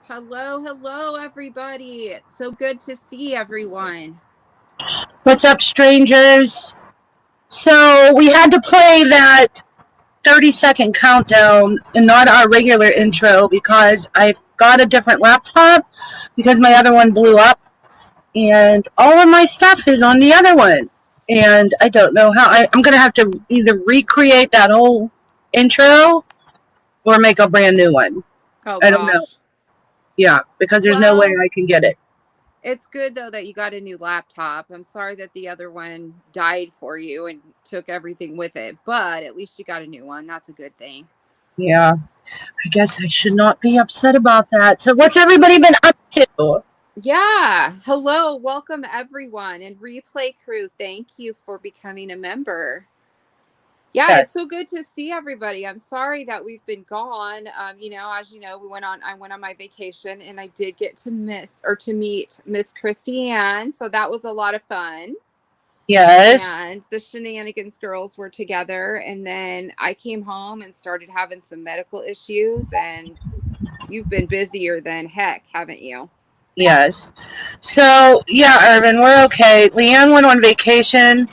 Hello, everybody. It's so good to see everyone. What's up, strangers? So we had to play that 30-second countdown and not our regular intro because I got a different laptop because my other one blew up and all of my stuff is on the other one. And I don't know how. I'm going to have to either recreate that whole intro or make a brand new one. Oh, I don't know. gosh. Yeah, because there's no way I can get it. It's good, though, that you got a new laptop. I'm sorry that the other one died for you and took everything with it, but at least you got a new one. That's a good thing. Yeah, I guess I should not be upset about that. So what's everybody been up to? Yeah. Hello. Welcome, everyone. And Replay Crew, thank you for becoming a member. Yeah, Yes. It's so good to see everybody. I'm sorry that we've been gone. As you know, I went on my vacation and I did get to meet Miss Christiane. So that was a lot of fun. Yes. And the Shenanigans girls were together. And then I came home and started having some medical issues. And you've been busier than heck, haven't you? Yes. So, yeah, Irvin, we're okay. Leanne went on vacation.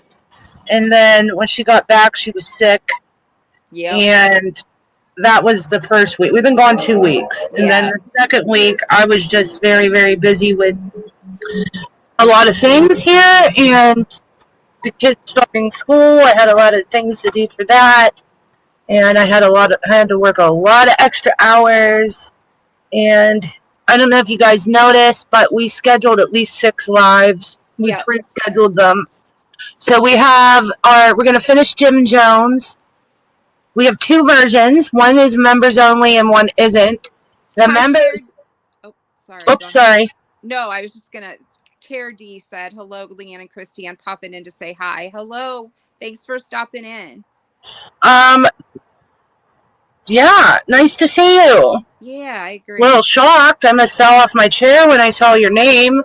And then when she got back, she was sick. Yeah. And that was the first week. We've been gone 2 weeks. And then the second week, I was just very, very busy with a lot of things here. And the kids starting school, I had a lot of things to do for that. And I had to work a lot of extra hours. And I don't know if you guys noticed, but we scheduled at least 6 lives. We pre-scheduled them. So we're going to finish Jim Jones. We have 2 versions. One is members only and one isn't. The members. Oh, sorry. Oops, sorry. No, I was just going to. Care D said, hello, Leanne and Christiane, popping in to say hi. Hello. Thanks for stopping in. Yeah, nice to see you. Yeah, I agree. A little shocked. I must fell off my chair when I saw your name.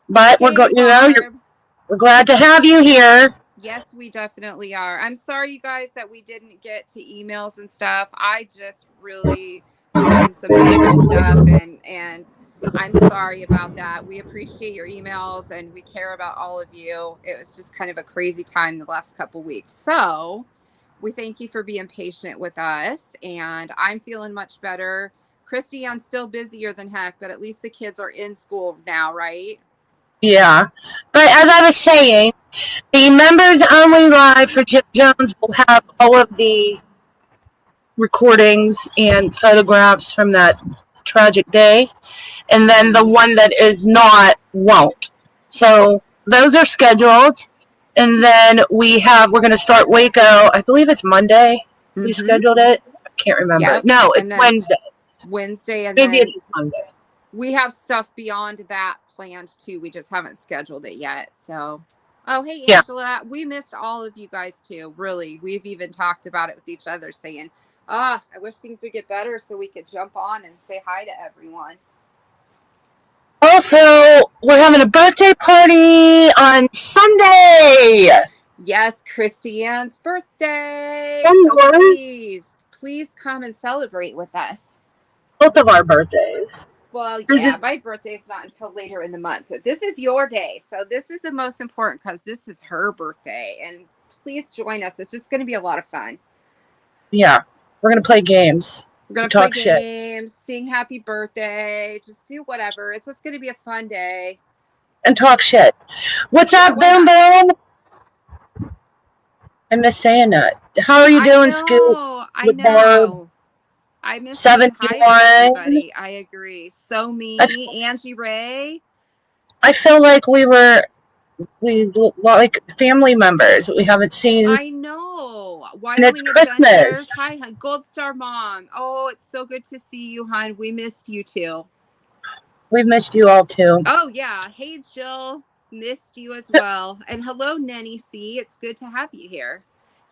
But we're glad to have you here. Yes, we definitely are. I'm sorry, you guys, that we didn't get to emails and stuff. I just really was having some medical stuff, and I'm sorry about that. We appreciate your emails, and we care about all of you. It was just kind of a crazy time the last couple weeks. So we thank you for being patient with us, and I'm feeling much better. Christiane's still busier than heck, but at least the kids are in school now, right? Yeah. But as I was saying, the members only live for Jim Jones will have all of the recordings and photographs from that tragic day. And then the one that is not won't. So those are scheduled. And then we're going to start Waco. I believe it's Monday. Mm-hmm. We scheduled it. I can't remember. Yep. No, it's Wednesday. And maybe it is Monday. We have stuff beyond that planned too. We just haven't scheduled it yet. So, oh, hey, Angela, we missed all of you guys too. Really. We've even talked about it with each other saying, I wish things would get better so we could jump on and say hi to everyone. Also, we're having a birthday party on Sunday. Yes, Christiane's birthday. So please come and celebrate with us. Both of our birthdays. Well, yeah, my birthday is not until later in the month. This is your day. So this is the most important because this is her birthday. And please join us. It's just going to be a lot of fun. Yeah, we're going to play games. We're going to play games, sing happy birthday, just do whatever. It's just going to be a fun day. And talk shit. What's up, Boom Boom? I miss saying that. How are you doing, Scoop? I know. I miss 71. Everybody. I agree. So me, Angie Ray. I feel like we like family members that we haven't seen. I know. Why and it's Christmas. Hi, hon. Gold Star Mom. Oh, it's so good to see you, hon. We missed you too. We've missed you all too. Oh yeah. Hey, Jill. Missed you as well. And hello, Nenny C. It's good to have you here.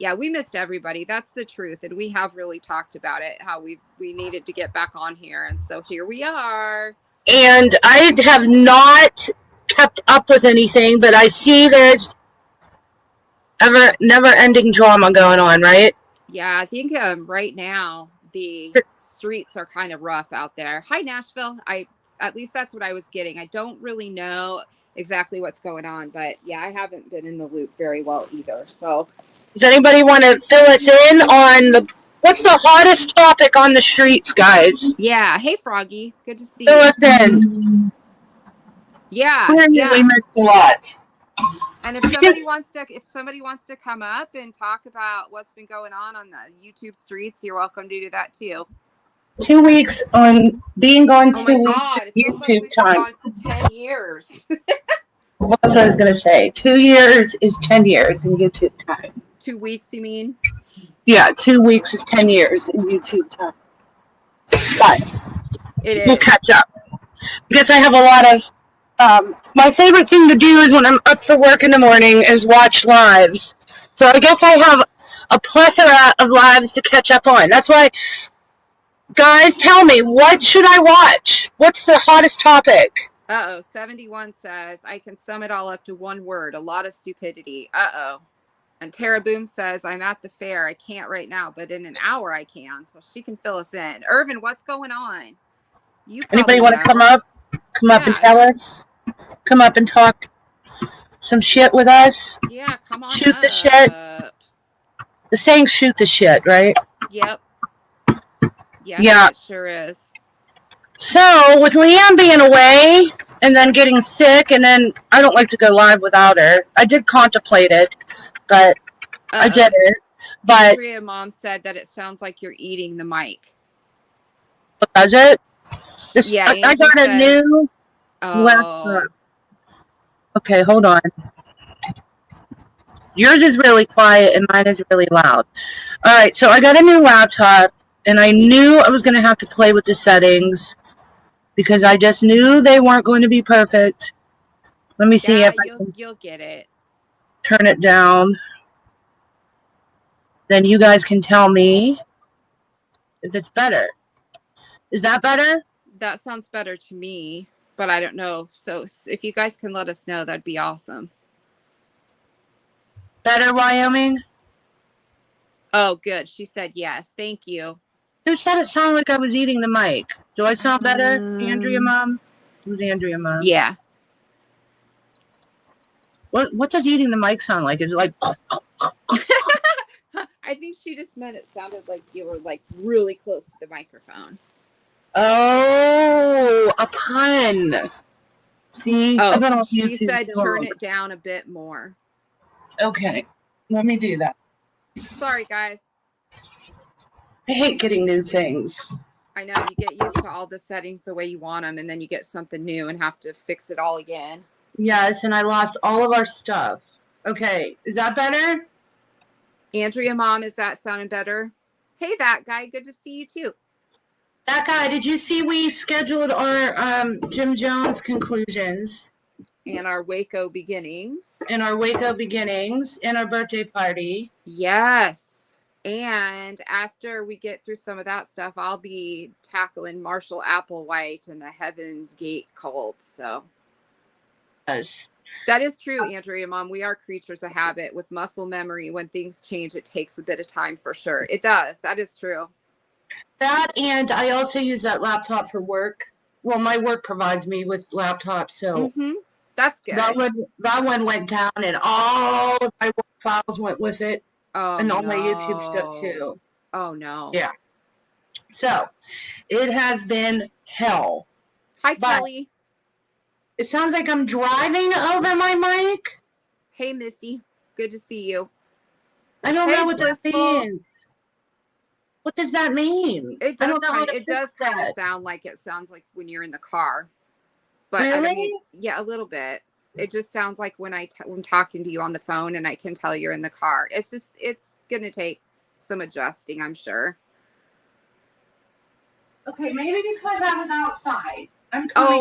Yeah, we missed everybody. That's the truth. And we have really talked about it, how we needed to get back on here. And so here we are. And I have not kept up with anything, but I see there's never-ending drama going on, right? Yeah, I think right now the streets are kind of rough out there. Hi, Nashville. At least that's what I was getting. I don't really know exactly what's going on, but yeah, I haven't been in the loop very well either. So, does anybody want to fill us in on what's the hottest topic on the streets, guys? yeah. Hey, Froggy. Good to see Fill you. us in. Yeah. We missed a lot. And if somebody wants to come up and talk about what's been going on the YouTube streets, you're welcome to do that too. 2 weeks on being gone. Oh 2 weeks. God, it feels like we've been gone 10 years. Well, that's what I was going to say. 2 years is 10 years in YouTube time. 2 weeks, you mean? Yeah, 2 weeks is 10 years in YouTube time. But we'll catch up. Because I have a lot of my favorite thing to do is when I'm up for work in the morning is watch lives. So I guess I have a plethora of lives to catch up on. That's why, guys, tell me, what should I watch? What's the hottest topic? 71 says, I can sum it all up to one word, a lot of stupidity. And Tara Boom says, I'm at the fair. I can't right now, but in an hour I can. So she can fill us in. Irvin, what's going on? Anybody want to come up? Come up and tell us? Come up and talk some shit with us? Yeah, come on. Shoot the shit. The saying shoot the shit, right? Yep. Yeah. It sure is. So, with Leanne being away and then getting sick, and then I don't like to go live without her. I did contemplate it, but I didn't. But Andrea Mom said that it sounds like you're eating the mic. Does it? I got a new laptop. Okay, hold on. Yours is really quiet and mine is really loud. All right, so I got a new laptop, and I knew I was going to have to play with the settings because I just knew they weren't going to be perfect. Let me see if you'll get it. Turn it down. Then you guys can tell me if it's better. Is that better? That sounds better to me, but I don't know. So if you guys can let us know, that'd be awesome. Better, Wyoming? Oh, good. She said yes. Thank you. Who said it sounded like I was eating the mic? Do I sound better? Andrea Mom? It was Andrea Mom. Yeah. What does eating the mic sound like? Is it like... I think she just meant it sounded like you were like really close to the microphone. Oh, a pun. See? Oh, she said turn it down a bit more. Okay, let me do that. Sorry, guys. I hate getting new things. I know, you get used to all the settings the way you want them, and then you get something new and have to fix it all again. Yes, and I lost all of our stuff. Okay, is that better? Andrea Mom, is that sounding better? Hey, that guy, good to see you too. That guy, did you see we scheduled our Jim Jones conclusions? And our Waco beginnings. And our Waco beginnings. And our birthday party. Yes. And after we get through some of that stuff, I'll be tackling Marshall Applewhite and the Heaven's Gate cult. So yes. That is true, Andrea Mom. We are creatures of habit with muscle memory. When things change, it takes a bit of time for sure. It does. That is true. That, and I also use that laptop for work. Well, my work provides me with laptops, so that's good. That one went down, and all of my work files went with it, and all my YouTube stuff too. Oh no! Yeah. So it has been hell. Hi, Kelly. It sounds like I'm driving over my mic. Hey, Missy. Good to see you. I don't know what that means. What does that mean? It does kind of sound like when you're in the car. But really? I mean, yeah, a little bit. It just sounds like when I'm talking to you on the phone and I can tell you're in the car. It's going to take some adjusting, I'm sure. Okay, maybe because I was outside.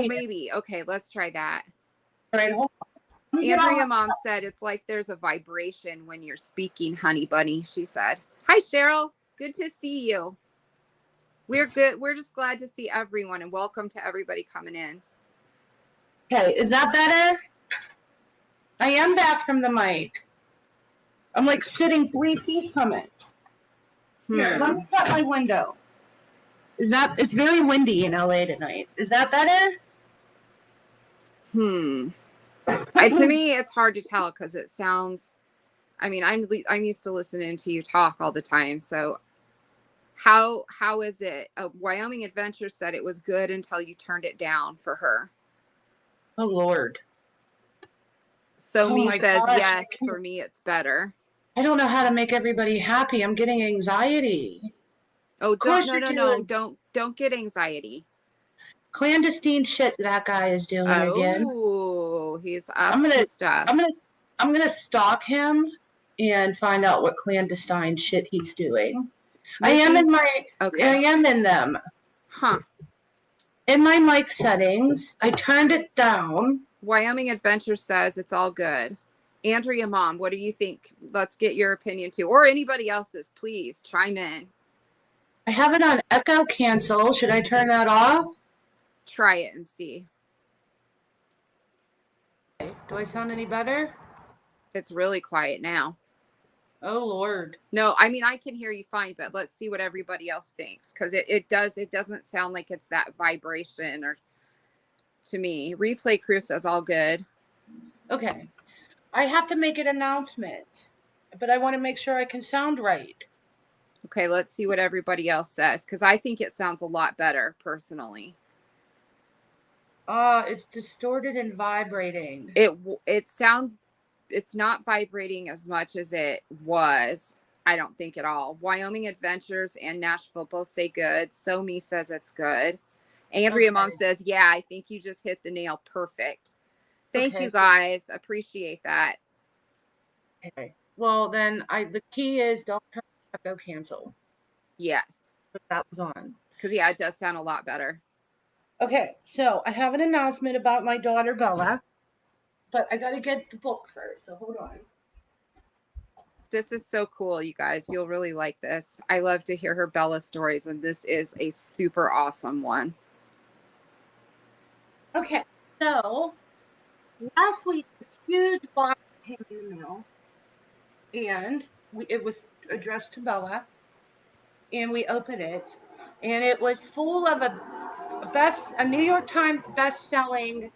Maybe. Okay, let's try that. All right, hold on. Andrea Mom said it's like there's a vibration when you're speaking, honey bunny, she said. Hi, Cheryl. Good to see you. We're good. We're just glad to see everyone, and welcome to everybody coming in. Okay, is that better? I am back from the mic. I'm like sitting 3 feet from it. Here, let me shut my window. It's very windy in LA tonight. Is that better? To me, it's hard to tell because it sounds. I mean, I'm used to listening to you talk all the time. So, how is it? Wyoming Adventure said it was good until you turned it down for her. Oh Lord. So me says gosh, yes. For me, it's better. I don't know how to make everybody happy. I'm getting anxiety. Oh, no! Don't get anxiety. Clandestine shit that guy is doing again. Oh, he's up to stuff. I'm gonna stalk him and find out what clandestine shit he's doing. Missy? I am in them. Huh. In my mic settings, I turned it down. Wyoming Adventure says it's all good. Andrea Mom, what do you think? Let's get your opinion too, or anybody else's. Please chime in. I have it on echo cancel. Should I turn that off? Try it and see. Do I sound any better? It's really quiet now. Oh Lord. No, I mean I can hear you fine, but let's see what everybody else thinks, because it doesn't sound like it's that vibration or to me. Replay Crew says all good. Okay. I have to make an announcement, but I want to make sure I can sound right. Okay, let's see what everybody else says, because I think it sounds a lot better personally. It's distorted and vibrating. It's not vibrating as much as it was. I don't think at all. Wyoming Adventures and Nashville both say good. So me says it's good. Andrea Mom says, yeah, I think you just hit the nail perfect. Thank you guys. Appreciate that. Okay. Well, then the key is don't turn echo cancel. Yes. But that was on. Because yeah, it does sound a lot better. Okay, so I have an announcement about my daughter Bella, but I got to get the book first, so hold on. This is so cool, you guys. You'll really like this. I love to hear her Bella stories, and this is a super awesome one. Okay, so last week, this huge box came in the mail, and it was addressed to Bella, and we opened it, and it was full of a New York Times best-selling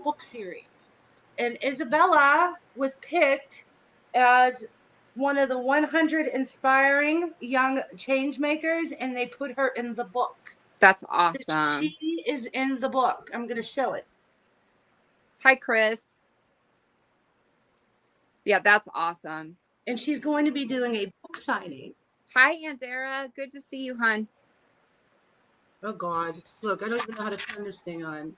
book series. And Isabella was picked as one of the 100 inspiring young change makers, and they put her in the book. That's awesome. She is in the book. I'm going to show it. Hi, Chris. Yeah, that's awesome. And she's going to be doing a book signing. Hi, Andera. Good to see you, hon. Oh, God. Look, I don't even know how to turn this thing on.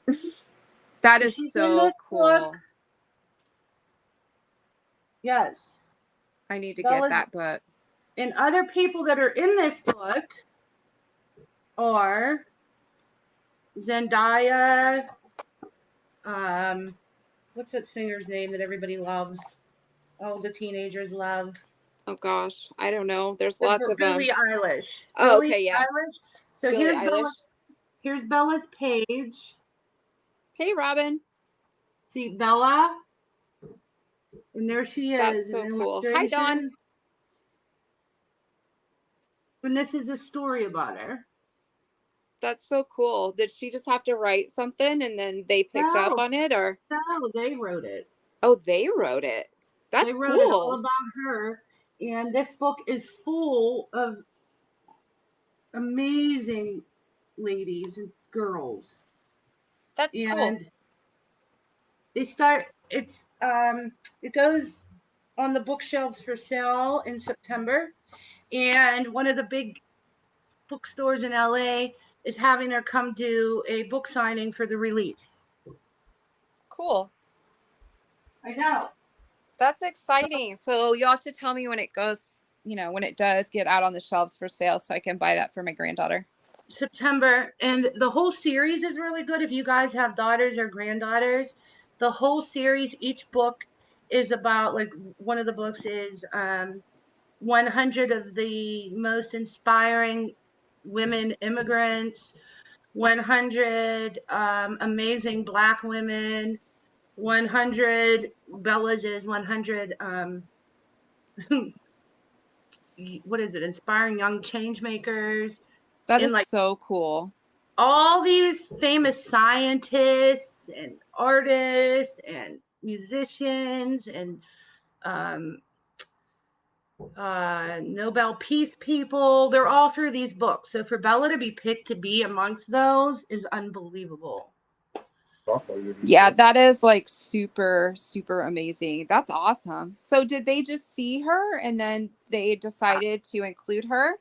That is so cool. Book. Yes. I need to get that book. And other people that are in this book are Zendaya. What's that singer's name that everybody loves? All the teenagers love. Oh gosh, I don't know. There's lots of them. Billie Eilish. Oh, okay, yeah. Eilish. So here's Bella's page. Hey, Robin. See Bella, and there she is. That's so cool. Hi, Dawn. And this is a story about her. That's so cool. Did she just have to write something and then they picked up on it, or? No, they wrote it. Oh, they wrote it. That's cool. They wrote it all about her. And this book is full of amazing ladies and girls. That's cool. It goes on the bookshelves for sale in September. And one of the big bookstores in LA is having her come do a book signing for the release. Cool. I know. That's exciting. So you'll have to tell me when it goes, when it does get out on the shelves for sale so I can buy that for my granddaughter. September. And the whole series is really good. If you guys have daughters or granddaughters, the whole series, each book is about, like, one of the books is 100 of the most inspiring women immigrants, 100 amazing Black women, 100 Bella's is 100 what is it, inspiring young change makers. That And is like so cool. all these famous scientists and artists and musicians and um, Nobel Peace people, they're all through these books. So for Bella to be picked to be amongst those is unbelievable. Yeah, that is like super, super amazing. That's awesome. So did they just see her and then they decided to include her?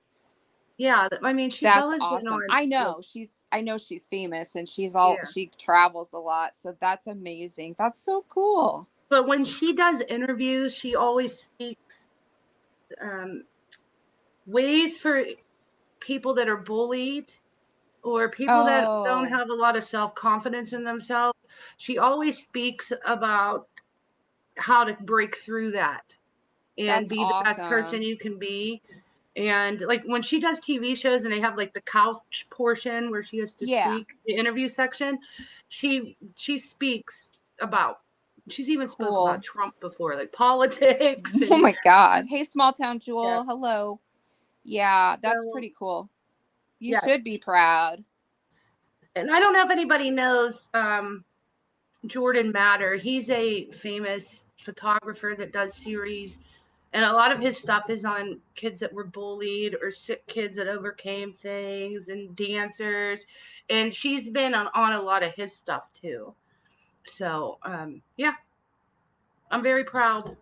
Yeah, I mean, That's Bella's been awesome. on. I know she's famous and Yeah, she travels a lot. So that's amazing. That's so cool. but when she does interviews, she always speaks um, ways for people that are bullied or people that don't Oh, have a lot of self confidence in themselves. She always speaks about how to break through that and that's be the best person awesome. you can be. And like when she does TV shows and they have like the couch portion where she has to Yeah, speak, the interview section, she speaks about, she's even spoke about cool. Trump before, like politics Oh and my God. Hey, small town yeah. Jewel. Hello. Yeah, that's So pretty cool. You yes. should be proud. And I don't know if anybody knows Jordan Matter. He's a famous photographer that does series, and a lot of his stuff is on kids that were bullied or sick kids that overcame things and dancers. And she's been on a lot of his stuff too. So, yeah, I'm very proud.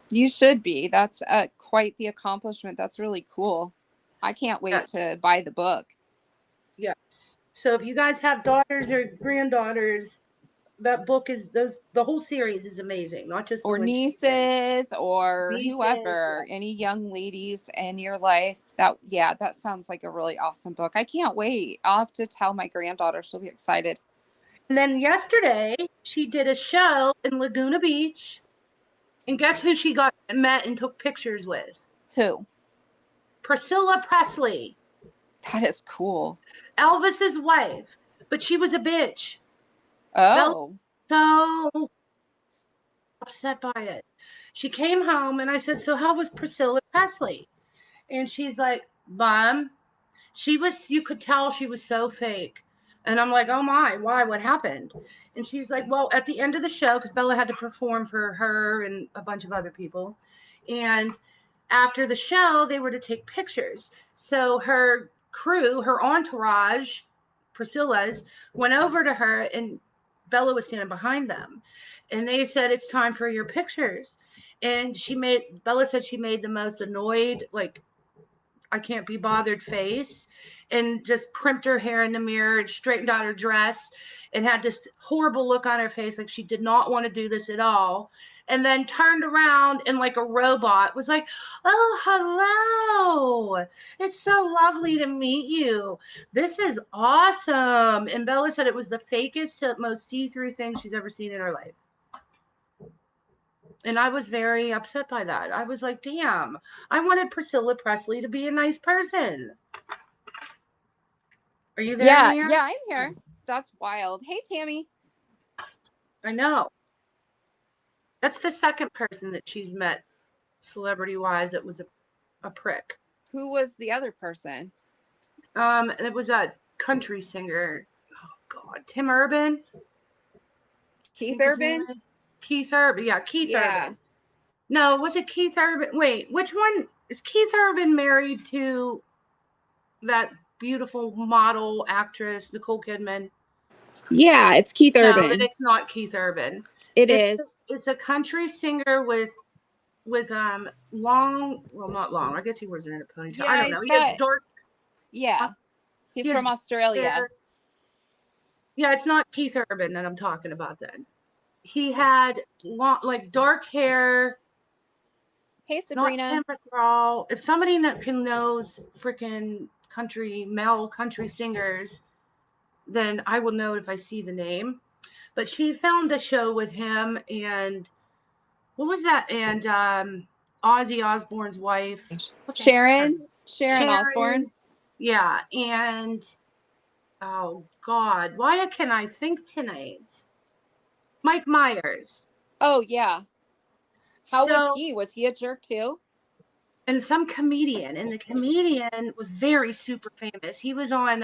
You should be. That's quite the accomplishment. That's really cool. I can't wait Yes. to buy the book. Yes. So if you guys have daughters or granddaughters, that book is those the whole series is amazing, not just the Or one she's in. nieces or Nieces, whoever, yeah. any young ladies in your life. That sounds like a really awesome book. I can't wait. I'll have to tell my granddaughter. She'll be excited. And then yesterday she did a show in Laguna Beach. And guess who she got met and took pictures with? Who? Priscilla Presley, That is cool. Elvis's wife. But she was a bitch. Bella Oh, was so upset by it. She came home and I said, "So how was Priscilla Presley?" And she's like, "Mom, you could tell she was so fake." And I'm like, "Oh my, why? What happened?" And she's like, "Well, at the end of the show, because Bella had to perform for her and a bunch of other people. And after the show, they were to take pictures. So her crew, her entourage, Priscilla's, went over to her and Bella was standing behind them. And they said, "It's time for your pictures." And Bella said she made the most annoyed, like, I can't be bothered face, and just primped her hair in the mirror and straightened out her dress and had this horrible look on her face like she did not want to do this at all. And then turned around and like a robot was like, "Oh, hello. It's so lovely to meet you. This is awesome." And Bella said it was the fakest, most see-through thing she's ever seen in her life. And I was very upset by that. I was like, damn, I wanted Priscilla Presley to be a nice person. Are you there, yeah. Mia? Yeah, I'm here. That's wild. Hey, Tammy. I know. That's the second person that she's met celebrity wise that was a prick. Who was the other person? It was a country singer. Oh God, Tim Urban. I Keith think his name Urban? is Keith Urban. Yeah, Keith Yeah. Urban. No, was it Keith Urban? Wait, which one is Keith Urban married to? That beautiful model actress Nicole Kidman. Yeah, it's Keith No, then Urban. it's not Keith Urban. It It's is. it's a country singer with long, well, not long. I guess he wasn't in a ponytail. I Yeah, don't know. he's He has got, dark. yeah, he's He has from Australia. hair. Yeah, it's not Keith Urban that I'm talking about. Then he had long, like dark hair. Hey, Not Sabrina. Tim McGraw. If somebody that can knows freaking male country singers, then I will know if I see the name. But she found a show with him and what was that? And Ozzy Osbourne's wife. What the heck's her name? Sharon Osbourne. Sharon. Yeah, and oh God, why can I think tonight? Mike Myers. Oh, yeah. How was So he? Was he a jerk too? and some comedian, and the comedian was very super famous. He was on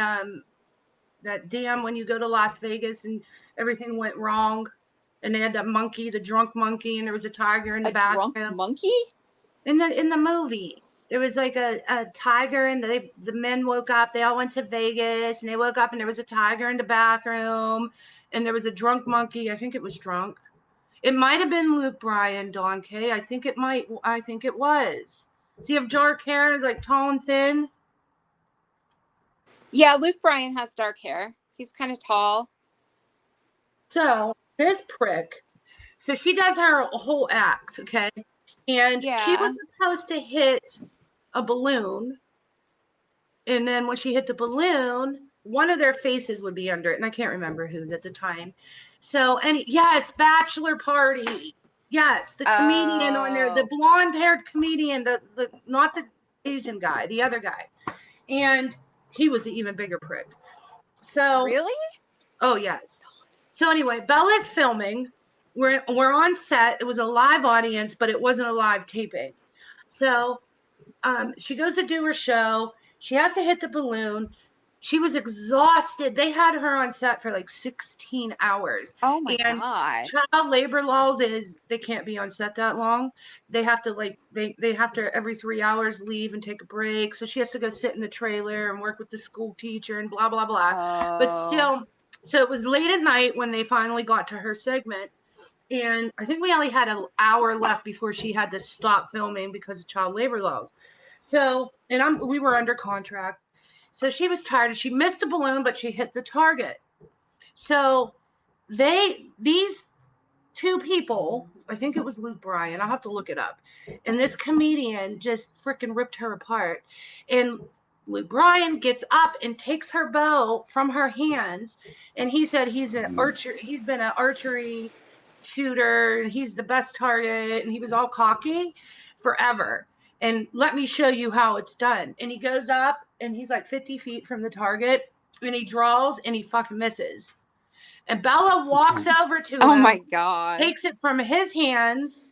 that damn when you go to Las Vegas and everything went wrong, and they had that monkey, the drunk monkey, and there was a tiger in the A drunk bathroom. monkey? In the movie, there was like a tiger, and the men woke up. They all went to Vegas, and they woke up, and there was a tiger in the bathroom, and there was a drunk monkey. I think it was drunk. It might have been Luke Bryan, Don K. I think it was. Does he have dark hair? Is like tall and thin? Yeah, Luke Bryan has dark hair. He's kind of tall. So this prick. So she does her whole act, okay? And she was supposed to hit a balloon. And then when she hit the balloon, one of their faces would be under it. And I can't remember who at the time. So, and yes, bachelor party. Yes, the comedian on there, the blonde-haired comedian, the not the Asian guy, the other guy. And he was an even bigger prick. So really? Oh, yes. So anyway, Bella's filming. We're on set. It was a live audience, but it wasn't a live taping. So she goes to do her show. She has to hit the balloon. She was exhausted. They had her on set for like 16 hours. Oh my God. Child labor laws is they can't be on set that long. They have to they have to every 3 hours leave and take a break. So she has to go sit in the trailer and work with the school teacher and blah, blah, blah. But still, so it was late at night when they finally got to her segment. And I think we only had an hour left before she had to stop filming because of child labor laws. So, and we were under contract. So she was tired. She missed the balloon, but she hit the target. So these two people, I think it was Luke Bryan, I'll have to look it up. And this comedian just freaking ripped her apart. And Luke Bryan gets up and takes her bow from her hands. And he said he's been an archery shooter, and he's the best target, and he was all cocky forever. And let me show you how it's done. And he goes up and he's like 50 feet from the target, and he draws and he fucking misses. And Bella walks over to him. Oh my God. Takes it from his hands.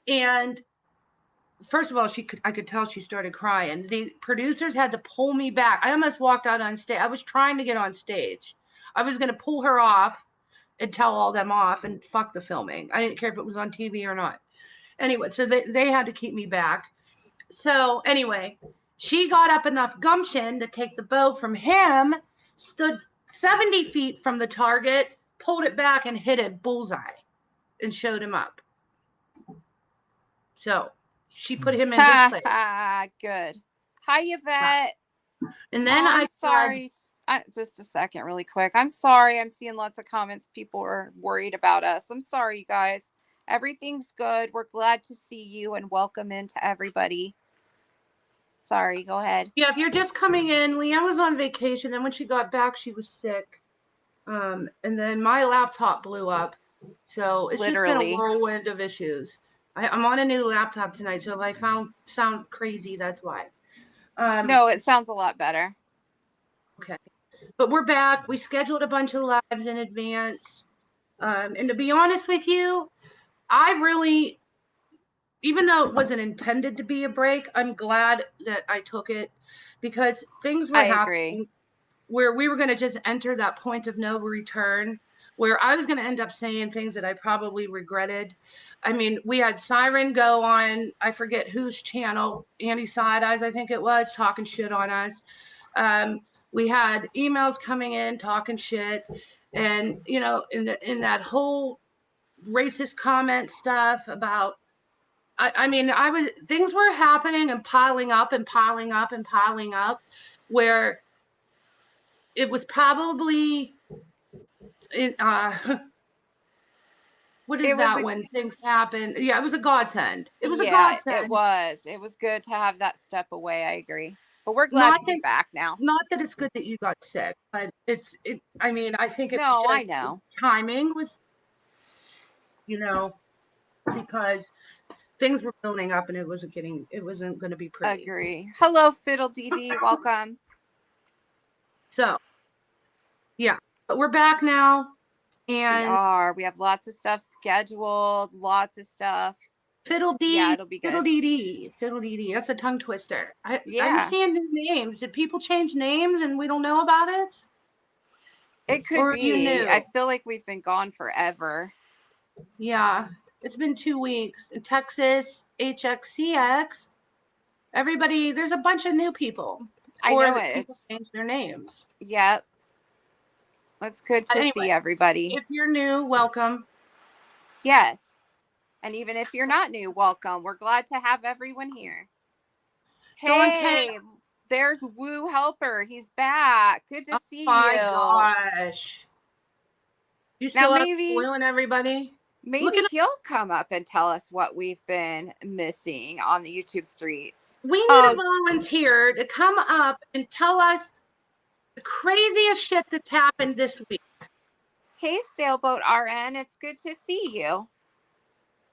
And first of all, I could tell she started crying. The producers had to pull me back. I almost walked out on stage. I was trying to get on stage. I was going to pull her off and tell all them off and fuck the filming. I didn't care if it was on TV or not. Anyway, so they had to keep me back. So anyway, she got up enough gumption to take the bow from him, stood 70 feet from the target, pulled it back and hit it bullseye and showed him up. So she put him in his place. Good. Hi, Yvette. And then I'm sorry. Just a second, really quick. I'm sorry. I'm seeing lots of comments. People are worried about us. I'm sorry, you guys. Everything's good. We're glad to see you and welcome into everybody. Sorry, go ahead. Yeah, if you're just coming in, Leanne was on vacation, and when she got back, she was sick. And then my laptop blew up. So it's just been a whirlwind of issues. I'm on a new laptop tonight, so if I sound crazy, that's why. No, it sounds a lot better. Okay. But we're back. We scheduled a bunch of lives in advance. And to be honest with you, I really, even though it wasn't intended to be a break, I'm glad that I took it because things were happening where we were going to just enter that point of no return, where I was going to end up saying things that I probably regretted. I mean, we had Siren go on, I forget whose channel, Andy Side Eyes, I think it was, talking shit on us. We had emails coming in talking shit. And, you know, in that whole racist comment stuff about, I mean, things were happening and piling up and piling up and piling up where it was probably, what is that when things happen? Yeah, it was a godsend. It was a godsend. It was good to have that step away. I agree. But we're glad to be back now. Not that it's good that you got sick, but I mean, I think I know. Timing was, you know, because things were building up and it wasn't going to be pretty. Agree. Hello, Fiddle DD. Welcome. So, yeah, but we're back now. And we have lots of stuff scheduled, lots of stuff. Fiddle Yeah, dee, it'll be fiddle good. dee dee, fiddle dee dee. That's a tongue twister. I'm Yeah, seeing new names. Did people change names and we don't know about it? it could Or are you be. I new? feel like we've been gone forever. Yeah, it's been 2 weeks. In Texas, HXCX, everybody, there's a bunch of new people. I know Or it. people It's, change their names. yep. It's good But to anyway, see everybody. if you're new, welcome. Yes. And even if you're not new, welcome. We're glad to have everyone here. Dawn K. Hey, there's Woo Helper. He's back. Good to Oh see my you. gosh. You Now still out maybe spoiling everybody? maybe Looking, he'll come up and tell us what we've been missing on the YouTube streets. we need a Oh, volunteer to come up and tell us the craziest shit that's happened this week. hey Sailboat RN, it's good to see you.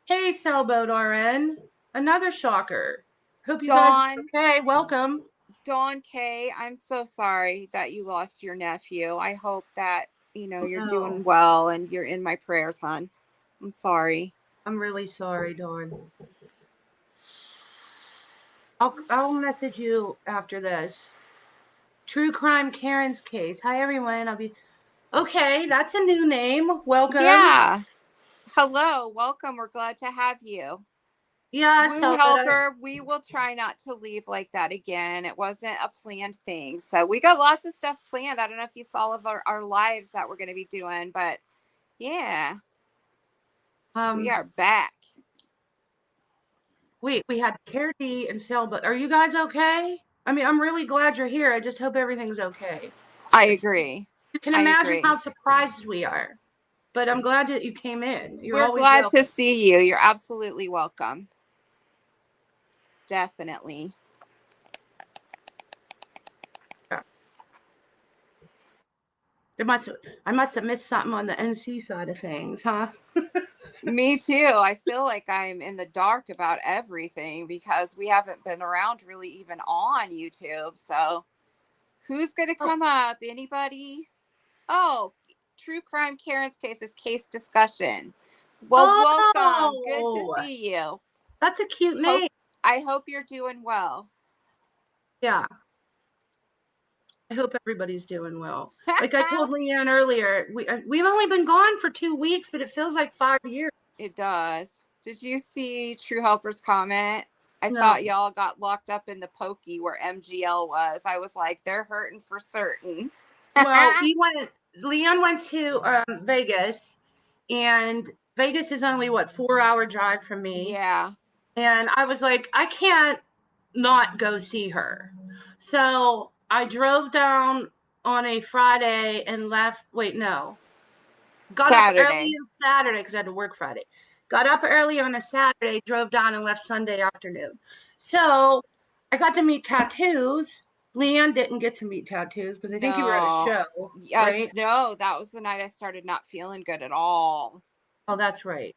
Hey, Sailboat RN. Another shocker. Hope you guys are Dawn, okay. Welcome. Dawn K, I'm so sorry that you lost your nephew. I hope that, you're Oh, doing well and you're in my prayers, hon. I'm sorry. I'm really sorry, Dawn. I'll message you after this. True Crime Karen's case. Hi everyone. I'll be okay. That's a new name. Welcome. Yeah. Hello, welcome. We're glad to have you. Yeah. Woo So Helper, we will try not to leave like that again. It wasn't a planned thing. So we got lots of stuff planned. I don't know if you saw all of our lives that we're going to be doing, but yeah, we are back. wait, we had Care D and Sailboat. Are you guys okay? I mean, I'm really glad you're here. I just hope everything's okay. I It's, agree. you can I imagine agree. how surprised we are. But I'm glad that you came in. You're We're always glad to welcome. see you. You're absolutely welcome. Definitely. Yeah. I must have missed something on the NC side of things, huh? Me too. I feel like I'm in the dark about everything because we haven't been around really even on YouTube. So who's going to Oh, come up? Anybody? Oh, True Crime Karen's case is case discussion. Well, welcome. Good to oh, see you. that's a cute Hope name. I hope you're doing well. Yeah. I hope everybody's doing well. Like I told Leanne earlier, we've only been gone for 2 weeks, but it feels like 5 years. It does. Did you see True Helper's comment? I No. thought y'all got locked up in the pokey where MGL was. I was like, they're hurting for certain. Well, Leanne went to Vegas, and Vegas is only what 4 hour drive from me. Yeah. And I was like, I can't not go see her. So I drove down on a Friday and left. Wait, no. Got up early Saturday. on Saturday because I had to work Friday. Got up early on a Saturday, drove down and left Sunday afternoon. So I got to meet Tattoos. Leanne didn't get to meet Tattoos because I think you were at a No. show, Yes, right? no, that was the night I started not feeling good at all. Oh, that's right.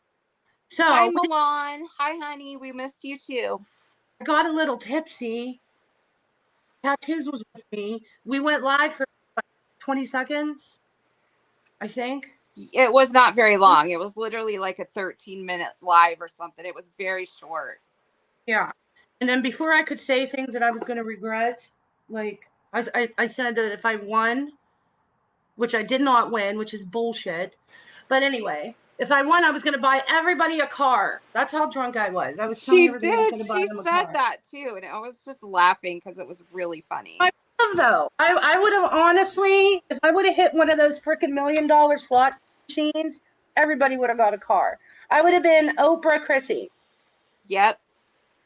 Hi, So Milan. Hi, honey. We missed you too. I got a little tipsy. Tattoos was with me. We went live for 20 seconds, I think. It was not very long. It was literally like a 13-minute live or something. It was very short. Yeah. And then before I could say things that I was going to regret, like I said that if I won, which I did not win, which is bullshit. But anyway, if I won, I was going to buy everybody a car. That's how drunk I was. I was telling She everybody I was did. going to buy She them a said car. that too. And I was just laughing because it was really funny. I love though. I would have honestly, if I would have hit one of those freaking $1 million slot machines, everybody would have got a car. I would have been Oprah Chrissy. Yep.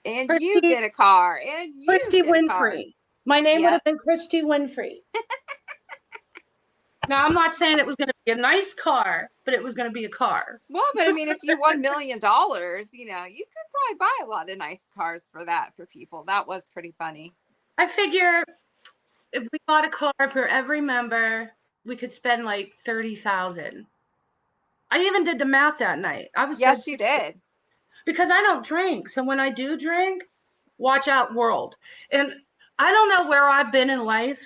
And you Christy, get a car. And you Christy get a car. Winfrey. My name would have Yep. been Christy Winfrey. Now, I'm not saying it was going to be a nice car, but it was going to be a car. Well, but I mean, if you won $1 million, you could probably buy a lot of nice cars for that for people. That was pretty funny. I figure if we bought a car for every member, we could spend like 30,000. I even did the math that night. I was Yes, good you did. because I don't drink. So when I do drink, watch out, world. And I don't know where I've been in life,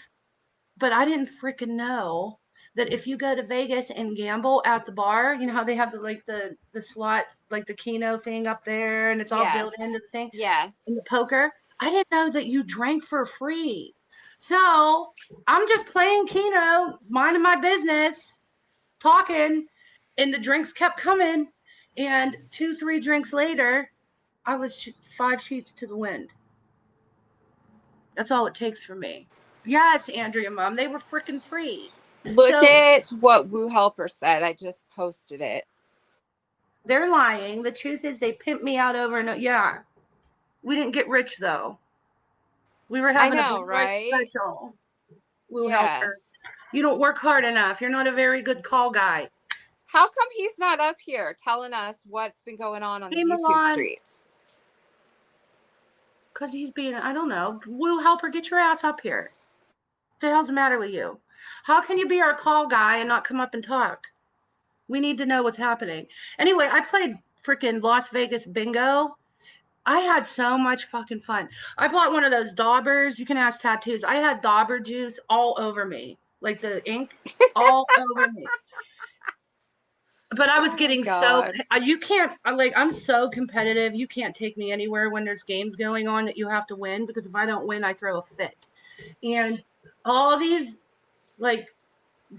but I didn't freaking know that if you go to Vegas and gamble at the bar, you know how they have the slot, like the Keno thing up there, and it's all built Yes. into the thing, Yes. and the poker. I didn't know that you drank for free. So I'm just playing Keno, minding my business, talking, and the drinks kept coming. And 2, 3 drinks later, I was 5 sheets to the wind. That's all it takes for me. Yes, Andrea, mom, they were freaking free. Look So at what Woo Helper said. I just posted it. they're lying. The truth is, they pimped me out over and yeah. We didn't get rich though. We were I having a know, Blue Light right? special. Woo Helper. Yes. You don't work hard enough. You're not a very good call guy. How come he's not up here telling us what's been going on the Hey, YouTube Milan. streets? Because he's being, I don't know. Woo Helper, get your ass up here. What the hell's the matter with you? How can you be our call guy and not come up and talk? We need to know what's happening. Anyway, I played freaking Las Vegas bingo. I had so much fucking fun. I bought one of those daubers. You can ask tattoos. I had dauber juice all over me, like the ink all over me. But I was getting so, you can't, I'm so competitive. You can't take me anywhere when there's games going on that you have to win, because if I don't win, I throw a fit. And all these like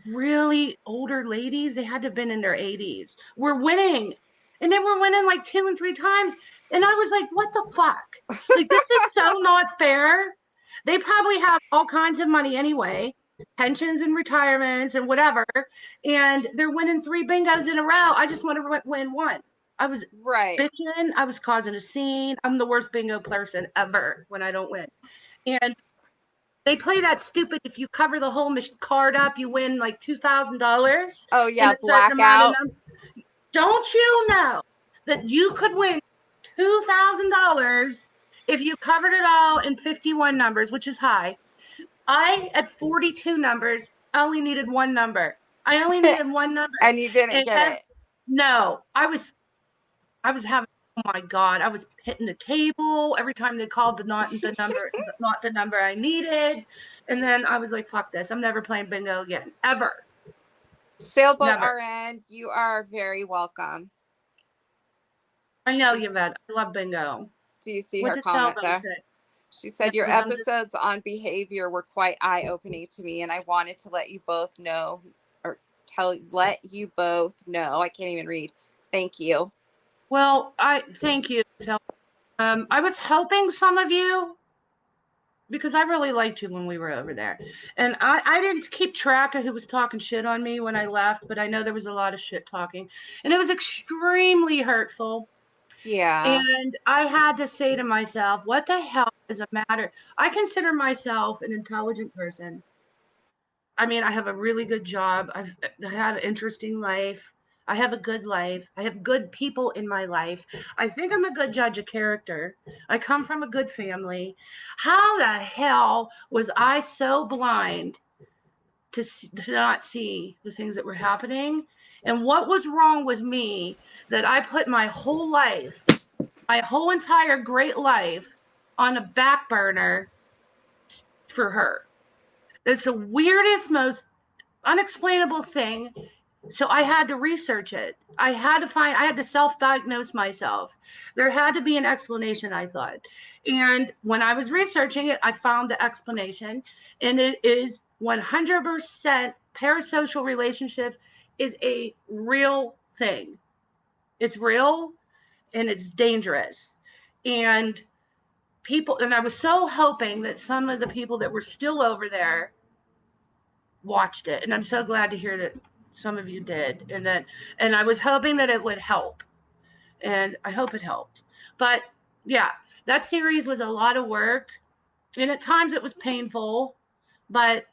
really older ladies, they had to have been in their 80s, were winning. And they were winning like 2 and 3 times. And I was like, what the fuck? Like, this is so not fair. They probably have all kinds of money anyway, pensions and retirements and whatever. And they're winning 3 bingos in a row. I just want to win one. I was bitching. I was causing a scene. I'm the worst bingo person ever when I don't win. And they play that stupid, if you cover the whole card up, you win like $2,000. Oh, yeah, blackout. Don't you know that you could win $2,000 if you covered it all in 51 numbers, which is high? I, at 42 numbers, only needed one number. I only needed one number. And you didn't get it. No, I was having, oh my God, I was hitting the table every time they called not the number I needed. And then I was like, fuck this. I'm never playing bingo again, ever. Sailboat RN, you are very welcome. I know, Yvette. I love bingo. Do you see her comment there? She said, your episodes on behavior were quite eye-opening to me, and I wanted to let you both know, or let you both know. I can't even read. Thank you. Well, thank you. I was helping some of you because I really liked you when we were over there. And I didn't keep track of who was talking shit on me when I left, but I know there was a lot of shit talking. And it was extremely hurtful. Yeah. And I had to say to myself, what the hell is the matter? I consider myself an intelligent person. I mean, I have a really good job. I have an interesting life. I have a good life. I have good people in my life. I think I'm a good judge of character. I come from a good family. How the hell was I so blind to not see the things that were happening? And what was wrong with me that I put my whole life, my whole entire great life, on a back burner for her? It's the weirdest, most unexplainable thing. So I had to research it. I had to self-diagnose myself. There had to be an explanation, I thought. And when I was researching it, I found the explanation, and it is 100% parasocial relationship is a real thing. It's real and it's dangerous. And I was so hoping that some of the people that were still over there watched it. And I'm so glad to hear that some of you did. And I was hoping that it would help. And I hope it helped. But yeah, that series was a lot of work. And at times it was painful, but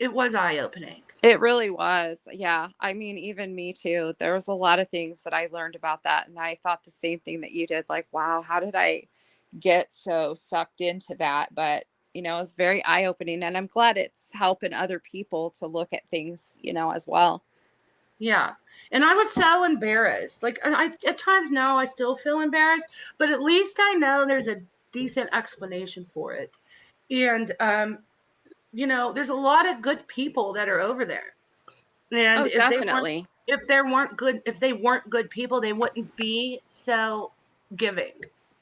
it was eye-opening. It really was. Yeah. I mean, even me too. There was a lot of things that I learned about that. And I thought the same thing that you did. Like, wow, how did I get so sucked into that? But, it was very eye-opening. And I'm glad it's helping other people to look at things, as well. Yeah. And I was so embarrassed. Like, at times now I still feel embarrassed, but at least I know there's a decent explanation for it. And, there's a lot of good people that are over there. And Oh, definitely. if they weren't good people, they wouldn't be so giving,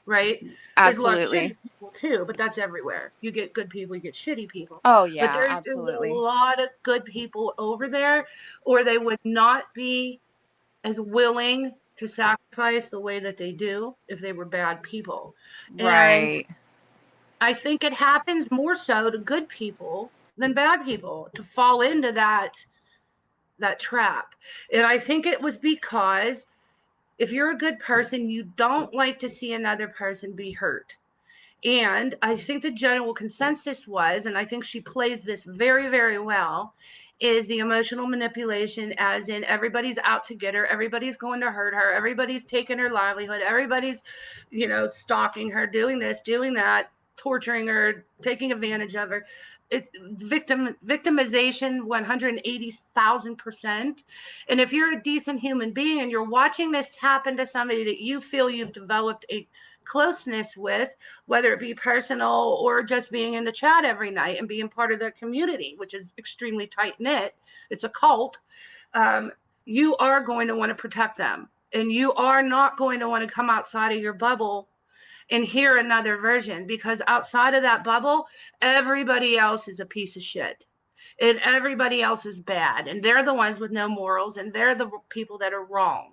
right? There's a lot of Absolutely. shitty people too, but that's everywhere. You get good people, you get shitty people. Oh, But yeah, there's a absolutely. lot of good people over there, or they would not be as willing to sacrifice the way that they do if they were bad people. And Right. I think it happens more so to good people than bad people to fall into that trap. And I think it was because if you're a good person, you don't like to see another person be hurt. And I think the general consensus was, and I think she plays this very, very well, is the emotional manipulation, as in everybody's out to get her, everybody's going to hurt her, everybody's taking her livelihood, everybody's, stalking her, doing this, doing that, torturing her, taking advantage of her. Victimization 180,000%. And if you're a decent human being and you're watching this happen to somebody that you feel you've developed a closeness with, whether it be personal or just being in the chat every night and being part of their community, which is extremely tight knit, it's a cult, um, you are going to want to protect them. And you are not going to want to come outside of your bubble and hear another version, because outside of that bubble, everybody else is a piece of shit. And everybody else is bad. And they're the ones with no morals. And they're the people that are wrong.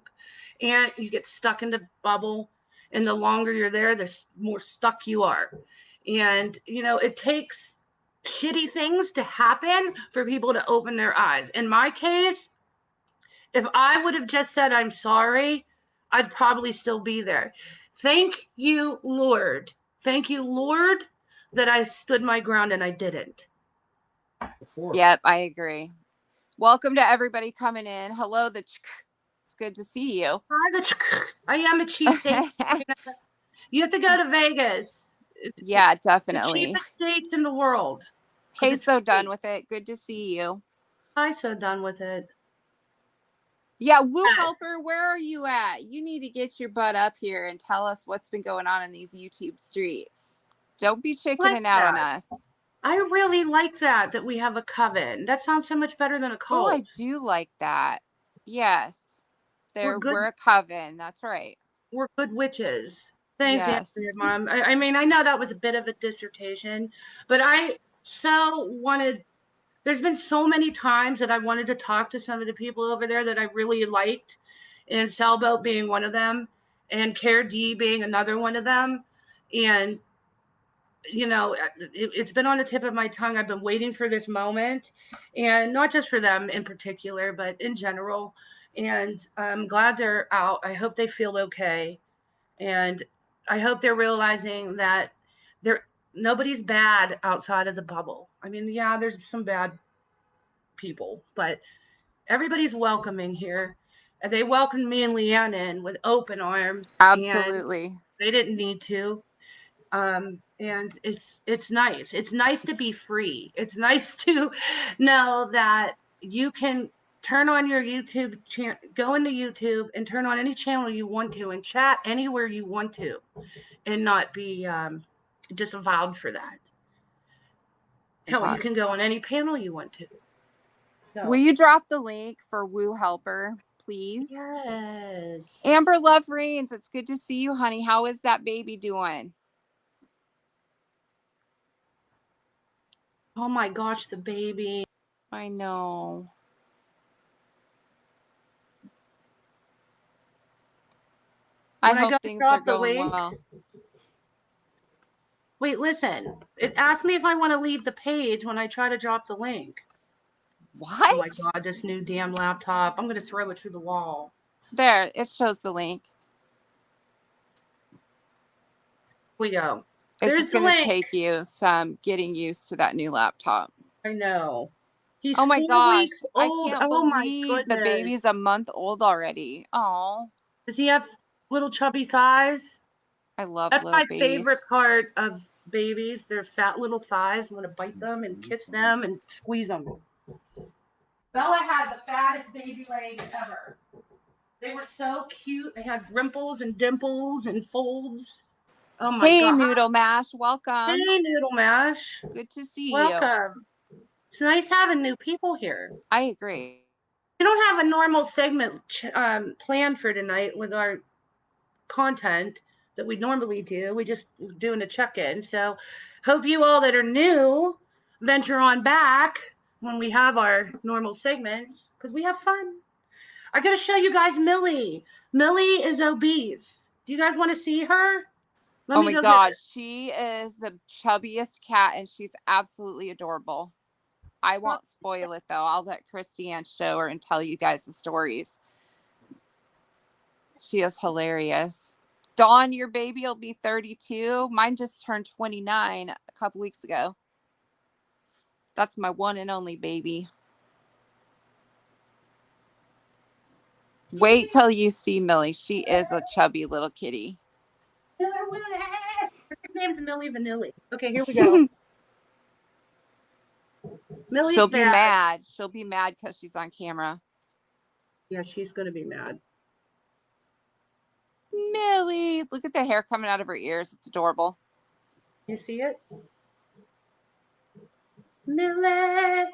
And you get stuck in the bubble. And the longer you're there, the more stuck you are. And, it takes shitty things to happen for people to open their eyes. In my case, if I would have just said, I'm sorry, I'd probably still be there. Thank you, Lord. Thank you, Lord, that I stood my ground and I didn't. Yep, I agree. Welcome to everybody coming in. Hello, it's good to see you. I am a cheapskate. You have to go to Vegas. Yeah, The definitely. cheapest states in the world. Hey, so done with it. Good to see you. I'm so done with it. Yeah, Woo Yes. Helper, where are you at? You need to get your butt up here and tell us what's been going on in these YouTube streets. Don't be chickening out on us. I really like that we have a coven. That sounds so much better than a cult. Oh, I do like that. Yes. We're a coven. That's right. We're good witches. Thanks, yes. Anthony, Mom. I mean, I know that was a bit of a dissertation, but I so wanted. There's been so many times that I wanted to talk to some of the people over there that I really liked, and Sailboat being one of them, and Care D being another one of them. And, it's been on the tip of my tongue. I've been waiting for this moment, and not just for them in particular, but in general. And I'm glad they're out. I hope they feel okay. And I hope they're realizing that nobody's bad outside of the bubble. I mean, yeah, there's some bad people, but everybody's welcoming here. And they welcomed me and Leanne in with open arms. Absolutely. They didn't need to. And it's nice. It's nice to be free. It's nice to know that you can turn on your YouTube channel, go into YouTube and turn on any channel you want to and chat anywhere you want to and not be disavowed for that. Hell, you can go on any panel you want to. So. Will you drop the link for Woo Helper, please? Yes. Amber Love Reigns, it's good to see you, honey. How is that baby doing? Oh my gosh, the baby. I know. I hope things are going well. Wait, listen. It asked me if I want to leave the page when I try to drop the link. What? Oh my God, this new damn laptop. I'm going to throw it through the wall. There, it shows the link. We go. It's just going to take you some getting used to that new laptop. I know. He's oh my 4 gosh, weeks old. I can't believe the baby's a month old already. Oh. Does he have little chubby thighs? I love That's little my babies. favorite part of babies. Their fat little thighs. I'm going to bite them and kiss them and squeeze them. Bella had the fattest baby legs ever. They were so cute. They had rimples and dimples and folds. Oh my hey, God. Noodle Mash, welcome. Hey, Noodle Mash. Good to see you. Welcome. It's nice having new people here. I agree. We don't have a normal segment planned for tonight with our content that we normally do. We just doing a check-in. So hope you all that are new venture on back when we have our normal segments because we have fun. I gotta show you guys Millie. Millie is obese. Do you guys want to see her? Oh my God, she is the chubbiest cat and she's absolutely adorable. I won't spoil it though. I'll let Christiane show her and tell you guys the stories. She is hilarious. Dawn, your baby will be 32. Mine just turned 29 a couple weeks ago. That's my one and only baby. Wait till you see Millie. She is a chubby little kitty. Her name's Millie Vanilli. Okay, here we go. She'll be mad. She'll be mad because she's on camera. Yeah, she's going to be mad. Millie, look at the hair coming out of her ears. It's adorable. You see it? Millie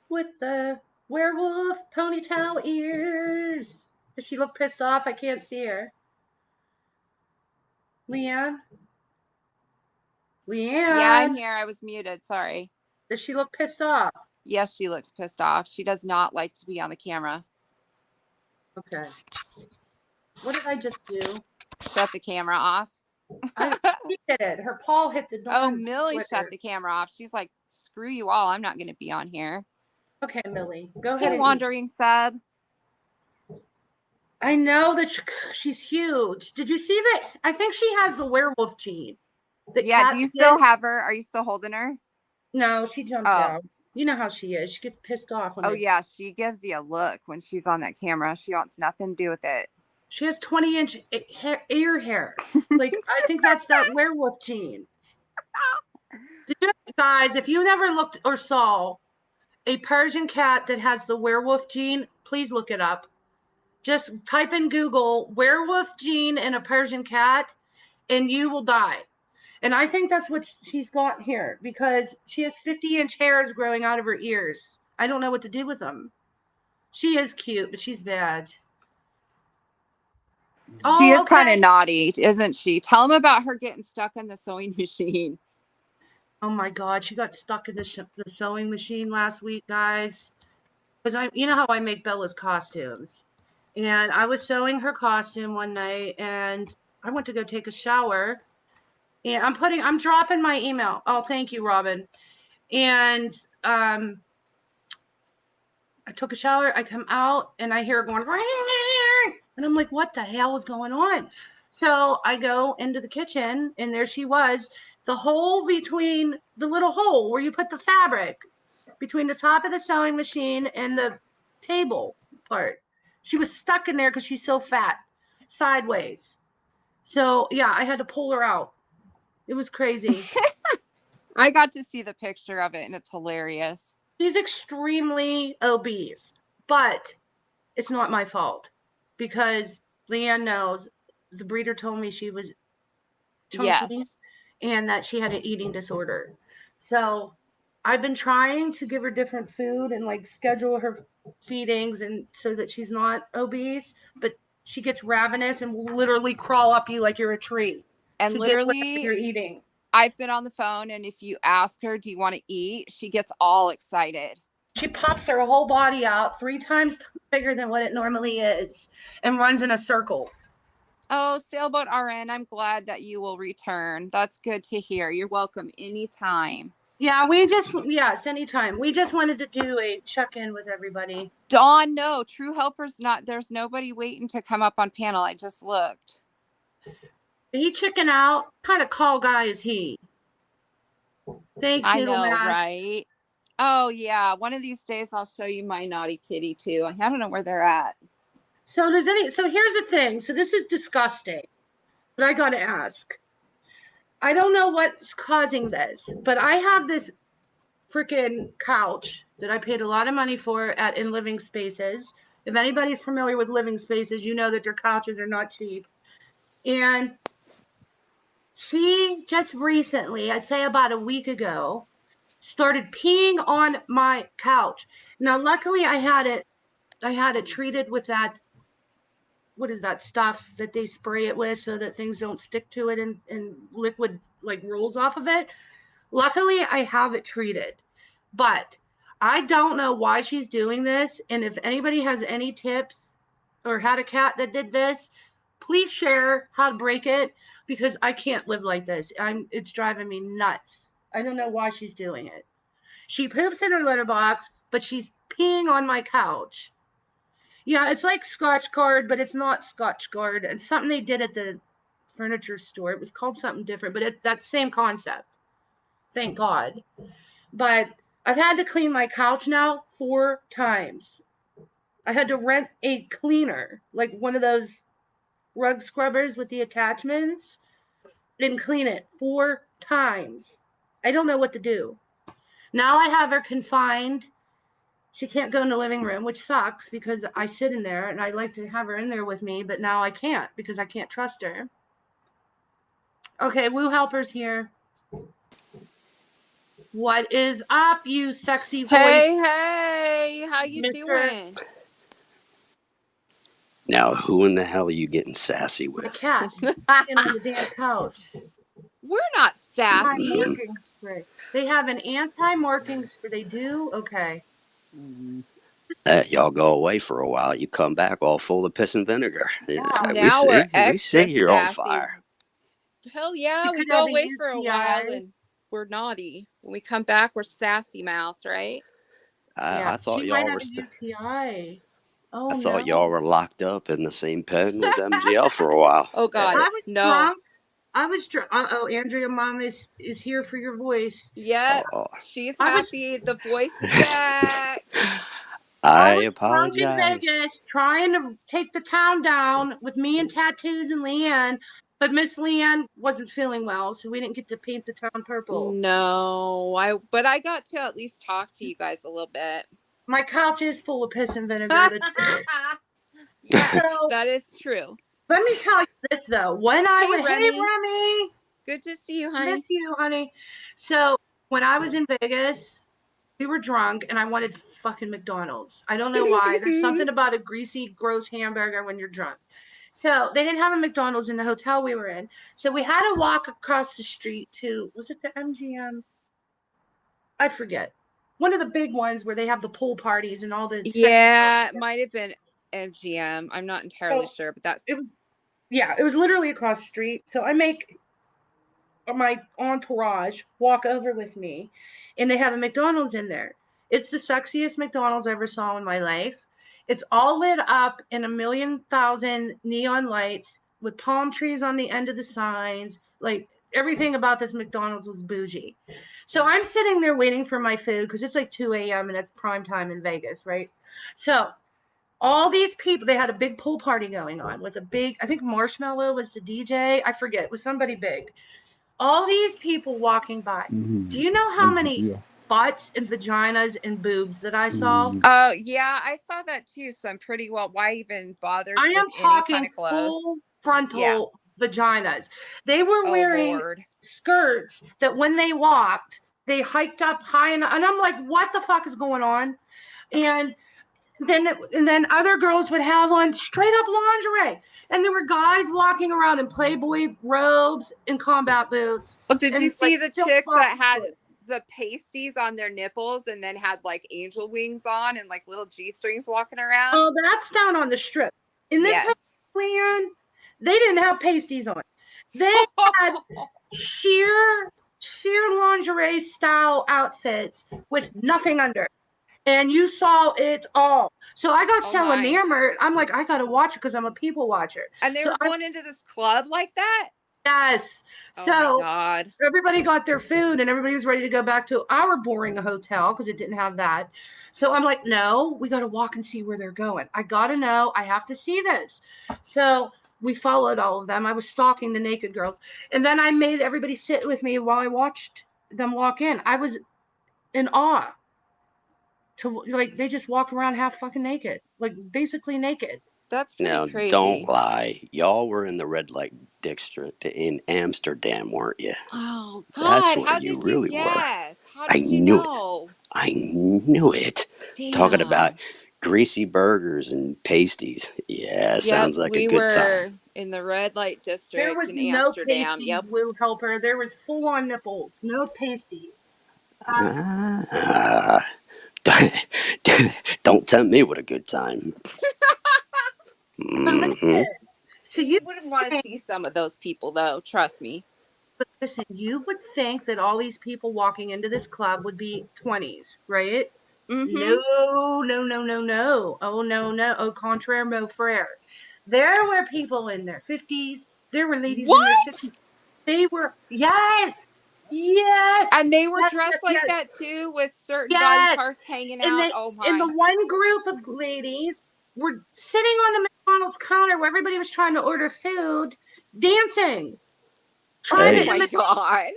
with the werewolf ponytail ears. Does she look pissed off? I can't see her. Leanne? Yeah, I'm here. I was muted. Sorry. Does she look pissed off? Yes, she looks pissed off. She does not like to be on the camera. Okay. What did I just do? Shut the camera off. She did it. Her paw hit the door. Oh, Millie shut the camera off. She's like, screw you all. I'm not going to be on here. Okay, Millie. Go ahead. Hey, wandering sub. I know that she's huge. Did you see that? I think she has the werewolf gene. Yeah, do you still have her? Are you still holding her? No, she jumped out. You know how she is. She gets pissed off. Yeah, she gives you a look when she's on that camera. She wants nothing to do with it. She has 20-inch ear hair. Like, I think that's that werewolf gene. Guys, if you never looked or saw a Persian cat that has the werewolf gene, please look it up. Just type in Google werewolf gene and a Persian cat, and you will die. And I think that's what she's got here because she has 50-inch hairs growing out of her ears. I don't know what to do with them. She is cute, but she's bad. She is kind of naughty, isn't she? Tell them about her getting stuck in the sewing machine. Oh my God, she got stuck in the sewing machine last week, guys. Because you know how I make Bella's costumes. And I was sewing her costume one night, and I went to go take a shower. And I'm dropping my email. Oh, thank you, Robin. And I took a shower. I come out, and I hear her going, and I'm like, what the hell is going on? So I go into the kitchen, and there she was, the hole between the little hole where you put the fabric between the top of the sewing machine and the table part. She was stuck in there because she's so fat, sideways. So, yeah, I had to pull her out. It was crazy. I got to see the picture of it, and it's hilarious. She's extremely obese, but it's not my fault because Leanne knows the breeder told me she was chunky and that she had an eating disorder. So I've been trying to give her different food and like schedule her feedings and so that she's not obese, but she gets ravenous and will literally crawl up you like you're a tree. And literally, you're eating. I've been on the phone, and if you ask her, do you want to eat? She gets all excited. She pops her whole body out 3 times bigger than what it normally is and runs in a circle. Oh, Sailboat RN, I'm glad that you will return. That's good to hear. You're welcome anytime. Yeah, yes, anytime. We just wanted to do a check-in with everybody. Dawn, no, True Helper's not. There's nobody waiting to come up on panel. I just looked. He chicken out. What kind of call guy is he? Thanks, I know, right? Oh, yeah. One of these days, I'll show you my naughty kitty, too. I don't know where they're at. So here's the thing. So this is disgusting, but I got to ask. I don't know what's causing this, but I have this freaking couch that I paid a lot of money for in Living Spaces. If anybody's familiar with Living Spaces, you know that their couches are not cheap. And she just recently, I'd say about a week ago, started peeing on my couch. Now, luckily, I had it I had it treated with that, what is that stuff that they spray it with so that things don't stick to it and liquid like rolls off of it. Luckily, I have it treated, but I don't know why she's doing this. And if anybody has any tips or had a cat that did this, please share how to break it because I can't live like this. It's driving me nuts. I don't know why she's doing it. She poops in her litter box, but she's peeing on my couch. Yeah, it's like Scotch Guard, but it's not Scotch Guard. It's something they did at the furniture store. It was called something different, but that same concept. Thank God. But I've had to clean my couch now 4 times. I had to rent a cleaner, like one of those rug scrubbers with the attachments, and clean it 4 times. I don't know what to do. Now I have her confined. She can't go in the living room, which sucks because I sit in there and I like to have her in there with me, but now I can't because I can't trust her. Okay, Woo Helper's here. What is up, you sexy voice? Hey, how you doing? Now, who in the hell are you getting sassy with? A cat sitting on the damn couch. We're not sassy. Anti-marking spray. They have an anti-marking spray. They do? Okay. Y'all go away for a while. You come back all full of piss and vinegar. Now we're extra we say you're sassy. on fire. Hell yeah, we go away for a while and we're naughty. When we come back, we're sassy mouse, right? I thought y'all were UTI. Oh, I thought y'all were locked up in the same pen with MGL for a while. Oh God, I was drunk. I was drunk. Oh, Andrea, Mom is here for your voice. Yep, she's happy. The voice is back. I was apologize. Drunk in Vegas, trying to take the town down with me and Tattoos and Leanne, but Miss Leanne wasn't feeling well, so we didn't get to paint the town purple. No, but I got to at least talk to you guys a little bit. My couch is full of piss and vinegar. Yeah, so, that is true. Let me tell you this though. Hey Remy. Good to see you, honey. Miss you, honey. So when I was in Vegas, we were drunk and I wanted fucking McDonald's. I don't know why. There's something about a greasy, gross hamburger when you're drunk. So they didn't have a McDonald's in the hotel we were in. So we had to walk across the street to, was it the MGM? I forget. One of the big ones where they have the pool parties and all the. Yeah, it might have been MGM. I'm not entirely sure, but it was literally across the street. So I make my entourage walk over with me, and they have a McDonald's in there. It's the sexiest McDonald's I ever saw in my life. It's all lit up in 1,000,000 neon lights with palm trees on the end of the signs. Like everything about this McDonald's was bougie. So I'm sitting there waiting for my food because it's like 2 a.m. and it's prime time in Vegas, right? So all these people, they had a big pool party going on with a big, I think Marshmallow was the DJ. I forget, it was somebody big. All these people walking by. Mm-hmm. Do you know how many butts and vaginas and boobs that I saw? Oh, yeah, I saw that too. So I'm pretty well. Why even bother? I am talking full frontal vaginas. They were wearing skirts that when they walked, they hiked up high and I'm like, what the fuck is going on? And then other girls would have on straight up lingerie. And there were guys walking around in Playboy robes and combat boots. Well, did you see the chicks that had the pasties on their nipples and then had like angel wings on and like little G-strings walking around? Oh, that's down on the strip. In this land, they didn't have pasties on. They had sheer lingerie style outfits with nothing under. And you saw it all. So I got so enamored. I'm like, I got to watch it because I'm a people watcher. And they were going into this club like that? Yes. Oh so my God. Everybody got their food and everybody was ready to go back to our boring hotel because it didn't have that. So I'm like, no, we got to walk and see where they're going. I got to know. I have to see this. So we followed all of them. I was stalking the naked girls. And then I made everybody sit with me while I watched them walk in. I was in awe. They just walk around half fucking naked, like basically naked. That's pretty crazy. Don't lie. Y'all were in the red light district in Amsterdam, weren't you? Oh God! That's where how you did really you guess? were. How did you know? I knew it. Damn. Talking about greasy burgers and pasties. Yeah, Yep, sounds like a we good time. were in the red light There district was in no Amsterdam. pasties, Yep. Woo Helper. There was full on nipples. No pasties. Ah, don't tempt me with a good time. But Hmm. listen, so You you wouldn't want to think, see some of those people, though. Trust me. but listen, you would think that all these people walking into this club would be 20s, right? Mm-hmm. No, no, no, no, no. Oh, no, no. Au contraire, mon frere. There were people in their 50s. There were ladies in their What? 60s. They were, yes, yes, And they were yes, yes, dressed like yes, that too, with certain body yes. parts hanging And out. the Oh in the my. one group of ladies were sitting on the McDonald's counter where everybody was trying to order food, dancing, trying to Oh Hey, my imitate god.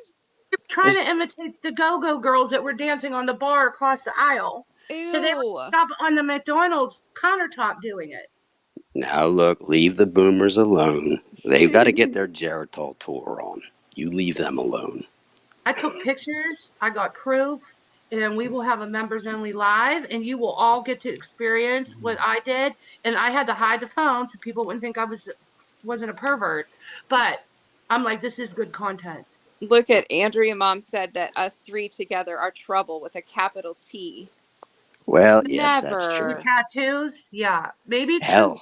trying this to imitate the go-go girls that were dancing on the bar across the aisle. So they Ew. were up on the McDonald's countertop doing it. now look, leave the boomers alone. They've got to get their Geritol tour on. You leave them alone. I took pictures, I got proof, and we will have a members only live, and you will all get to experience what I did. And I had to hide the phone so people wouldn't think I wasn't a pervert. But I'm like, this is good content. Look at Andrea Mom said that us three together are trouble with a capital T. Well, yes, that's With true. Never. tattoos, yeah, maybe Hell.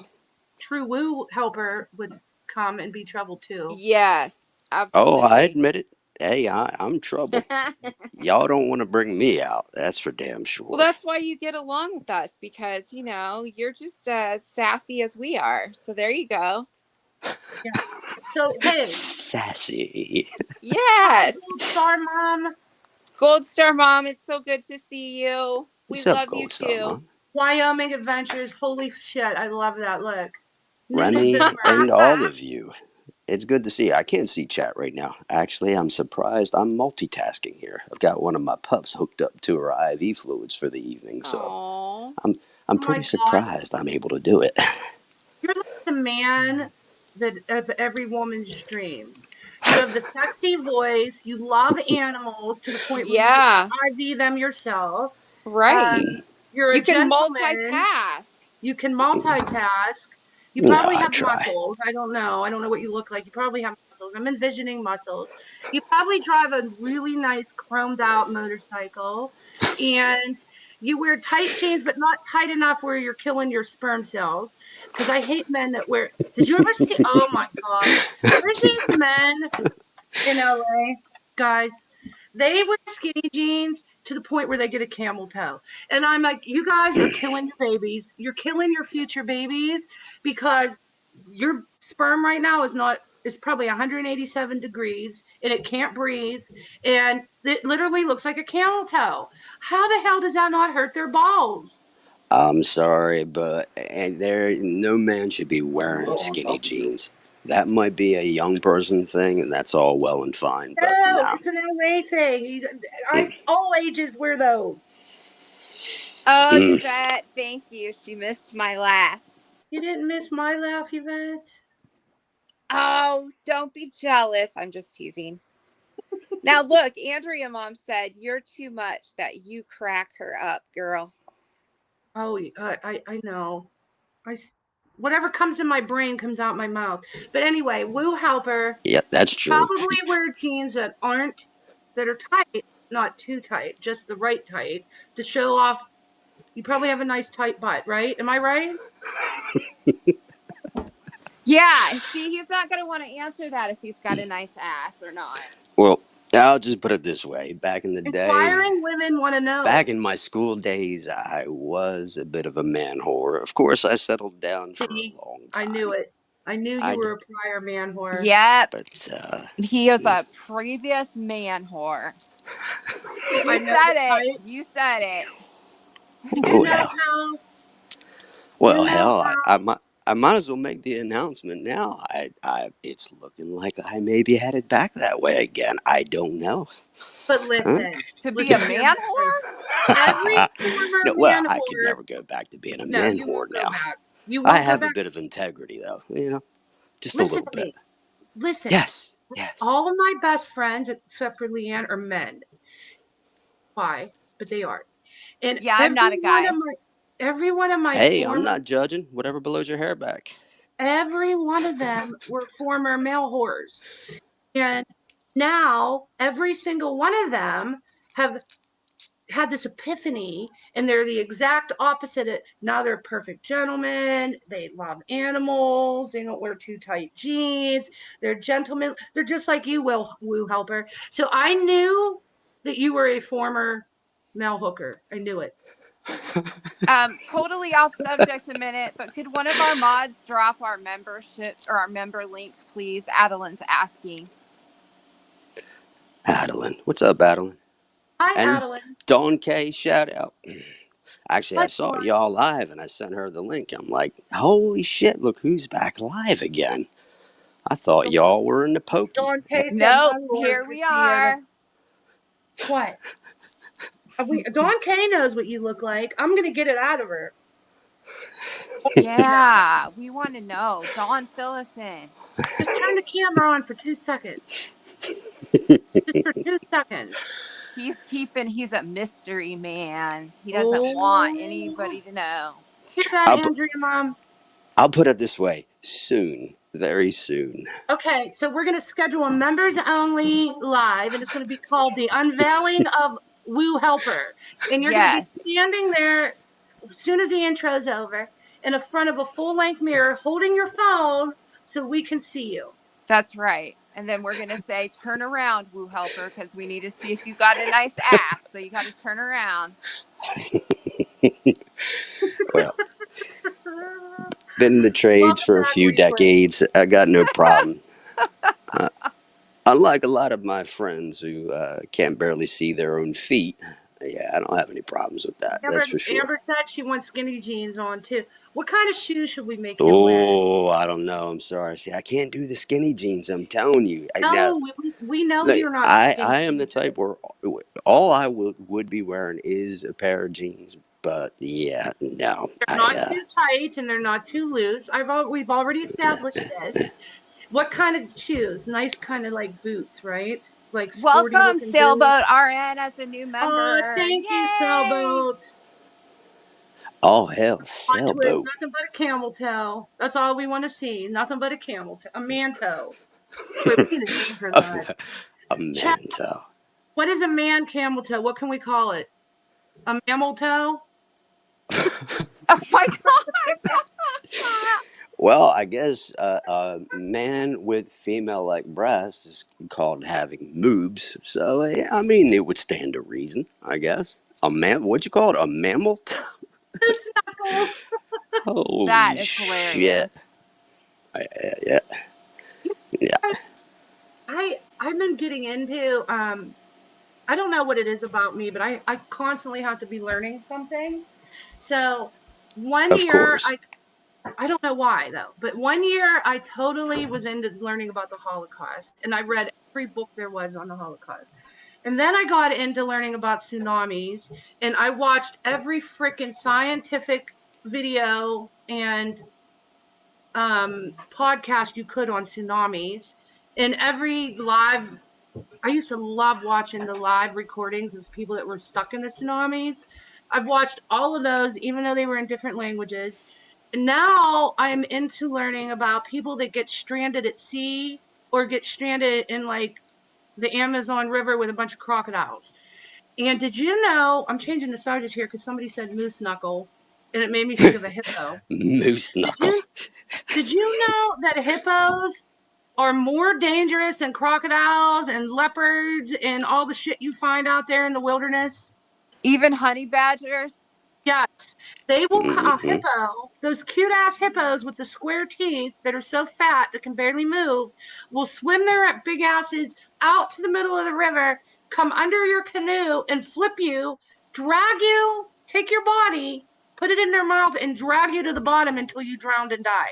true woo helper would come and be trouble too. Yes, Oh, I absolutely. admit it. Hey, I'm trouble. Well, Y'all don't want to bring me out. That's for damn sure. that's why you get along with us because, you're just as sassy as we are. So there you go. Yeah. So hey, Sassy. hi, Yes. Gold Star Mom. Gold Star Mom, it's so good to see you. We What's up, love you Gold Star too. Mom? Wyoming Adventures. Holy shit, I love that. Look, Newton Rennie Bismarck. and all of you. It's good to see you. I can't see chat right now. Actually, I'm surprised. I'm multitasking here. I've got one of my pups hooked up to her IV fluids for the evening, so Oh. I'm I'm Oh my pretty god, surprised I'm able to do it. you're like the man that of every woman's dreams. You have the sexy voice. You love animals to the point where you Yeah, IV them yourself. right. You're a You can gentleman. multitask. You can multitask. You No, probably I have try. muscles. I don't know. I don't know what you look like. You probably have muscles. I'm envisioning muscles. You probably drive a really nice chromed out motorcycle and you wear tight jeans, but not tight enough where you're killing your sperm cells. Because I hate men that wear. Did you ever see? Oh my God. There's these men in LA, guys, they wear skinny jeans to the point where they get a camel toe. And I'm like, you guys are killing your babies. You're killing your future babies because your sperm right now is probably 187 degrees and it can't breathe and it literally looks like a camel toe. How the hell does that not hurt their balls? I'm sorry, but no man should be wearing skinny jeans. That might be a young person thing, and that's all well and fine, but No, no. it's an LA thing. Mm, All ages wear those. Oh, mm. Yvette, thank you. She missed my laugh. You didn't miss my laugh, Yvette. Oh, don't be jealous. I'm just teasing. Now, look, Andrea Mom said you're too much that you crack her up, girl. Oh, I know. I whatever comes in my brain comes out my mouth. But anyway, Woo Helper Yep, that's true. probably wear jeans that are tight, not too tight, just the right tight to show off. You probably have a nice tight butt, right? Am I right? Yeah, see, he's not going to want to answer that if he's got a nice ass or not. Well, I'll just put it this way. Back in the day, Inquiring women want to back know. in my school days, I was a bit of a man whore. Of course, I settled down for a See, long I knew time. it. I knew you I were did, a prior man whore. Yep, but he is a previous man whore. I You know said the it. type. You said it. You oh know hell, how. You well know hell, how. I might as well make the announcement now. It's looking like I may be headed back that way again. I don't know. But Huh? To be a listen, dear man mister. Every former No, well, man I could whore. never go back to being a No, man you whore won't go now. back. You I won't go have a back. bit of integrity, though. Just a Listen little to bit. me. Listen. Yes, yes. All of my best friends, except for Leanne, are men. Why? But they are. And Yeah, I'm every not a one of guy. my every one of my Hey, I'm former, not judging. Whatever blows your hair back. every one of them were former male whores. And now every single one of them have had this epiphany, and they're the exact opposite. Now they're perfect gentlemen. They love animals. They don't wear too tight jeans. They're gentlemen. They're just like you, Will Woo Helper. So I knew that you were a former male hooker. I knew it. Totally off subject a minute, but could one of our mods drop our membership or our member link, please? Adeline's asking. Adeline. What's up, Adeline? Hi, And Adeline. Dawn K, shout out. Actually, I Hi, saw Dawn. y'all live and I sent her the link. I'm like, holy shit, look who's back live again. I thought y'all were in the pokey. Dawn K said, Nope, "My Lord, here we Christina." are. What? Dawn K knows what you look like. I'm gonna get it out of her. No, Yeah, we want to know. Dawn, fill us in. just turn the camera on for 2 seconds. Just for 2 seconds. He's a mystery man. He doesn't want Oh, anybody to know. hear that, I'll, Andrea, Mom? I'll put it this way soon, very soon. Okay, so we're going to schedule a members only live, and it's going to be called The Unveiling of Woo Helper. And you're going to be Yes, standing there as soon as the intro's over in front of a full length mirror holding your phone so we can see you. that's right. And then we're going to say, turn around, Woo Helper, because we need to see if you got a nice ass. So you got to turn around. Well, been in the Love trades it for a back few reflex. decades. I got no problem. Uh, Unlike a lot of my friends who can't barely see their own feet, yeah, I don't have any problems with that. Amber, That's for sure. Amber said she wants skinny jeans on too. What kind of shoes should we make him wear? Oh, I don't know. I'm sorry. See, I can't do the skinny jeans. I'm telling you. Now, No, we know look, you're not a I skinny am the type Jesus. where all I would be wearing is a pair of jeans. But yeah, no, They're not too tight and they're not too loose. We've already established this. What kind of shoes? Nice kind of like boots, right? Like sporty Welcome, looking Sailboat boots. RN, as a new Oh, member. thank you, Yay! sailboat. all hell Hot twist, sailboat. nothing but a camel toe. That's all we want to see. Nothing but a camel toe, a man toe. Wait, we need a name for that. A Chat. manto. What is a man camel toe? What can we call it? A mammal toe? Oh my God. Well, I guess a man with female-like breasts is called having moobs. So yeah, I mean, it would stand to reason, I guess. A man, what you call it? A mammal? Snuckle. That Holy is shit! hilarious. Yeah, yeah. I've been getting into I don't know what it is about me, but I constantly have to be learning something. So one Of year course. I don't know why though, but one year I totally was into learning about the Holocaust and I read every book there was on the Holocaust. And then I got into learning about tsunamis and I watched every freaking scientific video and podcast you could on tsunamis and every live. I used to love watching the live recordings of people that were stuck in the tsunamis. I've watched all of those, even though they were in different languages. And now I'm into learning about people that get stranded at sea or get stranded in like the Amazon River with a bunch of crocodiles. And did you know? I'm changing the subject here because somebody said moose knuckle, and it made me think of a hippo. Moose Did knuckle. you did you know that hippos are more dangerous than crocodiles and leopards and all the shit you find out there in the wilderness? Even honey badgers. Yes, they will. A Hmm. hippo, those cute ass hippos with the square teeth that are so fat that can barely move, will swim their big asses out to the middle of the river, come under your canoe and flip you, drag you, take your body, put it in their mouth, and drag you to the bottom until you drown and die.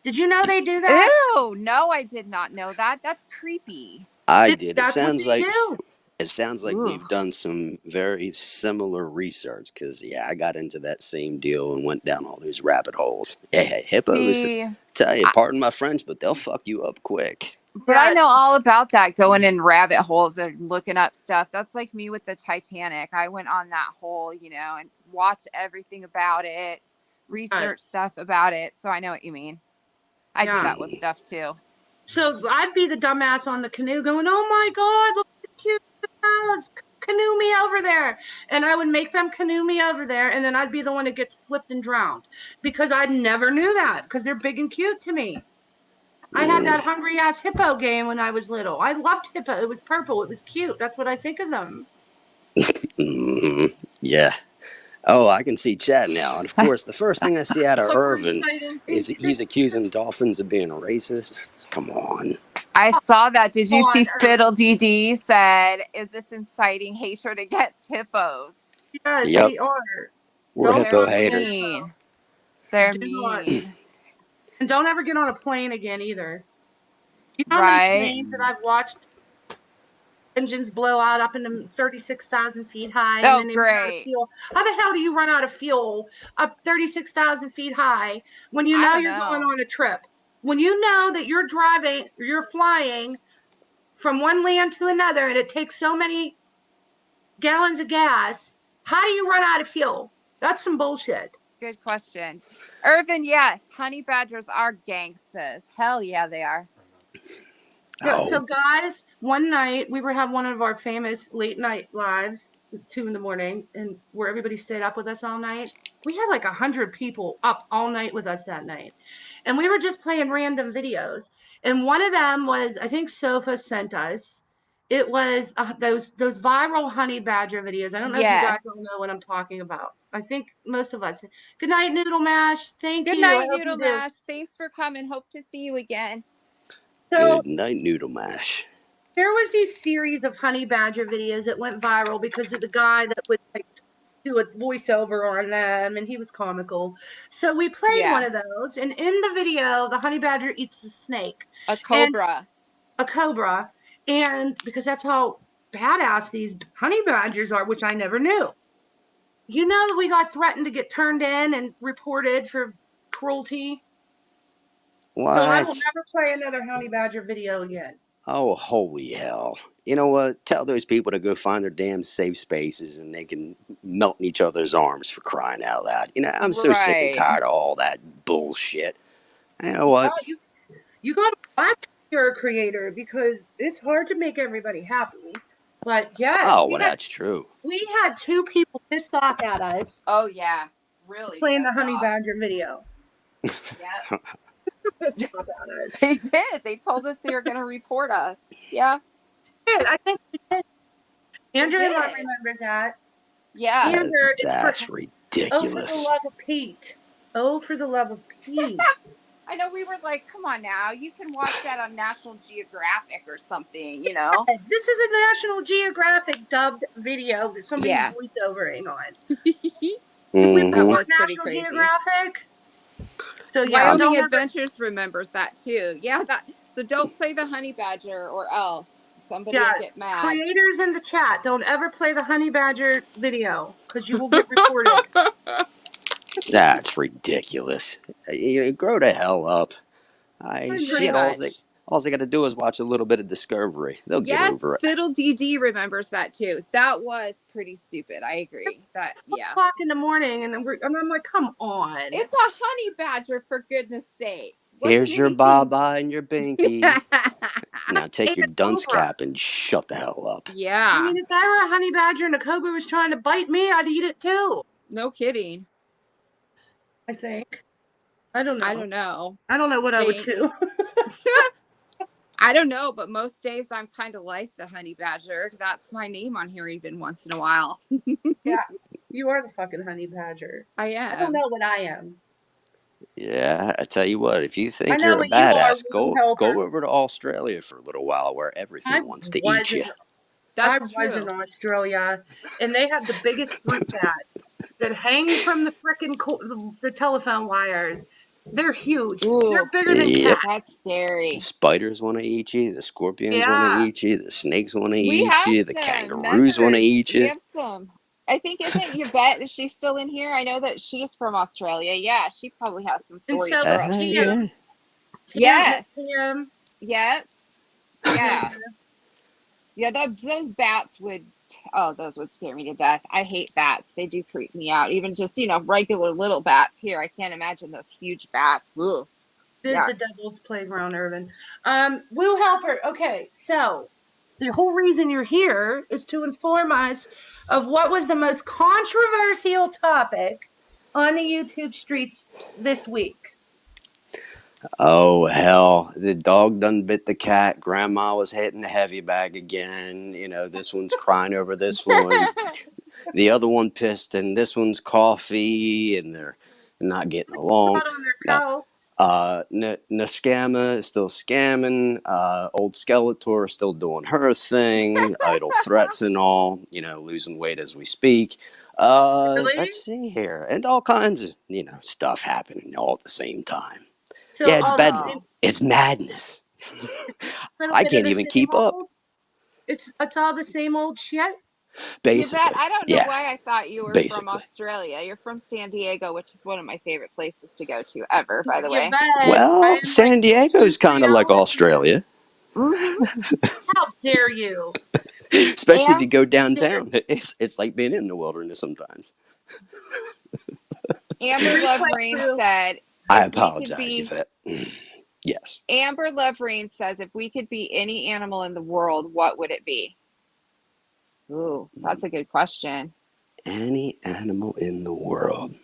Did you know they do that? Ew, no, I did not know that. That's creepy. I did. That's what they do. It sounds like Ugh. we've done some very similar research because yeah, I got into that same deal and went down all those rabbit holes. Yeah, hippos. See, Tell you, pardon my French, but they'll fuck you up quick. but I Yeah, know all about that, going in rabbit holes and looking up stuff. That's like me with the Titanic. I went on that hole, and watch everything about it, research stuff about it. So I know what you mean. I do that with stuff too. So I'd be the dumbass on the canoe going, oh my God, look at the cute cows. Canoe me over there. And I would make them canoe me over there. And then I'd be the one that gets flipped and drowned because I never knew that because they're big and cute to me. I had that hungry ass hippo game when I was little. I loved hippo. It was purple. It was cute. That's what I think of them. Yeah. Oh, I can see Chad now. And of course, the first thing I see out of Irvin is he's accusing dolphins of being racist. Come on. I saw that. Did you see Fiddle DD said, is this inciting hatred against hippos? Yes, they are. We're hippo haters. Mean. They're mean. And don't ever get on a plane again either. You know how many planes that I've watched engines blow out up into 36,000 feet high? Oh, and then great. How the hell do you run out of fuel up 36,000 feet high when you know you're going on a trip? When you know that you're flying from one land to another and it takes so many gallons of gas, how do you run out of fuel? That's some bullshit. Good question. Irvin, yes, honey badgers are gangsters. Hell yeah, they are. So guys, one night we were having one of our famous late night lives, 2 a.m, and where everybody stayed up with us all night. We had like 100 people up all night with us that night. And we were just playing random videos. And one of them was, I think Sofa sent us. It was those viral honey badger videos. I don't know if you guys don't know what I'm talking about. I think most of us. Good night, Noodle Mash. Thank you. Good night, Noodle Mash. Thanks for coming. Hope to see you again. So, good night, Noodle Mash. There was these series of honey badger videos that went viral because of the guy that would like do a voiceover on them, and he was comical. So we played one of those, and in the video, the honey badger eats the snake. A cobra. And because that's how badass these honey badgers are, which I never knew. You know that we got threatened to get turned in and reported for cruelty. What? So I will never play another honey badger video again. Oh, holy hell. You know what? Tell those people to go find their damn safe spaces and they can melt in each other's arms, for crying out loud. You know, I'm so sick and tired of all that bullshit. You know what? You got to watch your creator because it's hard to make everybody happy. But yeah. Oh, well, that's true. We had 2 people pissed off at us. Oh, yeah. Really? Playing the honey badger video. Yeah. They did. They told us they were going to report us. Yeah. I think they did. Andrew remembers that. Yeah. Andrew, that's ridiculous. Oh, for the love of Pete. Oh, for the love of Pete. I know we were like, come on now. You can watch that on National Geographic or something, you know? This is a National Geographic dubbed video that somebody's voiceovering on. That was pretty crazy. Geographic. So Wyoming Adventures remembers that too. Yeah, so don't play the honey badger or else somebody will get mad. Creators in the chat, don't ever play the honey badger video because you will get reported. That's ridiculous. You grow the hell up. All they got to do is watch a little bit of Discovery. They'll get over it. Yes, Fiddle DD remembers that too. That was pretty stupid. I agree. That 2:00 in the morning, and I'm like, come on. It's a honey badger, for goodness sake. Here's your Baba and your Binky. Now take your dunce cap and shut the hell up. Yeah. I mean, if I were a honey badger and a cobra was trying to bite me, I'd eat it too. No kidding. I think. I don't know. I don't know what I would do. I don't know, but most days I'm kind of like the honey badger. That's my name on here even once in a while. Yeah, you are the fucking honey badger. I am. I don't know what I am. Yeah, I tell you what, if you think you're a badass, go over to Australia for a little while where everything wants to eat you. I was in Australia, and they have the biggest fruit bats that hang from the frickin' the telephone wires. They're huge. Ooh, they're bigger than cats. That's scary. The spiders want to eat you. The scorpions want to eat you. The snakes want to eat you. The kangaroos want to eat you. We have some. I think, isn't Yvette, is she still in here? I know that she's from Australia. Yeah, she probably has some stories. And so yeah. Yes. Yeah. Yeah. Yeah, those bats would Oh, those would scare me to death. I hate bats. They do creep me out. Even just, regular little bats here. I can't imagine those huge bats. Ugh. It is Yeah. the devil's playground, Irvin. Woo Helper. Okay, so the whole reason you're here is to inform us of what was the most controversial topic on the YouTube streets this week. Oh hell, the dog done bit the cat. Grandma was hitting the heavy bag again. This one's crying over this one. The other one pissed, and this one's coffee, and they're not getting along. Out on their Now, couch. Nascama is still scamming. Old Skeletor is still doing her thing. Idle threats and all. Losing weight as we speak. Really? Let's see here, and all kinds of stuff happening all at the same time. So Yeah, it's all the bedlam. same, It's madness. little I bit of can't the even same keep up. old. It's all the same old shit. Yvette, Basically, I don't know yeah, why I thought you were from basically. Australia. You're from San Diego, which is one of my favorite places to go to ever, by the way. Yvette, I Well, am like San Diego's kind of like Montreal. Australia, How dare you? especially if you And go downtown. It's like being in the wilderness sometimes. Amber Love Rain said, I if we could apologize, be, Yvette. Yes. Amber Love Rain says, if we could be any animal in the world, what would it be? Ooh, that's a good question. Any animal in the world.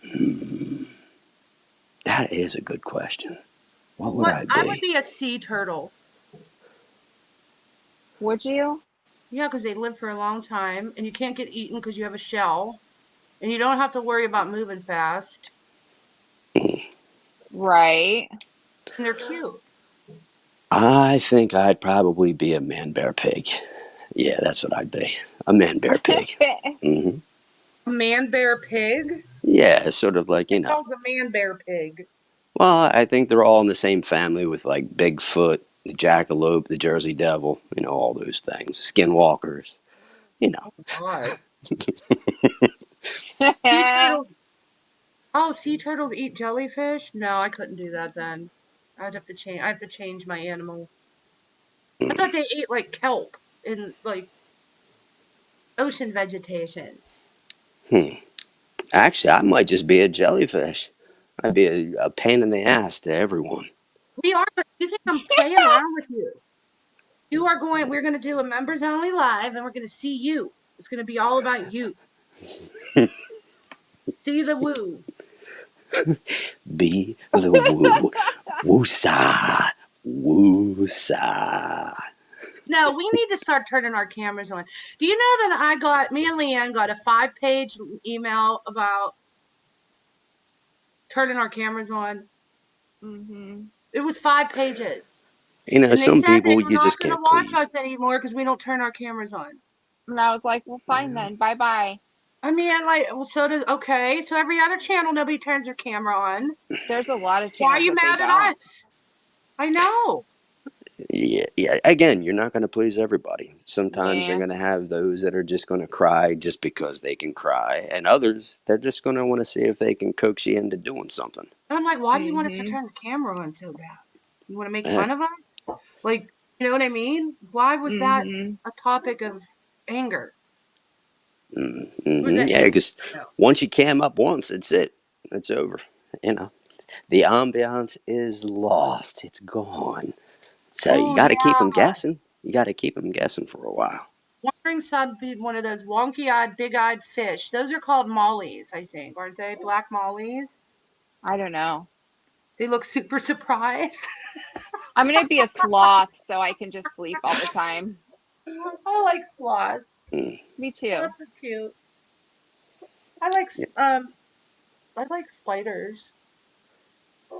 That is a good question. What would I I would be? be a sea turtle. Would you? Yeah, because they live for a long time, and you can't get eaten because you have a shell, and you don't have to worry about moving fast, Right. and they're cute. I think I'd probably be a man bear pig. Yeah, that's what I'd be. A man bear pig. Hmm. A man bear pig? Yeah, sort of like, It calls a man bear pig. Well, I think they're all in the same family with like Bigfoot, the Jackalope, the Jersey Devil, all those things. Skinwalkers, you know. God. Sea turtles. Oh, sea turtles eat jellyfish? No, I couldn't do that then. I'd have to change. I have to change my animal. I thought they ate like kelp and like ocean vegetation. Hmm. Actually, I might just be a jellyfish. I'd be a pain in the ass to everyone. We are. You think I'm playing around with you? You are going. We're going to do a members only live, and we're going to see you. It's going to be all about you. See the woo. Be the woo. Woosa. Woosa. No, we need to start turning our cameras on. Do you know that me and Leanne got a 5-page email about turning our cameras on? Mm-hmm. It was 5 pages. And they Some said they people were you not just going to can't watch please. us anymore because we don't turn our cameras on. And I was like, well, fine Yeah. then. Bye bye. I mean, so every other channel, nobody turns their camera on. There's a lot of Why are channels you that they mad at don't. us? I know. Yeah. Again, you're not going to please everybody. Sometimes you're Yeah. going to have those that are just going to cry just because they can cry, and others they're just going to want to see if they can coax you into doing something. And I'm like, why do you want us to Mm-hmm. turn the camera on so bad? You want to make Eh. fun of us? Like, you know what I mean? Why was that Mm-hmm. a topic of anger? It was Mm-hmm. an Yeah, anger. because once you cam up once, it's it. It's over. The ambiance is lost. It's gone. So you Oh got to keep yeah. them guessing. You got to keep them guessing for a while. Wandering sun being one of those wonky-eyed, big-eyed fish. Those are called mollies, I think, aren't they? Black mollies. I don't know. They look super surprised. I'm going to be a sloth so I can just sleep all the time. I like sloths. Mm. Me too. Sloths are cute. I like Yeah. I like spiders.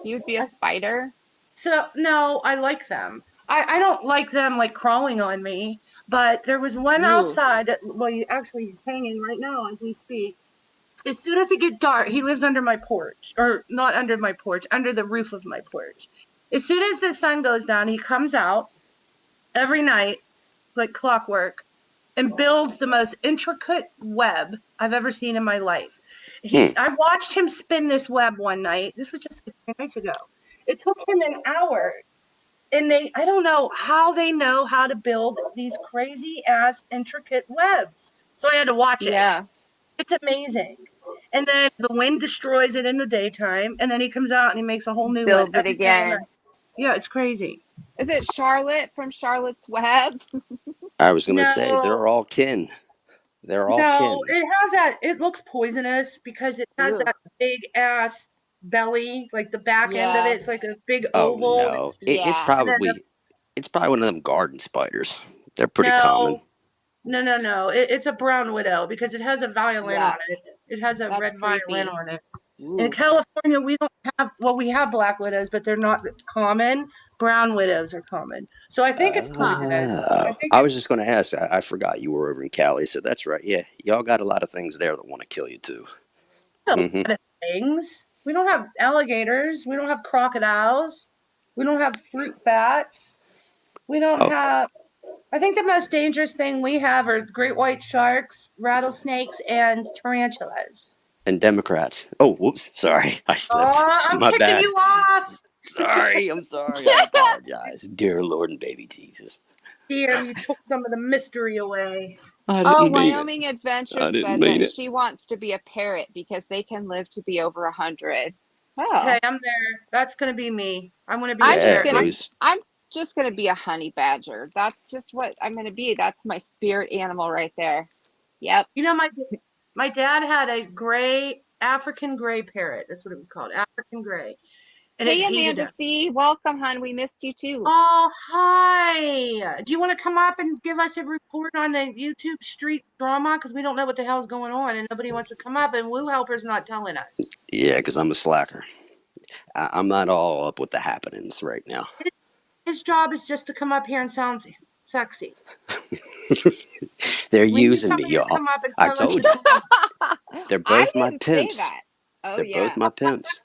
You'd be a spider? So no, I like them. I don't like them like crawling on me, but there was one Ooh. outside that he's hanging right now as we speak. As soon as it get dark, he lives under my porch, or not under my porch, under the roof of my porch. As soon as the sun goes down, he comes out every night like clockwork and builds the most intricate web I've ever seen in my life. I watched him spin this web one night. This was just 2 nights ago. It took him an hour. And I don't know how they know how to build these crazy ass intricate webs. So I had to watch it. Yeah. It's amazing. And then the wind destroys it in the daytime, and then he comes out and he makes a whole new one Builds it every single again. night. Yeah, it's crazy. Is it Charlotte from Charlotte's Web? I was gonna say No, they're all kin. They're all no, kin. it has that. It looks poisonous because it has Ooh. that big ass belly, like the back end of Yeah. it. It's like a big Oh oval. no, Yeah. And then it's probably one of them garden spiders. They're pretty common. no, no. It's a brown widow because it has a violin Yeah. on it. It has a That's red violin creepy. on it. In Ooh. California, we don't have, well, we have black widows, but they're not common. Brown widows are common. So I think it's poisonous. I think I it's, was just gonna ask. I forgot you were over in Cali, so that's right. Yeah, y'all got a lot of things there that want to kill you too. a lot Hmm. of things. We don't have alligators. We don't have crocodiles. We don't have fruit bats. We don't Oh, have, I think the most dangerous thing we have are great white sharks, rattlesnakes, and tarantulas. and Democrats. Oh, whoops. Sorry, I slipped. Oh, I'm My kicking bad. you off. Sorry, I'm sorry. I apologize, dear Lord and baby Jesus. Damn, you took some of the mystery away. I Oh, didn't mean it. Wyoming Adventure I didn't said mean that it. she wants to be a parrot because they can live to be over 100. Okay, Oh. I'm there. That's gonna be me. I'm gonna be a I'm just Yeah, gonna parrot. those. I'm just gonna be a honey badger. That's just what I'm gonna be. That's my spirit animal right there. Yep. You know, my dad had a gray African gray parrot. That's what it was called, African gray, and it Hey hated Amanda him. C. Welcome, hon. We missed you too. Oh, hi. Do you want to come up and give us a report on the YouTube street drama? Because we don't know what the hell's going on, and nobody wants to come up, and Woo Helper's not telling us. Yeah, because I'm a slacker. I'm not all up with the happenings right now. His job is just to come up here and sound sexy. They're We need using me, somebody to y'all. come up and I tell us told the you. drama. They're I both my didn't say pimps. that. Oh They're both yeah. my pimps.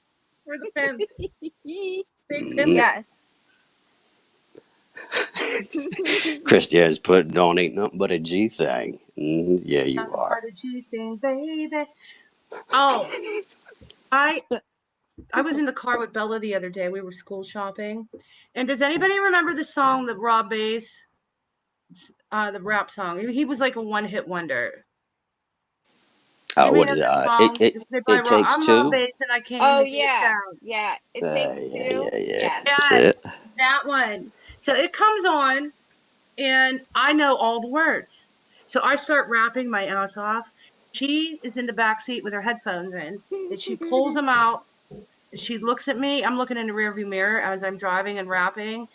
We're the pimps. Big Hmm. pimpin'. Yes. Christy has put don't ain't nothing but a G thing. Yeah, you Nothing are. but a G thing, baby. Oh, I I was in the car with Bella the other day. We were school shopping. And does anybody remember the song that Rob Bass, the rap song? He was like a one-hit wonder. What Anybody know is that it? song? It It was made by it Rob. takes I'm Rob two. Bass and I came Oh to get yeah. down. Yeah. It takes two. Yeah. Yes. Yeah. Yes, that one. So it comes on and I know all the words. So I start rapping my ass off. She is in the back seat with her headphones in and she pulls them out. She looks at me. I'm looking in the rearview mirror as I'm driving and rapping,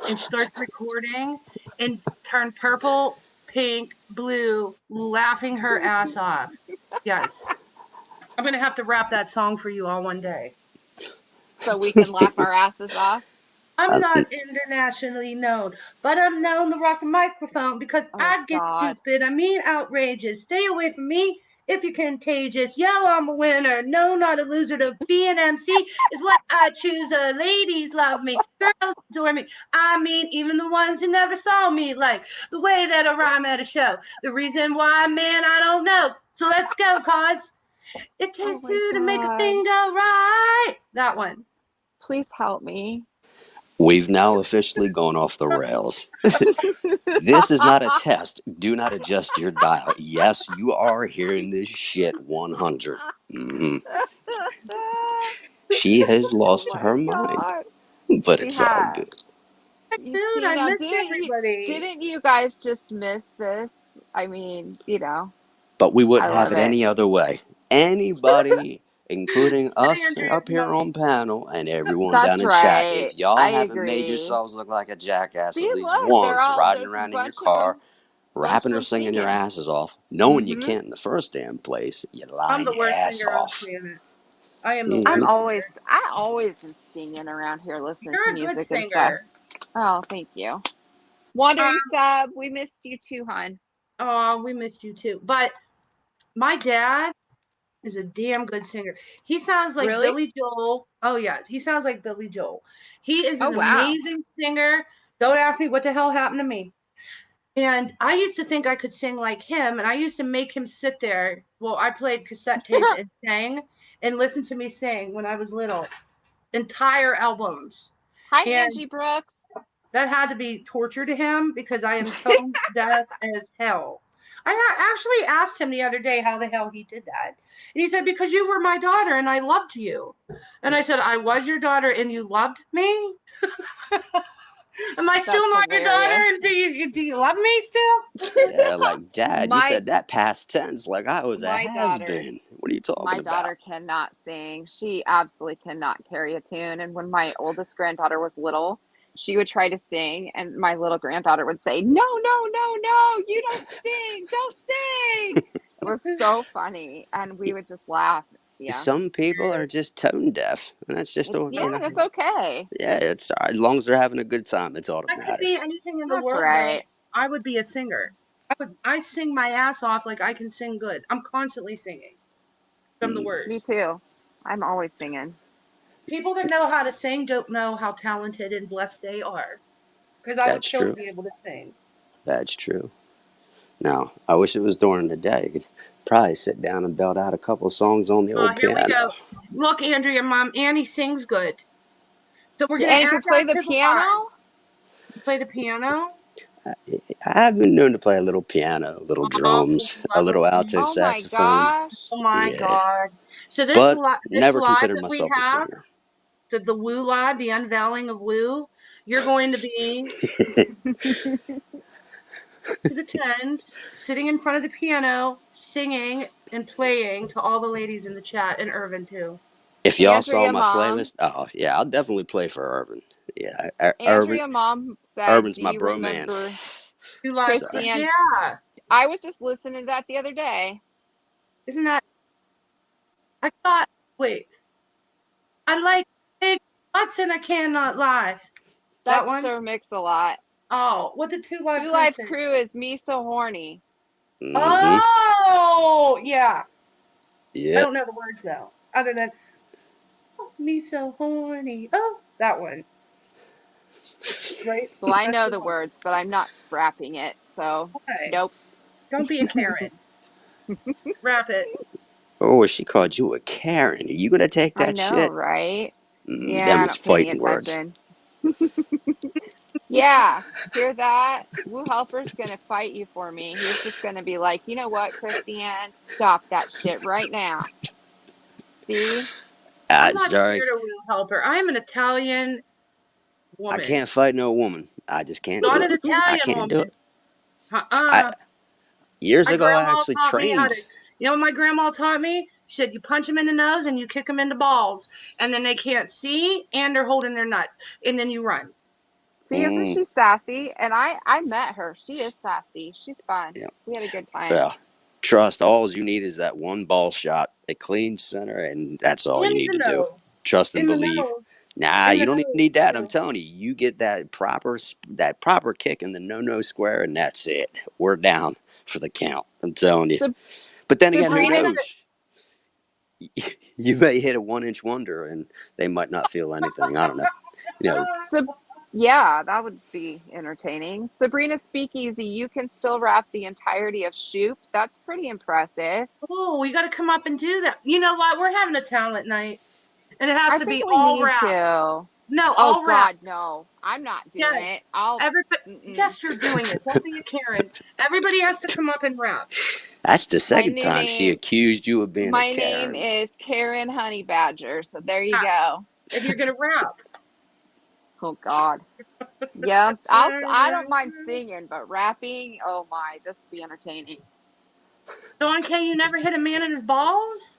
and starts recording and turned purple, pink, blue, laughing her ass off. Yes. I'm going to have to rap that song for you all one day. So we can laugh our asses off. I'm Uh, not internationally known, but I'm known to rock the microphone because Oh I get God. stupid. I mean outrageous. Stay away from me if you're contagious. Yo, I'm a winner. No, not a loser. To be an MC is what I choose. Ladies love me. Girls adore me. I mean, even the ones who never saw me, like the way that I rhyme at a show. The reason why, man, I don't know. So let's go, cause it Oh takes my two to make a God. thing go right. That one. Please help me. we've now officially gone off the rails. This is not a test. Do not adjust your dial. Yes, you are hearing this shit 100. Hmm. She has Oh lost my her mind, God. but She it's all has. good. You Dude, see I now, missed everybody. didn't you guys just miss this? I mean, But we I wouldn't have love it it. any other way. Anybody, including us Landed, up here no. on panel and everyone That's down in chat, right. if y'all I haven't made agree. yourselves look like a jackass See, at least look, once, riding there's a around in your car, bunch of rapping or them singing your singing. asses off, knowing you Mm-hmm. can't in the first damn place, you're I'm lying the your worst ass singer on the off. planet. I am the Hmm. worst singer. I always am singing around here, listening to You're a good music and stuff. singer. Oh, thank you. Um, Wandering sub, we missed you too, hon. oh, we missed you too. But my dad is a damn good singer. He sounds like Really? Billy Joel. Oh yeah, he sounds like Billy Joel. He is Oh an wow. amazing singer. Don't ask me what the hell happened to me. And I used to think I could sing like him, and I used to make him sit there. Well, I played cassette tapes and sang and listen to me sing when I was little, entire albums. Hi, And Angie Brooks. that had to be torture to him because I am tone deaf as hell. I actually asked him the other day how the hell he did that. And he said, because you were my daughter and I loved you. And I said, I was your daughter and you loved me? Am I still not your daughter? And do you love me still? Yeah, like, Dad, you said that past tense like I was a has-been. What are you talking My about? daughter cannot sing. She absolutely cannot carry a tune. And when my oldest granddaughter was little, she would try to sing, and my little granddaughter would say, "No, no, no, no, you don't sing. Don't sing." It was so funny, and we would just laugh. Yeah. Some people are just tone deaf, and that's just Yeah, that's okay. Yeah, it's as long as they're having a good time, it's all that I could be matters. anything in the That's world, right. though. I would be a singer. I sing my ass off like I can sing good. I'm constantly singing from the Me words. too. I'm always singing. People that know how to sing don't know how talented and blessed they are. Because I would That's kill to true. be able to sing. That's true. Now, I wish it was during the day. I could probably sit down and belt out a couple of songs on the old Here we go. piano. Look, Andrea, Mom, Annie sings good. So we're going to And add you play that the to the piano? lives. You play the piano? I've been known to play a little piano, a little Oh, drums, a little lovely. alto Oh my saxophone. gosh. Oh my Yeah, God. So this but this never live considered that we myself a have, singer. the Woo live, the unveiling of Woo, you're going to be to the tens, sitting in front of the piano, singing and playing to all the ladies in the chat, and Irvin too. If y'all saw Andrea my mom. playlist, oh yeah, I'll definitely play for Irvin. Yeah, Irvin. Andrea mom said, Irvin's "Do my you bro man's. remember You like, So Christiane?" yeah. I was just listening to that the other day. Isn't that, I thought, wait, I like big butts and I cannot lie. That That's one? Sir Mix-a-Lot. Oh, what the Two Live Two Crew Live sing? Crew is Me So Horny. mm-hmm. Oh, yeah. I Yeah. don't know the words though, other than oh, me so horny. Oh, that one, right? Well, I That's know the the one. words, but I'm not rapping it. So, Okay, nope. don't be a Karen. Rap it. Oh, she called you a Karen. Are you gonna take I that know, shit? right? Yeah, Them I is don't pay any fighting words. attention. Yeah, hear that? Woo Helper's gonna fight you for me. He's just gonna be like, you know what, Christiane, stop that shit right now. See? I'm not Sorry, scared of Will Helper. I am an Italian I woman, can't fight no woman. I just can't do not it. an I Italian can't do woman. it. I Uh-uh. years My ago I grandma actually taught me how to. trained. You know what my grandma taught me? She said you punch them in the nose and you kick them in the balls, and then they can't see and they're holding their nuts, and then you run. See, isn't Mm, she sassy? And I met her. She is sassy. She's fun. yeah. We had a good time. Well, trust. All you need is that one ball shot, a clean center, and that's all And you in need the to do. nose. Trust and In the believe. nose. Nah, In you the don't even need nose that. I'm too. telling you, you get that proper kick in the no square, and that's it. We're down for the count. I'm telling you. So But then again, who Sabrina, knows? You may hit a 1 inch wonder, and they might not feel anything. I don't know. You know, so yeah, that would be entertaining. Sabrina Speakeasy, you can still rap the entirety of Shoop. That's pretty impressive. Oh, we got to come up and do that. You know what? We're having a talent night, and it has I to be think we all need rap. to. No, Oh all rap. God, no. I'm not doing it. Yes. I'll Everybody. mm-mm. Yes, you're doing it. Don't be a Karen. Everybody has to come up and rap. that's the My second new time she name accused you of being a my name Karen. is Karen Honey Badger. So there you Yes. go. If you're gonna rap. Oh God. Yeah, I don't mind singing, but rapping, oh my, this would be entertaining. Don K, you never hit a man in his balls?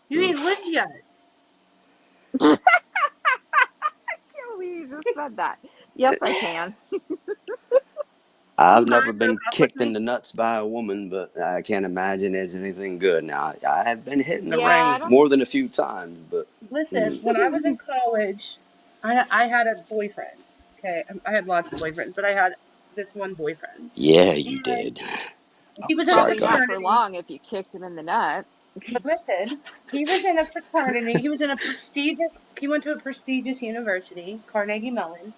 You ain't lived Oof. yet. I can't believe you just said that. Yes, I can. I've You never mind broke been up with kicked in me? the nuts by a woman, but I can't imagine it's anything good. Now, I have been hit in the Yeah, I ring don't. more than a few times, but Listen, mm, when I was in college, I had a boyfriend. Okay, I had lots of boyfriends, but I had this one boyfriend. yeah, you And did. Oh, he was in a sorry, Probably go ahead. not for fraternity. long if you kicked him in the nuts. But listen, he was in a fraternity. He was in a prestigious. He went to a prestigious university, Carnegie Mellon,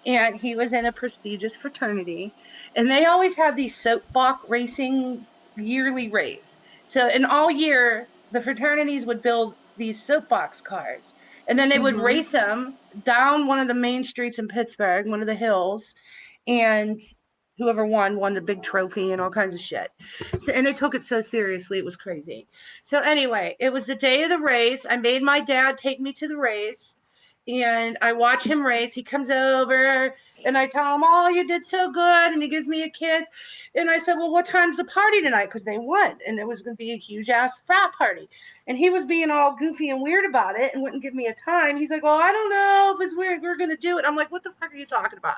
and he was in a prestigious fraternity. And they always had these soapbox racing yearly race. So, in all year, the fraternities would build these soapbox cars, and then they would Mm-hmm. race them down one of the main streets in Pittsburgh, one of the hills, and whoever won a big trophy and all kinds of shit. So, and they took it so seriously, it was crazy. So anyway, it was the day of the race. I made my dad take me to the race, and I watch him race. He comes over, and I tell him, "Oh, you did so good," and he gives me a kiss. And I said, "Well, what time's the party tonight?" Because they won, and it was going to be a huge ass frat party. And he was being all goofy and weird about it and wouldn't give me a time. He's like, "Well, I don't know if it's weird. We're going to do it." I'm like, "What the fuck are you talking about?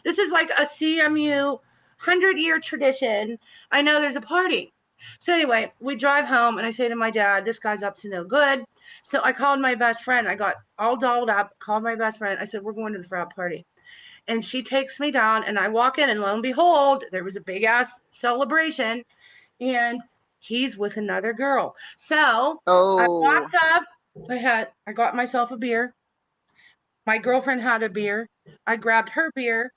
This is like a CMU 100-year tradition. I know there's a party." So anyway, we drive home, and I say to my dad, "This guy's up to no good." So I called my best friend. I got all dolled up, called my best friend. I said, "We're going to the frat party." And she takes me down, and I walk in, and lo and behold, there was a big ass celebration, and he's with another girl. So I walked up. I got myself a beer. My girlfriend had a beer. I grabbed her beer.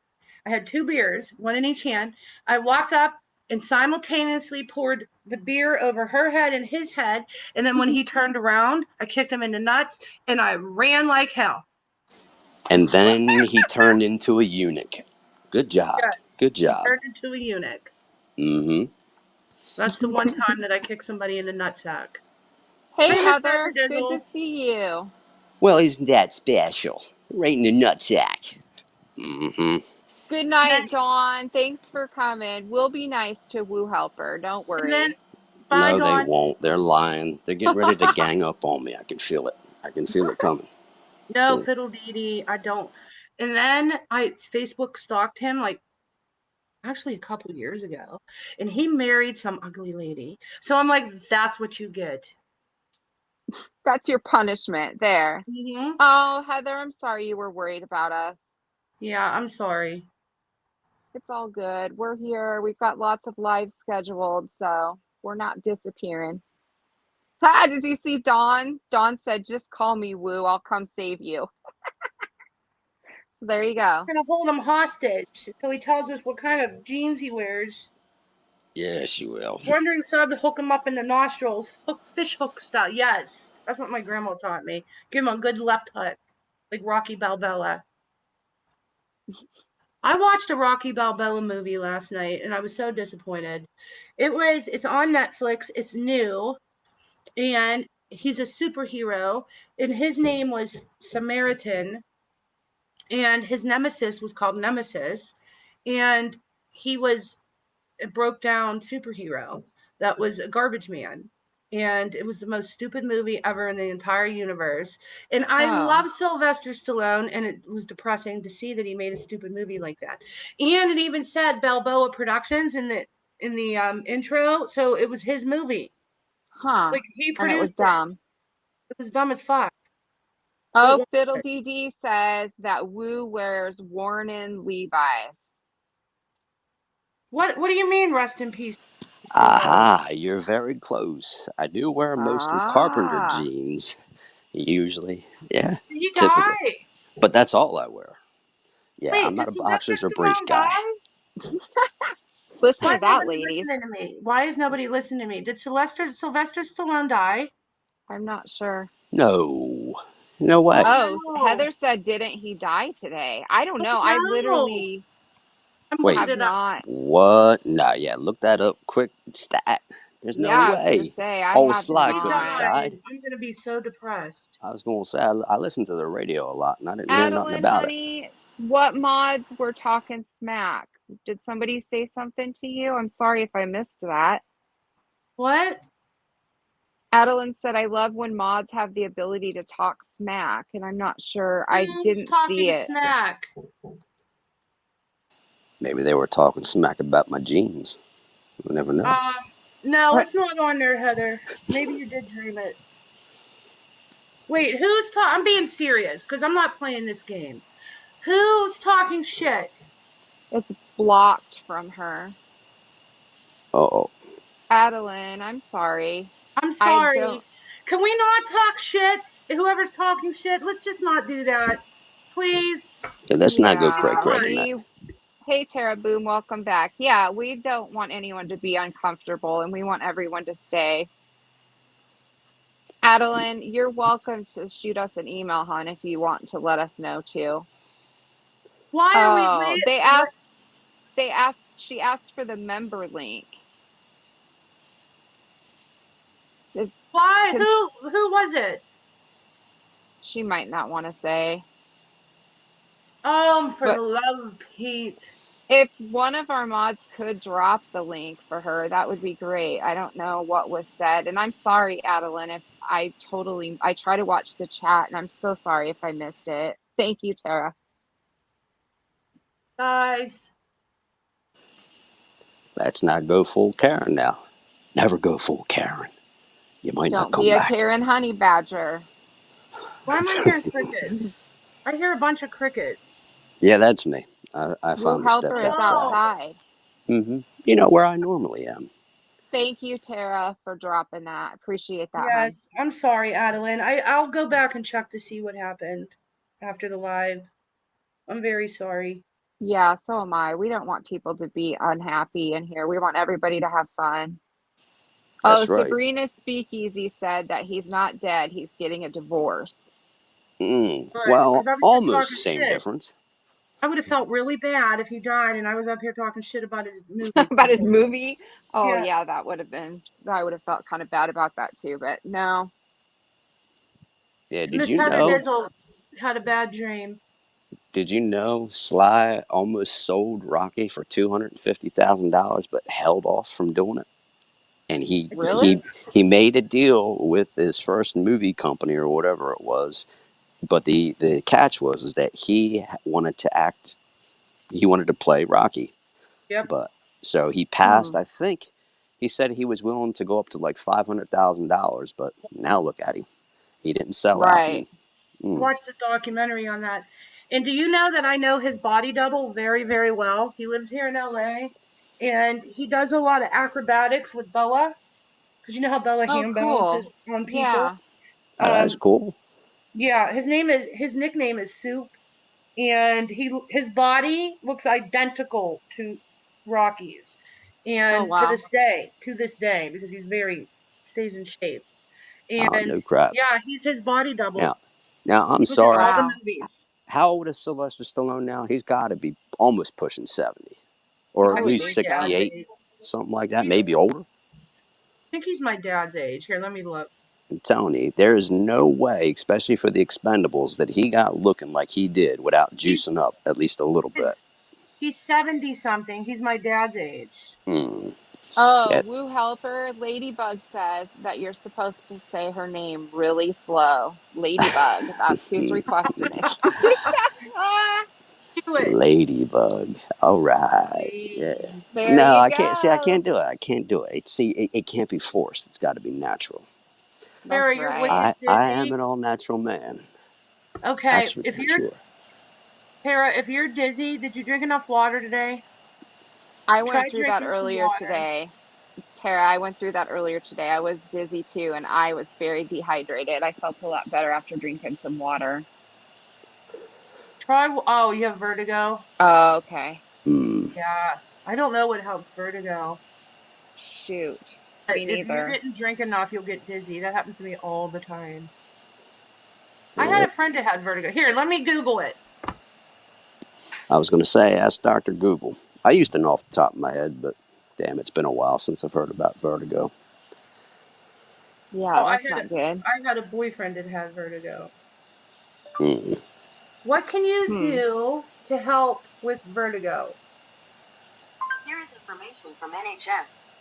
I had 2 beers, one in each hand. I walked up and simultaneously poured the beer over her head and his head. And then when he turned around, I kicked him in the nuts and I ran like hell. And then he turned into a eunuch. Good job. Yes. Good He job. turned into a eunuch. Mm-hmm. That's the one time that I kicked somebody in the nutsack. Hey, Hey, Miss Heather. Good to Dizzle. see you. Well, isn't that special? Right in the nutsack. Mm-hmm. Good And night, then, Dawn. Thanks for coming. We'll be nice to Woo Helper. Don't and then, worry. bye, No, they Dawn. won't. They're lying. They're getting ready to gang up on me. I can feel it. I can feel it coming. No, fiddle dee dee. I don't. And then I Facebook stalked him like actually a couple years ago, and he married some ugly lady. So I'm like, that's what you get. That's your punishment there. Mm-hmm. Oh, Heather, I'm sorry you were worried about us. Yeah, I'm sorry. It's all good. We're here. We've got lots of lives scheduled, so we're not disappearing. Ah, did you see Dawn? Dawn said, just call me, Woo. I'll come save you. So there you go. We're gonna hold him hostage until he tells us what kind of jeans he wears. Yes, you will. Wondering sub to hook him up in the nostrils, fish hook style. Yes, that's what my grandma taught me. Give him a good left hook, like Rocky Balboa. I watched a Rocky Balboa movie last night, and I was so disappointed. It's on Netflix. It's new, and he's a superhero, and his name was Samaritan, and his nemesis was called Nemesis, and he was a broke down superhero that was a garbage man. And it was the most stupid movie ever in the entire universe. And I Oh, love Sylvester Stallone, and it was depressing to see that he made a stupid movie like that. And it even said Balboa Productions in the intro, so it was his movie. huh. Like he And it was produced it. dumb. It was dumb as fuck. But it Oh, was Fiddle Dee Dee says that Woo wears worn in Levi's. what do you mean, rest in peace? Aha, you're very close. I do wear mostly carpenter Ah. jeans, usually. Yeah, Did he typically. die? But that's all I wear. Yeah, I'm Wait, not did a Sylvester boxers or briefs Stallone guy. die? Listen Why to is that, nobody ladies. listening to me? Why is nobody listening to me? Did Sylvester Stallone die? I'm not sure. No, no Oh way. Oh, no! Heather said, didn't he die today? I don't Oh know. I no! literally I'm looking Wait, have it up. not. what? Nah, yeah, look that up quick. Stat. There's Yeah, no I was going to way. say, I Oh, have Sly He couldn't have not. died. died. I'm gonna be so depressed. I was going to say, I listen to the radio a lot, and I didn't hear nothing Adeline, about it. honey, what mods were talking smack? Did somebody say something to you? I'm sorry if I missed that. What? Adeline said, I love when mods have the ability to talk smack, and I'm not sure. I Who's didn't see talking it. smack? Maybe they were talking smack about my jeans. You never know. No, it's not on there, Heather. Maybe you did dream it. Wait, who's talking? I'm being serious because I'm not playing this game. Who's talking shit? It's blocked from her. Uh-oh. Adeline, I'm sorry. I'm I sorry. don't. Can we not talk shit? Whoever's talking shit, let's just not do that. Please. Yeah, that's not good, Craig. Yeah, Craig, and that. hey, Tara Boom, welcome back. Yeah, we don't want anyone to be uncomfortable and we want everyone to stay. Adeline, you're welcome to shoot us an email, hon, if you want to let us know too. Why are we Oh, wait? What? they asked she asked for the member link. Why? Who was it? She might not want to say. For But the love of Pete. if one of our mods could drop the link for her, that would be great. I don't know what was said. And I'm sorry, Adeline, if I try to watch the chat and I'm so sorry if I missed it. Thank you, Tara. Guys. Let's not go full Karen now. Never go full Karen. You might not Don't come be a back. Karen honey badger. Why am I hearing crickets? I hear a bunch of crickets. Yeah, that's me. I Woo finally stepped Helper is outside. outside. You know where I normally am. Thank you, Tara, for dropping that. Appreciate that, hon. Yes, I'm sorry, Adeline. I'll go back and check to see what happened after the live. I'm very sorry. Yeah, so am I. We don't want people to be unhappy in here. We want everybody to have fun. Oh, That's right. Sabrina Speakeasy said that he's not dead. He's getting a divorce. Good, Well, because I was just almost talking the same shit. difference. I would have felt really bad if he died and I was up here talking shit about his movie. About his movie. Oh, Yeah. yeah, that would have been, I would have felt kind of bad about that too, but no. Yeah, did Miss you Heather know? Dizzle had a bad dream. Did you know Sly almost sold Rocky for $250,000, but held off from doing it? And he Really? he he made a deal with his first movie company or whatever it was. But the catch was is that he wanted to act. He wanted to play Rocky. Yep. But so he passed. I think he said he was willing to go up to like $500,000. But now look at him. He didn't sell out. Right. Mm. Watched a documentary on that. And do you know that I know his body double very, very well? He lives here in LA and he does a lot of acrobatics with Bella. Because you know how Bella Oh, hand cool. balances on people? Yeah. That's Um, cool. yeah, his nickname is Soup. And his body looks identical to Rocky's. Oh, And wow. to this day, because he's very stays in shape. Oh, And no crap. yeah, he's his body double. Now, now I'm Look at sorry. all the Wow. movies. How old is Sylvester Stallone now? He's got to be almost pushing 70, He or I at would think least he's be, yeah. dad's 68, age. something like that. He's Maybe older. I think he's my dad's age. Here, let me look. I'm telling you, there is no way, especially for the Expendables, that he got looking like he did without He's juicing up at least a little bit. he's 70 something. He's my dad's age. Hmm. Oh, Yeah. Woo Helper, Ladybug says that you're supposed to say her name really slow. Ladybug. That's who's requesting it. Do it. Ladybug. All right. Yeah. There No, you I can't. See, I go. can't do it. I can't do it. See, it can't be forced. It's got to be natural. Sarah, That's you're when right. you're I am dizzy. an all natural man. Okay, That's for if damn you're sure. Tara, if you're dizzy, did you drink enough water today? I Try went through that drinking some earlier water. today. Tara, I went through that earlier today. I was dizzy too, and I was very dehydrated. I felt a lot better after drinking some water. Oh, you have vertigo? Oh, okay. Hmm. Yeah. I don't know what helps vertigo. Shoot. But Me if you neither. didn't drink enough, you'll get dizzy. That happens to me all the time. I had Yeah. a friend that had vertigo. Here, let me Google it. I was going to say, ask Dr. Google. I used to know off the top of my head, but damn, it's been a while since I've heard about vertigo. Yeah, Oh, that's not good. I had a boyfriend that had vertigo. Hmm. What can you Hmm. do to help with vertigo? Here is information from NHS.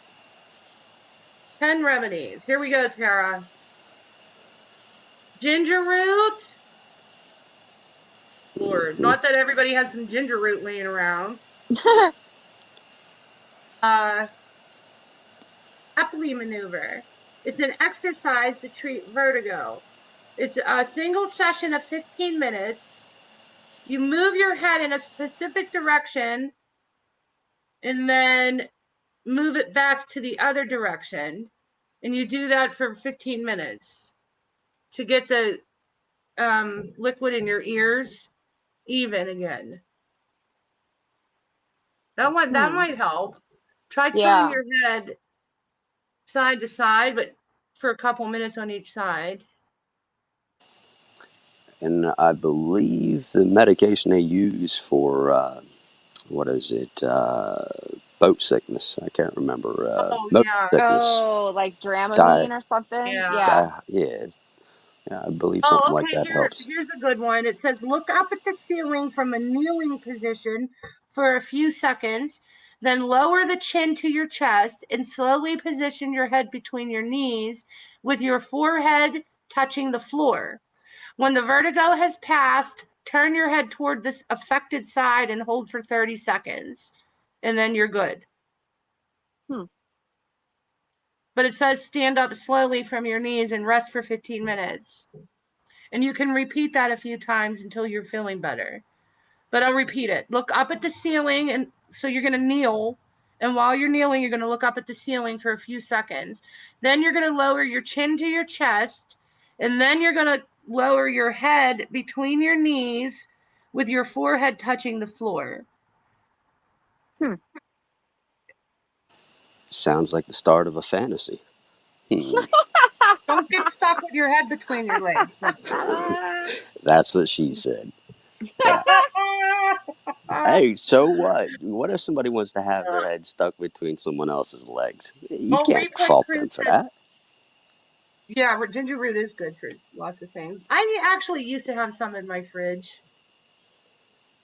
10 remedies. Here we go, Tara. Ginger root. Lord, not that everybody has some ginger root laying around. Happily maneuver. It's an exercise to treat vertigo. It's a single session of 15 minutes. You move your head in a specific direction and then move it back to the other direction. And you do that for 15 minutes to get the liquid in your ears even again. That might help. Try tilting Yeah. your head side to side, but for a couple minutes on each side. And I believe the medication they use for, what is it? boat sickness. I can't remember. Oh Motion yeah, sickness. Oh, like Di- Dramamine or something? yeah. Yeah. yeah, yeah, I believe Oh, something like okay. that helps. Here's a good one. It says, look up at the ceiling from a kneeling position for a few seconds, then lower the chin to your chest and slowly position your head between your knees with your forehead touching the floor. When the vertigo has passed, turn your head toward this affected side and hold for 30 seconds, and then you're good. Hmm. But it says stand up slowly from your knees and rest for 15 minutes. And you can repeat that a few times until you're feeling better. But I'll repeat it. Look up at the ceiling, and so you're going to kneel. And while you're kneeling, you're going to look up at the ceiling for a few seconds. Then you're going to lower your chin to your chest. And then you're going to lower your head between your knees with your forehead touching the floor. Sounds like the start of a fantasy. Don't get stuck with your head between your legs. That's what she said. Yeah. Hey, so what? What if somebody wants to have their head stuck between someone else's legs? You Oh, can't Replay fault Crew them for said, that. yeah, ginger root is good for lots of things. I actually used to have some in my fridge.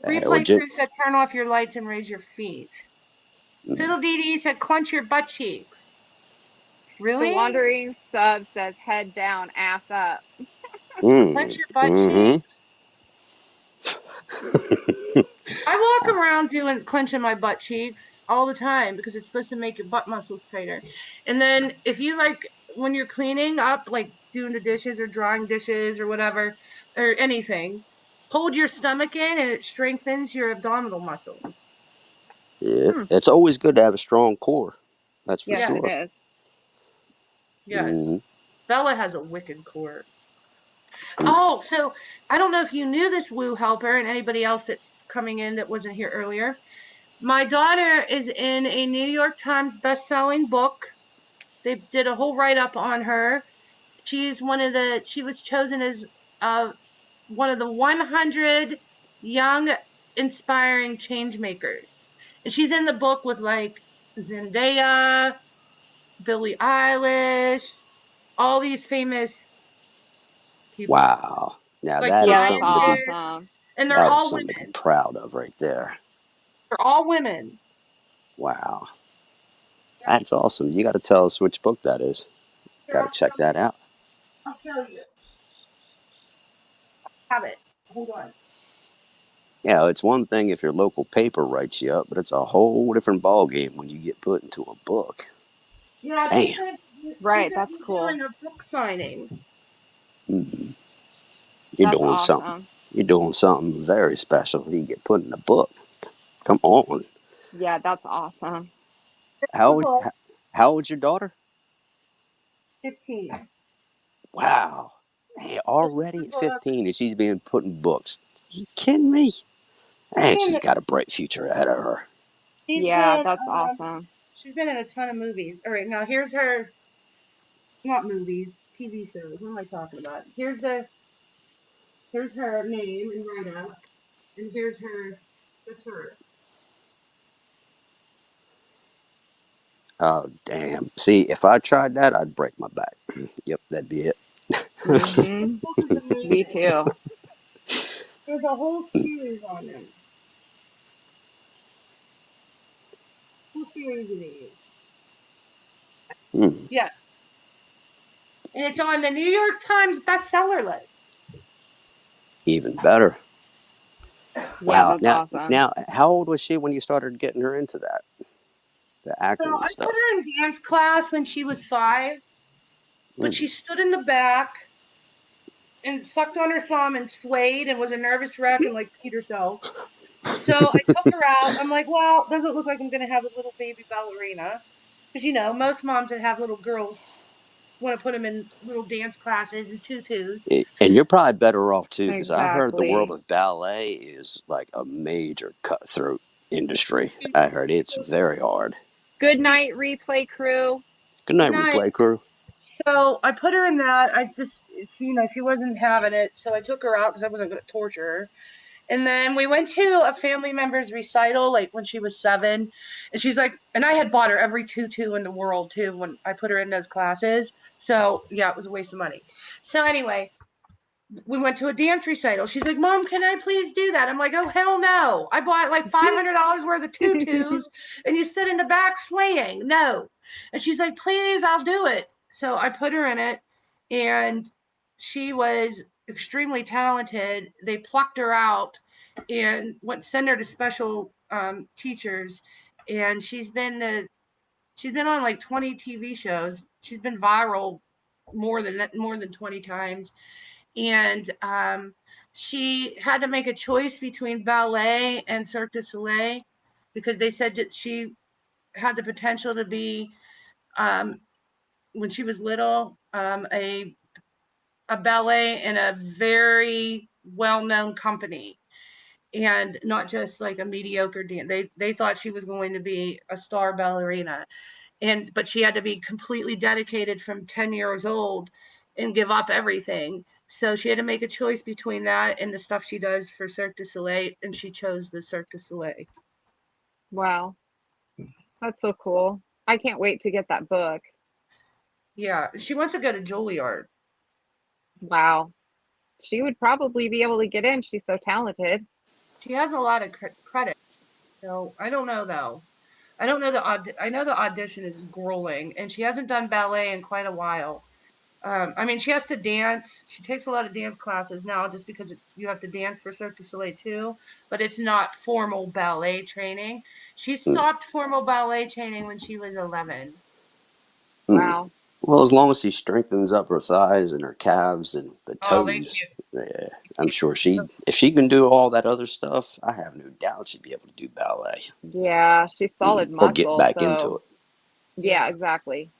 Well, Replay Crew said, turn off your lights and raise your feet. Fiddle Dee Dee said, clench your butt cheeks. The Really? Wandering Sub says head down, ass up. Clench your butt cheeks? I walk around clenching my butt cheeks all the time because it's supposed to make your butt muscles tighter. And then if you when you're cleaning up, like doing the dishes or drying dishes or whatever, or anything, hold your stomach in and it strengthens your abdominal muscles. Yeah, it's always good to have a strong core. That's for Yes, Yes. it sure. is. Yes. Bella has a wicked core. Oh, so I don't know if you knew this, Woo Helper, and anybody else that's coming in that wasn't here earlier. My daughter is in a New York Times best-selling book. They did a whole write-up on her. She was chosen as one of the 100 young, inspiring change makers. And she's in the book with like Zendaya, Billie Eilish, all these famous people, Wow. Now like that is Yeah, that's something to be scientists, awesome. and they're that is all something to be women. proud of right there. They're all women. Wow. That's awesome. You got to tell us which book that is. Here, Got to check that out. I'll tell you. Have it. Hold on. Yeah, it's one thing if your local paper writes you up, but it's a whole different ballgame when you get put into a book. Yeah, Damn. Right, that's cool. doing a book signing. You're That's doing something. awesome. You're doing something very special. You get put in a book. Come on. Yeah, that's awesome. How The old, book, how old's your daughter? 15. Wow. Hey, This is already the at book. 15 and she's being put in books. You kidding me? Man, she's got a bright future ahead of her. Yeah, that's awesome. She's been in a ton of movies. All right, now here's her, not movies, TV shows. What am I talking about? Here's her name and write up, and here's her. Oh, damn. See, if I tried that, I'd break my back. Yep, that'd be it. Mm-hmm. Book is Me amazing. too. There's a whole series on them. Whole series of these. Hmm, Yes. And it's on the New York Times bestseller list. even better. Yeah, Wow. that's Now, awesome. now, how old was she when you started getting her into that, the So acting I and put stuff? her in dance class when she was 5, but Hmm. she stood in the back and sucked on her thumb and swayed and was a nervous wreck and like peed herself. So I took her out. I'm like, well, doesn't look like I'm going to have a little baby ballerina. Because, most moms that have little girls want to put them in little dance classes and tutus. And you're probably better off too, because I heard the world Exactly. of ballet is like a major cutthroat industry. I heard it's very hard. Good night, replay crew. Good Good night, night. replay crew. So I put her in that. I just, she wasn't having it. So I took her out because I wasn't going to torture her. And then we went to a family member's recital, like when she was 7. And she's like, and I had bought her every tutu in the world too when I put her in those classes. So yeah, it was a waste of money. So anyway, we went to a dance recital. She's like, Mom, can I please do that? I'm like, oh, hell no. I bought like $500 worth of tutus and you stood in the back swaying. No. And she's like, please, I'll do it. So I put her in it and she was extremely talented. They plucked her out and went send her to special teachers. And she's been on like 20 TV shows. She's been viral more than 20 times, and she had to make a choice between ballet and Cirque du Soleil because they said that she had the potential to be, um, when she was little, a ballet in a very well-known company and not just like a mediocre dance. They thought she was going to be a star ballerina, and but she had to be completely dedicated from 10 years old and give up everything. So she had to make a choice between that and the stuff she does for Cirque du Soleil, and she chose the Cirque du Soleil. Wow. That's so cool. I can't wait to get that book. Yeah, she wants to go to Juilliard. Wow. She would probably be able to get in. She's so talented. She has a lot of credit, so I don't know though. I don't know I know the audition is grueling, and she hasn't done ballet in quite a while. I mean, she has to dance. She takes a lot of dance classes now, just because you have to dance for Cirque du Soleil too. But it's not formal ballet training. She Mm, stopped formal ballet training when she was 11. mm. Wow. Well, as long as she strengthens up her thighs and her calves and the Oh, toes, yeah, they I'm can't. sure if she can do all that other stuff, I have no doubt she'd be able to do ballet, Yeah, she's solid or get muscle. back into So, it. yeah, Yeah. exactly.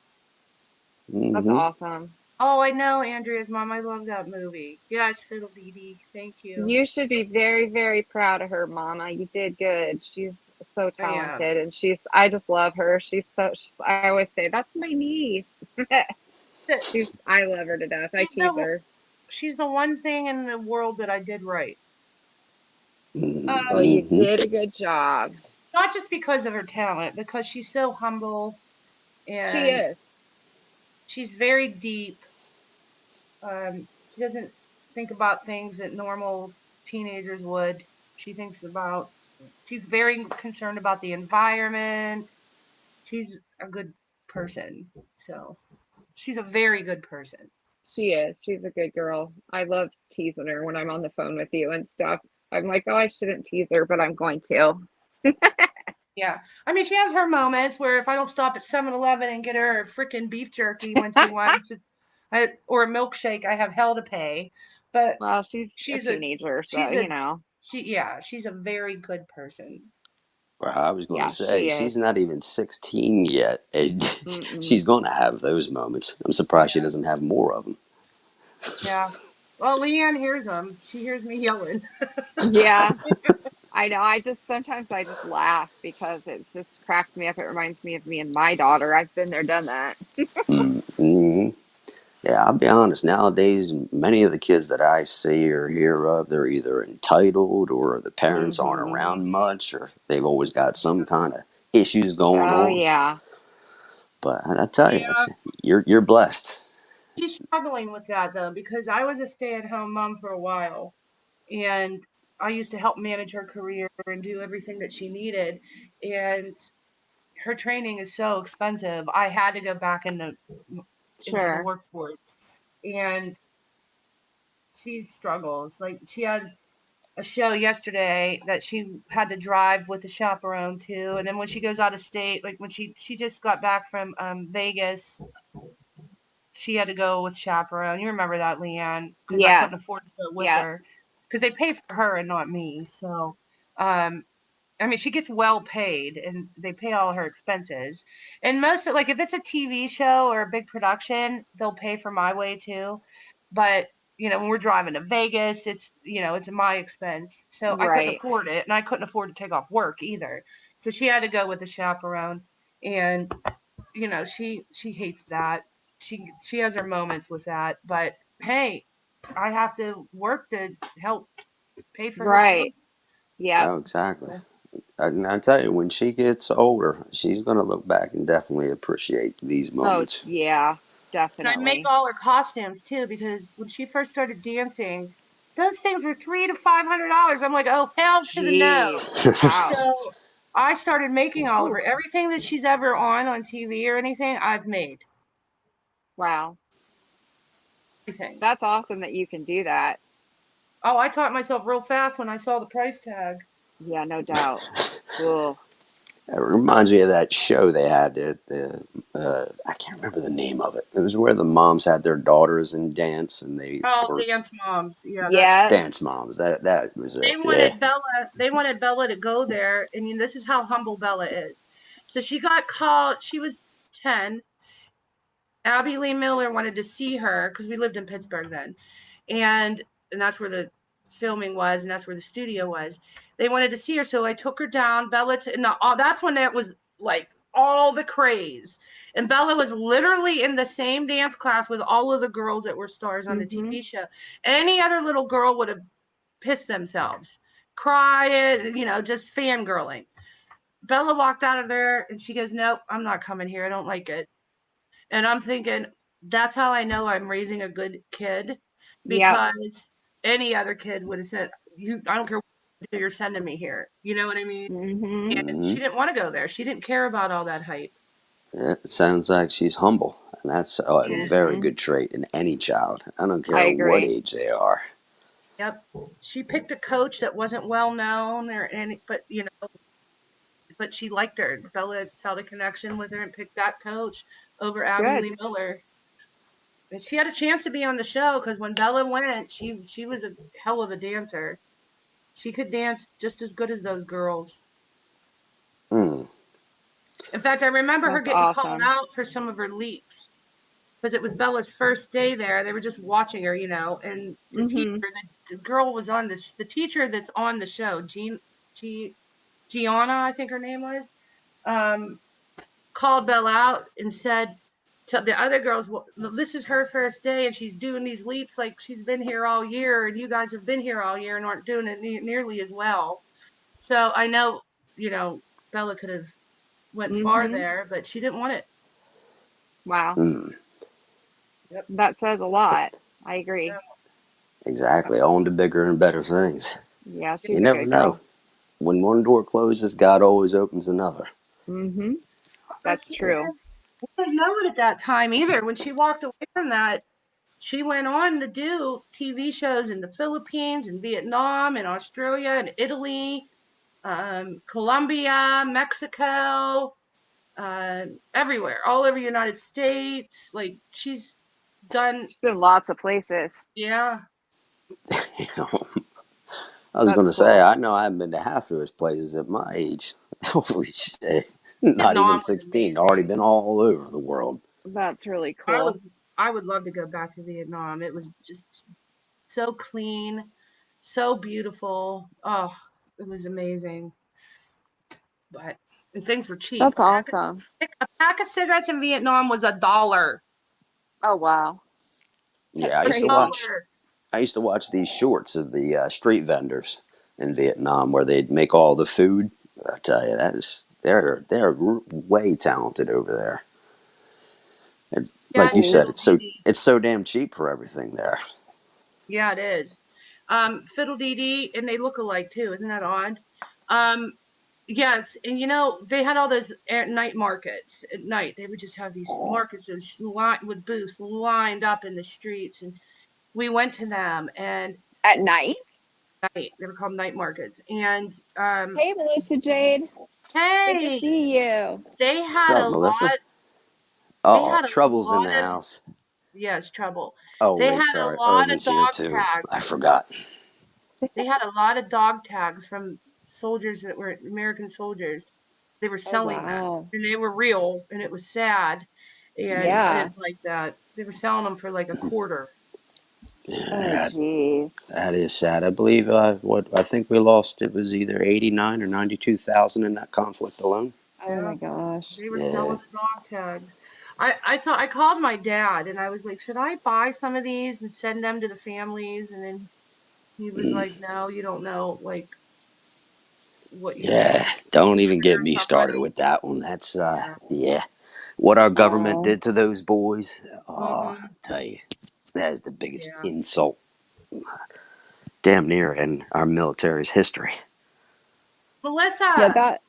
That's Hmm. awesome. Oh, I know, Andrea's mom. I love that movie. Yes, Fiddle Dee Dee. Thank you. You should be very, very proud of her, Mama. You did good. She's so I am. talented, and I just love her. I always say, that's my niece. I love her to death. I She's tease the her. she's the one thing in the world that I did right. Well, Um, you Hmm. did a good job. Not just because of her talent, because she's so humble She and is. she's very deep. She doesn't think about things that normal teenagers would. She's very concerned about the environment. She's a good person. So she's a very good person. She is. She's a good girl. I love teasing her when I'm on the phone with you and stuff. I'm like, oh, I shouldn't tease her, but I'm going to. Yeah. I mean, she has her moments where if I don't stop at 7-Eleven and get her a freaking beef jerky when she wants, or a milkshake, I have hell to pay. But Well, she's a she's a, teenager, so, she's a, yeah, she's a very good person. Well, I was going to yeah, she say is. she's not even 16 yet, and Mm-mm. she's going to have those moments. I'm surprised she Yeah. doesn't have more of them. Yeah. Well, Leanne hears them. She hears me yelling. Yeah, I know. Sometimes I just laugh because it just cracks me up. It reminds me of me and my daughter. I've been there, done that. Mm-hmm. Yeah, I'll be honest. Nowadays, many of the kids that I see or hear of, they're either entitled or the parents aren't Hmm. around much or they've always got some kind of issues going Oh, on. yeah. But I tell you, Yeah. you're blessed. She's struggling with that though, because I was a stay-at-home mom for a while, and I used to help manage her career and do everything that she needed. And her training is so expensive. I had to go back into the Sure. workforce, and she struggles. Like she had a show yesterday that she had to drive with a chaperone to, and then when she goes out of state, like when she just got back from Vegas, she had to go with chaperone. You remember that, Leanne? Because I Yeah. couldn't afford to go with Yeah. her because they pay for her and not me. So, um, I mean, she gets well paid, and they pay all her expenses. And most like if it's a TV show or a big production, they'll pay for my way too. But when we're driving to Vegas, it's my expense, so I couldn't Right. afford it, and I couldn't afford to take off work either. So she had to go with a chaperone, and she hates that. She has her moments with that, but hey, I have to work to help pay for her school. Right. Yep. Oh, exactly. I tell you, when she gets older, she's gonna look back and definitely appreciate these Oh, moments. yeah, And I make definitely. all her costumes too because when she first started dancing, those things were $300 to $500. I'm like, oh hell to the no. Jeez. Wow. So I started making all of Whew. her everything that she's ever on TV or anything. I've made Wow. everything. That's awesome that you can do that. Oh, I taught myself real fast when I saw the price tag. Yeah, no doubt. Ugh. It reminds me of that show they had. I can't remember the name of it. It was where the moms had their daughters and dance, and they Oh, were Dance Moms. Yeah, that Yes. dance moms. That was they it. Yeah. wanted Bella. They wanted Bella to go there, and this is how humble Bella is. So she got called. She was 10. Abby Lee Miller wanted to see her because we lived in Pittsburgh then, and that's where the filming was, and that's where the studio was. They wanted to see her, so I took her down. Bella, and that's when it was like all the craze, and Bella was literally in the same dance class with all of the girls that were stars on the Mm-hmm. TV show. Any other little girl would have pissed themselves, crying, just fangirling. Bella walked out of there, and she goes, "Nope, I'm not coming here. I don't like it." And I'm thinking, that's how I know I'm raising a good kid Yep. because any other kid would have said, I don't care what you're sending me here. You know what I mean? Mm-hmm. And Hmm. she didn't want to go there. She didn't care about all that hype. Yeah, it sounds like she's humble, and that's a very Mm-hmm. good trait in any child. I don't I care what agree. age they are. Yep. She picked a coach that wasn't well known or any, but she liked her. Bella felt a connection with her and picked that coach over Abby Good. Lee Miller. And she had a chance to be on the show because when Bella went, she was a hell of a dancer. She could dance just as good as those girls. Mm. In fact, I remember her That's getting called awesome. out for some of her leaps because it was Bella's first day there. They were just watching her, and the teacher, Mm-hmm. the girl was on the teacher that's on the show, G, Gianna, I think her name was, um, called Bella out and said to the other girls, well, this is her first day and she's doing these leaps like she's been here all year and you guys have been here all year and aren't doing it nearly as well. So I know, you know, Bella could have went far Mm-hmm. there, but she didn't want it. Wow. Mm. Yep. That says a lot. I agree. Exactly. On to bigger and better things. Yeah, You she's a never good know. girl. When one door closes, God always opens another. Mm-hmm. But That's true. we didn't know it at that time either. When she walked away from that, she went on to do TV shows in the Philippines and Vietnam and Australia and Italy, Colombia, Mexico, everywhere, all over the United States. Like she's done, She's been lots of places. yeah, You know, I was going That's to say, cool. I know I haven't been to half those places at my age. Holy shit. Not even Vietnam was 16. Already amazing. been all over the world. That's really I cool. would, I would love to go back to Vietnam. It was just so clean, so beautiful. Oh, it was amazing. But and things were cheap. That's awesome. A pack of cigarettes in Vietnam was $1. Oh, wow. Yeah, That's I used to crazy. watch. $1. I used to watch these shorts of the street vendors in Vietnam where they'd make all the food. I tell you, they're way talented over there. And Yeah, like it's you said, Ooh. Fiddle Dee Dee. it's so damn cheap for everything there. Yeah, it is. Fiddle Dee Dee, and they look alike too. Isn't that odd? Um, yes, and they had all those night markets at night. They would just have these markets with booths lined up in the streets, and we went to them. And At night? night, they were called night markets. And Hey, Melissa Jade. Good to hey, see you. they What's had up, a Melissa? lot. They Oh, had a Trouble's in lot the of house. yes, trouble. Oh, They wait, had a sorry. lot of Irvin's here dog too. I tags. forgot. They had a lot of dog tags from soldiers that were American soldiers. They were Oh, selling them, wow. and they were real, and it was sad, and I Yeah. didn't like that. They were selling them for like a quarter. Oh, Yeah, geez. that is sad. I believe what I think we lost. It was either 89 or 92,000 in that conflict alone. Oh, Yeah, my gosh. they were Yeah. selling the dog tags. I thought I called my dad, and I was like, should I buy some of these and send them to the families? And then he was Mm. like, no, you don't know. Like, what you did. Yeah, don't You even get triggered me started somebody. with that one. That's Yeah. yeah. What our government Oh. did to those boys, oh, Mm-hmm. I tell you, that is the biggest Yeah. insult, damn near, in our military's history. Yeah, Melissa, that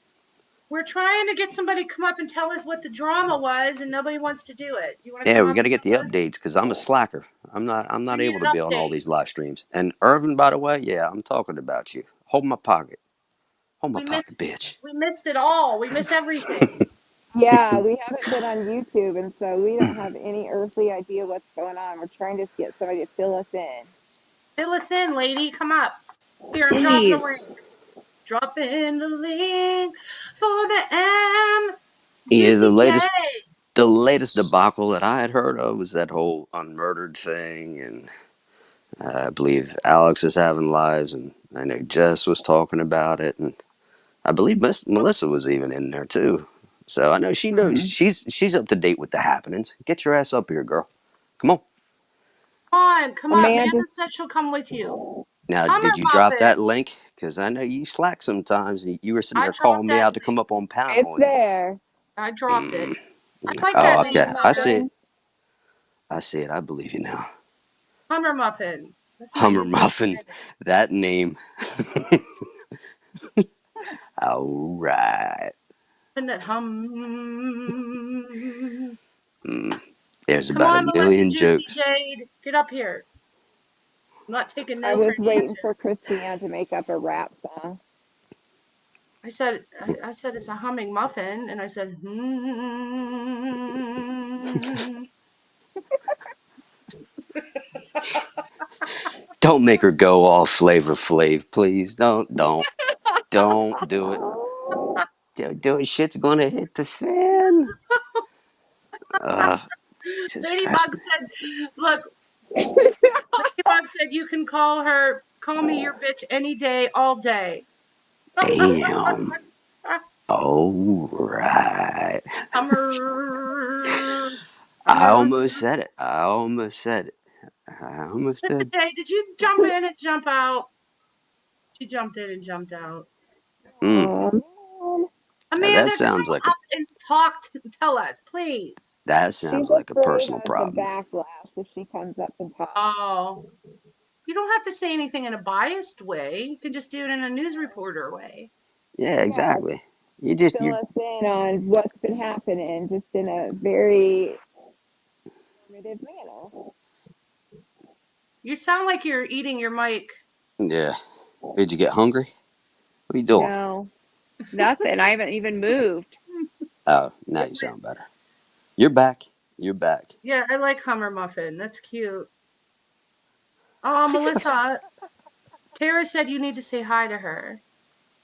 we're trying to get somebody to come up and tell us what the drama was, and nobody wants to do it. Do you want to Yeah, come we up got to and get the tell us? updates because I'm a slacker. I'm We not need able to an be on all update. these live streams. And Irvin, by the way, yeah, I'm talking about you. Hold my pocket. Hold my We pocket, missed bitch. we missed it all. We miss everything. yeah, we haven't been on YouTube, and so we don't have any earthly idea what's going on. We're trying to get somebody to fill us in. Fill us in, lady. Come up. Here, I'm dropping the Please. link. Drop in the link for the Yeah, MGCJ. the latest debacle that I had heard of was that whole unmurdered thing, and I believe Alex is having lives, and I know Jess was talking about it, and I believe Melissa was even in there too. So I know she knows Hmm. she's up to date with the happenings. Get your ass up here, girl. Come on. Come on. Amanda, Amanda said she'll come with you. Now, Hummer did you drop muffin. that link? Because I know you slack sometimes. And you were sitting I there calling dropped me that out to come link. up on it's panel, and there. I dropped it. mm, I like oh, that name, Hummer okay, I Hummer. see it. muffin. I see it. I believe you now. Hummer muffin. That's my Hummer new social Muffin. media name. That name. All right. And that hums. Mm, there's Come about a on, Melissa million Juicy jokes. Jade. Get up here. I'm not taking I no for was an waiting answer. for Christina to make up a rap song. I said it's a humming muffin, and I said, Don't make her go all Flavor Flav, please. Don't do it. Don't do it. Shit's gonna hit the fan. Uh, Jesus Christ. Ladybug said, look, Ladybug said you can call me your bitch any day, all day. Damn. All right. Hummer, I hummer. almost said it. I almost said it. I almost Melissa did. Day, did you jump in and jump out? She jumped in and jumped out. Mm. Oh man. Now that Amanda, sounds come like a up and talk. Tell us, please. that She's sounds like a afraid personal of the problem. backlash if she comes up and talks. Oh, you don't have to say anything in a biased way. You can just do it in a news reporter way. Yeah, Yeah, exactly. You just fill you us in on what's been happening just in a very informative manner. You sound like you're eating your mic. yeah. Did you get hungry? What are you doing? No, nothing. I haven't even moved. Oh, now you sound better. You're back. You're back. Yeah, I like Hummer Muffin. That's cute. Oh, Melissa, Tara said you need to say hi to her.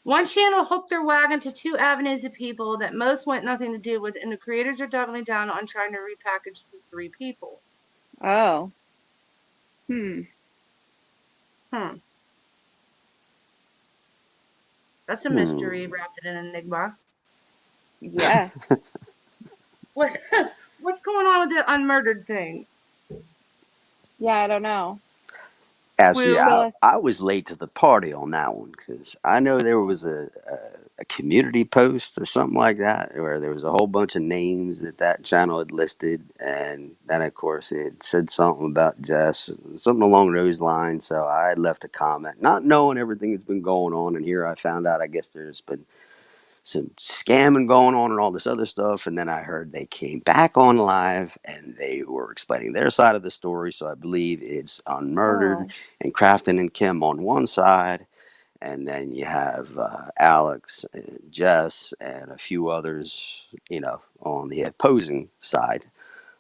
One channel hooked their wagon to two avenues of people that most want nothing to do with, and the creators are doubling down on trying to repackage the three people. Oh, hmm. Hmm. That's a mystery Hmm. wrapped in an enigma. Yes. What, what's going on with the unmurdered thing? Yeah, I don't know. Actually, Woo. Fill us. I was late to the party on that one because I know there was a community post or something like that where there was a whole bunch of names that channel had listed, and then of course it said something about Jess, something along those lines. So I had left a comment, not knowing everything that's been going on, and here I found out. I guess there's been some scamming going on and all this other stuff. And then I heard they came back on live and they were explaining their side of the story. So I believe it's Unmurdered Oh, and Crafton and Kim on one side. And then you have Alex and Jess and a few others, on the opposing side.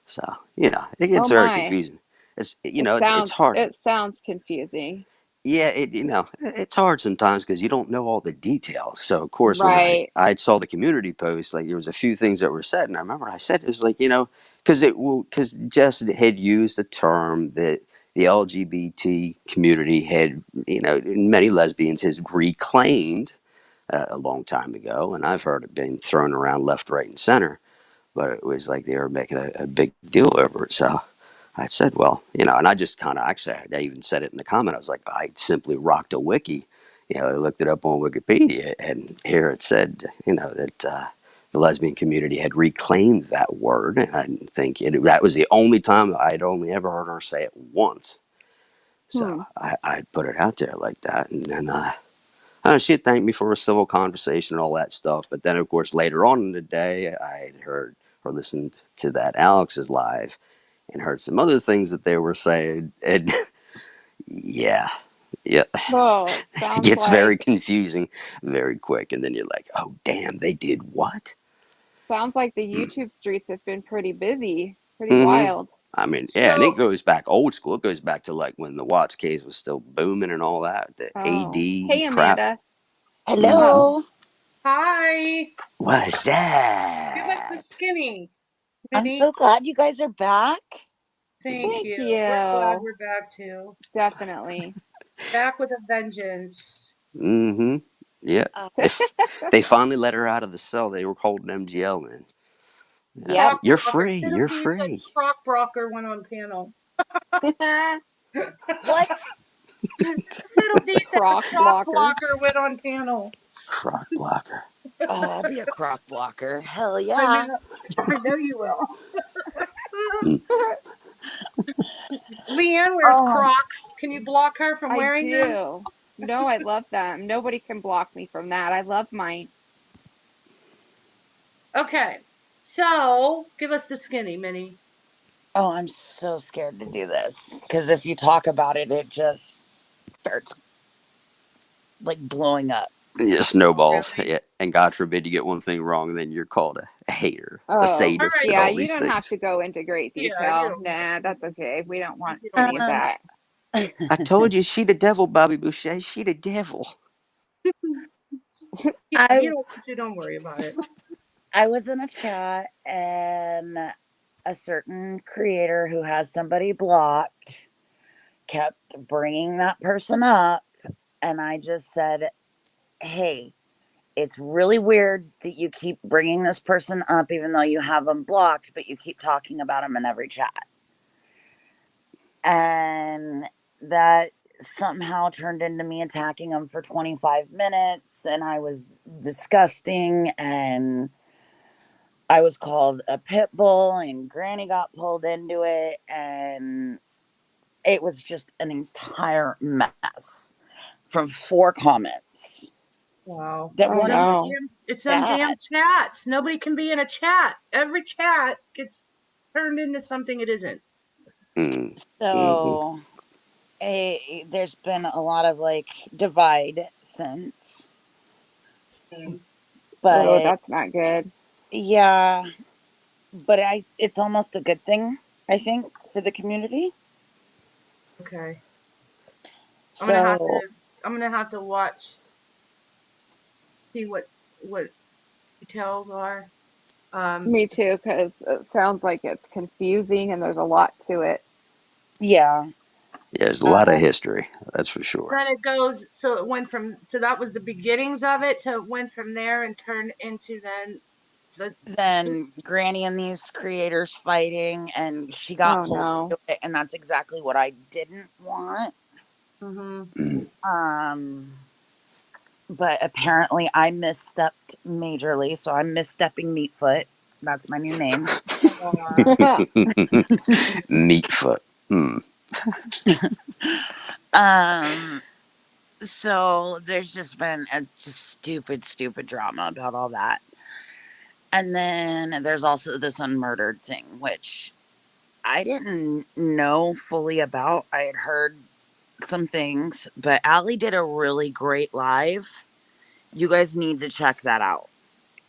So, it oh gets very my. confusing. It's hard. It sounds confusing. Yeah, it's hard sometimes because you don't know all the details. So of course, when I Right. I saw the community post, like there was a few things that were said, and I remember I said it was like because Jess had used a term that the LGBT community had, many lesbians has reclaimed a long time ago, and I've heard it being thrown around left, right, and center, but it was like they were making a big deal over it. So I said, well, and I just kind of actually, I even said it in the comment. I was like, I simply rocked a wiki, I looked it up on Wikipedia, and here it said, that the lesbian community had reclaimed that word. And I didn't think that was the only time I'd only ever heard her say it once. So Hmm. I put it out there like that, and then she had thanked me for a civil conversation and all that stuff. But then, of course, later on in the day, I had heard or listened to that Alex's live and heard some other things that they were saying, and yeah, yeah, Oh, it sounds gets very like confusing very quick, and then you're like, oh damn, they did what? the YouTube streets have been pretty busy, pretty Mm-hmm. wild. I mean, yeah, and So it goes back old school. It goes back to like when the Watts case was still booming and all that. The Oh, AD hey crap. Amanda. Mm-hmm. Oh, Hello. hi, What's give us the that? skinny, I'm Minnie. so glad you guys are back. Thank thank you. We're glad you. we're back too. Definitely. Back with a vengeance. Mm-hmm. Yeah. Uh, They finally let her out of the cell. They were holding MGL in. Yeah. Yep. Croc You're Brocker. free. Little You're D said free. Croc Brocker went on panel. what? Little D said the Croc Croc blocker. Blocker went on panel. Crock blocker. Oh, I'll be a crock blocker. Hell I yeah. know. I know you will. Mm. Leanne wears Oh, Crocs. Can you block her from I wearing them? do. No, I love them. Nobody can block me from that. I love mine. Okay. So give us the skinny, Minnie. oh, I'm so scared to do this because if you talk about it, it just starts like blowing up. Yeah, Oh, snowballs. really? Yeah. And God forbid you get one thing wrong, and then you're called a hater, a Oh, All sadist, right. and yeah, all you these don't have things. to go into great Yeah, you detail. don't. Nah, that's okay. We don't want You don't any want of Um, that. I told you she the devil, Bobby Boucher. She the devil. Yeah, I you don't want to. Don't worry about it. I was in a chat and a certain creator who has somebody blocked kept bringing that person up, and I just said, "Hey, it's really weird that you keep bringing this person up even though you have them blocked, but you keep talking about them in every chat." And that somehow turned into me attacking them for 25 minutes, and I was disgusting, and I was called a pit bull, and Granny got pulled into it, and it was just an entire mess from 4 comments Wow. that Oh weren't even no. It's them damn bad. chats. Nobody can be in a chat. Every chat gets turned into something it isn't. Mm. Mm-hmm. So there's been a lot of like divide since, Mm, Oh, but that's not good. yeah, but it's almost a good thing, I think, for the community. okay. I'm gonna have So to. I'm gonna have to watch. See what details are. Um. Me too, because it sounds like it's confusing and there's a lot to it. yeah, Yeah, there's a lot of uh, history. That's for sure. Then it goes. So it went from. So that was the beginnings of it. So it went from there and turned into then the. then Granny and these creators fighting, and she got Oh pulled no. into it, and that's exactly what I didn't want. Mm-hmm. Mm. Um, but apparently I misstepped majorly, so I'm misstepping Meatfoot. That's my new name. Meatfoot. Mm. Um, so there's just been a just stupid drama about all that. And then there's also this unmurdered thing, which I didn't know fully about. I had heard some things, but Allie did a really great live. You guys need to check that out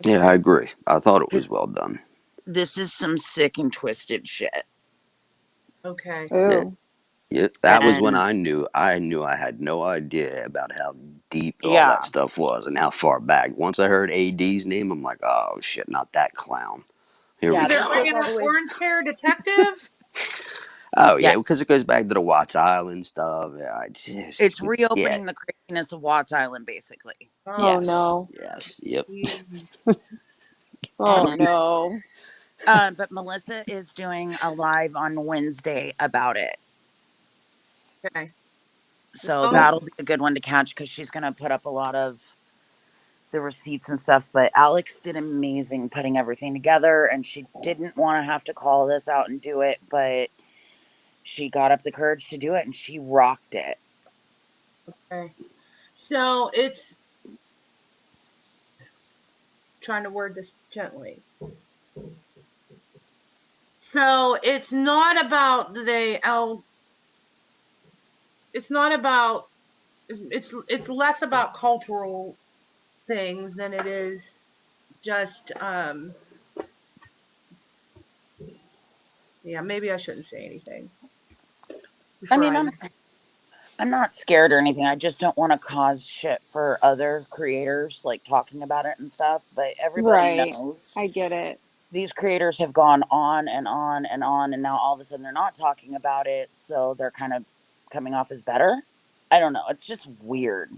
Yeah, I agree. I thought it was because well done. this is some sick and twisted shit. Okay. Yeah, Oh, yeah. That was when And I knew I had no idea about how deep all that yeah, stuff was and how far back. Once I heard AD's name, I'm like, oh shit, not that clown. Here So we yeah, they're this go. goes bringing all up the way. orange hair detective. Oh Yeah, yeah, because it goes back to the Watts Island stuff. Yeah, I just it's yeah. reopening the craziness of Watts Island, basically. oh Yes. no. Yes. Yep. Jeez. Oh And no. but Melissa is doing a live on Wednesday about it. Okay. So that'll be a good one to catch because she's going to put up a lot of the receipts and stuff. But Alex did amazing putting everything together, and she didn't want to have to call this out and do it, but she got up the courage to do it, and she rocked it. Okay. So it's trying to word this gently. So it's not about it's not about it's less about cultural things than it is just yeah, maybe I shouldn't say anything. I mean, I'm not scared or anything. I just don't want to cause shit for other creators, like talking about it and stuff. But everybody knows. I get it. These creators have gone on and on and on, and now all of a sudden they're not talking about it, so they're kind of coming off as better. I don't know. It's just weird.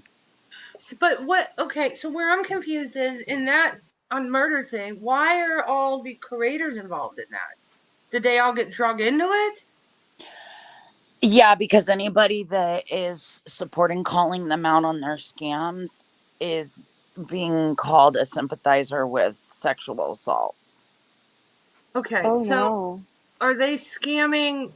So, but what? Okay, so where I'm confused is in that on murder thing. Why are all the creators involved in that? Did they all get drug into it? Yeah, because anybody that is supporting calling them out on their scams is being called a sympathizer with sexual assault. Okay, so are they scamming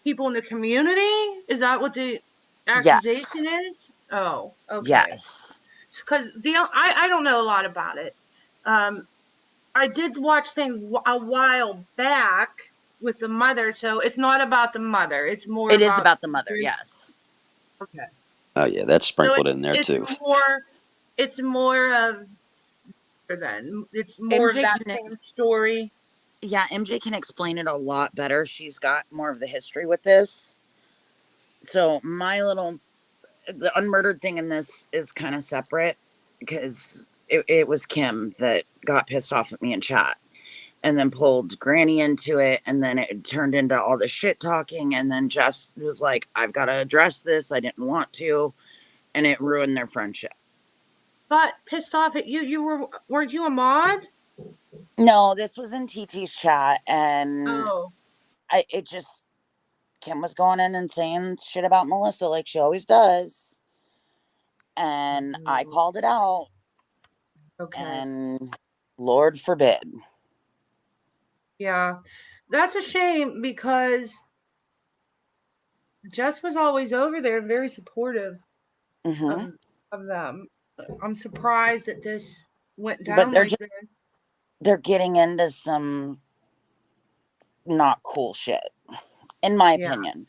people in the community? Is that what the accusation is? Oh, okay. Yes. Because I don't know a lot about it. I did watch things a while back with the mother, so it's not about the mother. It's more. It is about the mother. Yes. Okay. Oh yeah, that's sprinkled in there too. It's more of then. It's more of that same story. Yeah, MJ can explain it a lot better. She's got more of the history with this. So the unmurdered thing in this is kind of separate because it was Kim that got pissed off at me in chat and then pulled Granny into it, and then it turned into all the shit talking, and then Jess was like, I've got to address this. I didn't want to, and it ruined their friendship. But pissed off at you, weren't you a mod? No, this was in TT's chat, and Kim was going in and saying shit about Melissa like she always does. And I called it out. Okay. And Lord forbid. Yeah. That's a shame because Jess was always over there, very supportive of them. I'm surprised that this went down like this. They're getting into some not cool shit, in my opinion.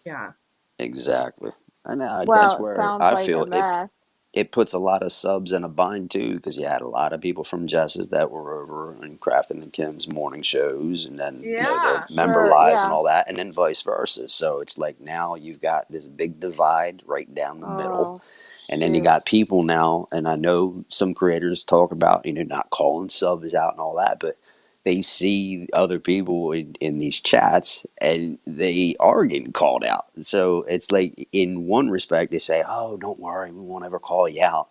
Yeah. Exactly. I know. Well, that's where I like feel a mess. it puts a lot of subs in a bind too, because you had a lot of people from Jess's that were over and Crafton and Kim's morning shows, and then their member lives and all that, and then vice versa. So it's like now you've got this big divide right down the middle, and then you got people now, and I know some creators talk about not calling subs out and all that, but they see other people in these chats and they are getting called out. So it's like, in one respect, they say, oh, don't worry, we won't ever call you out.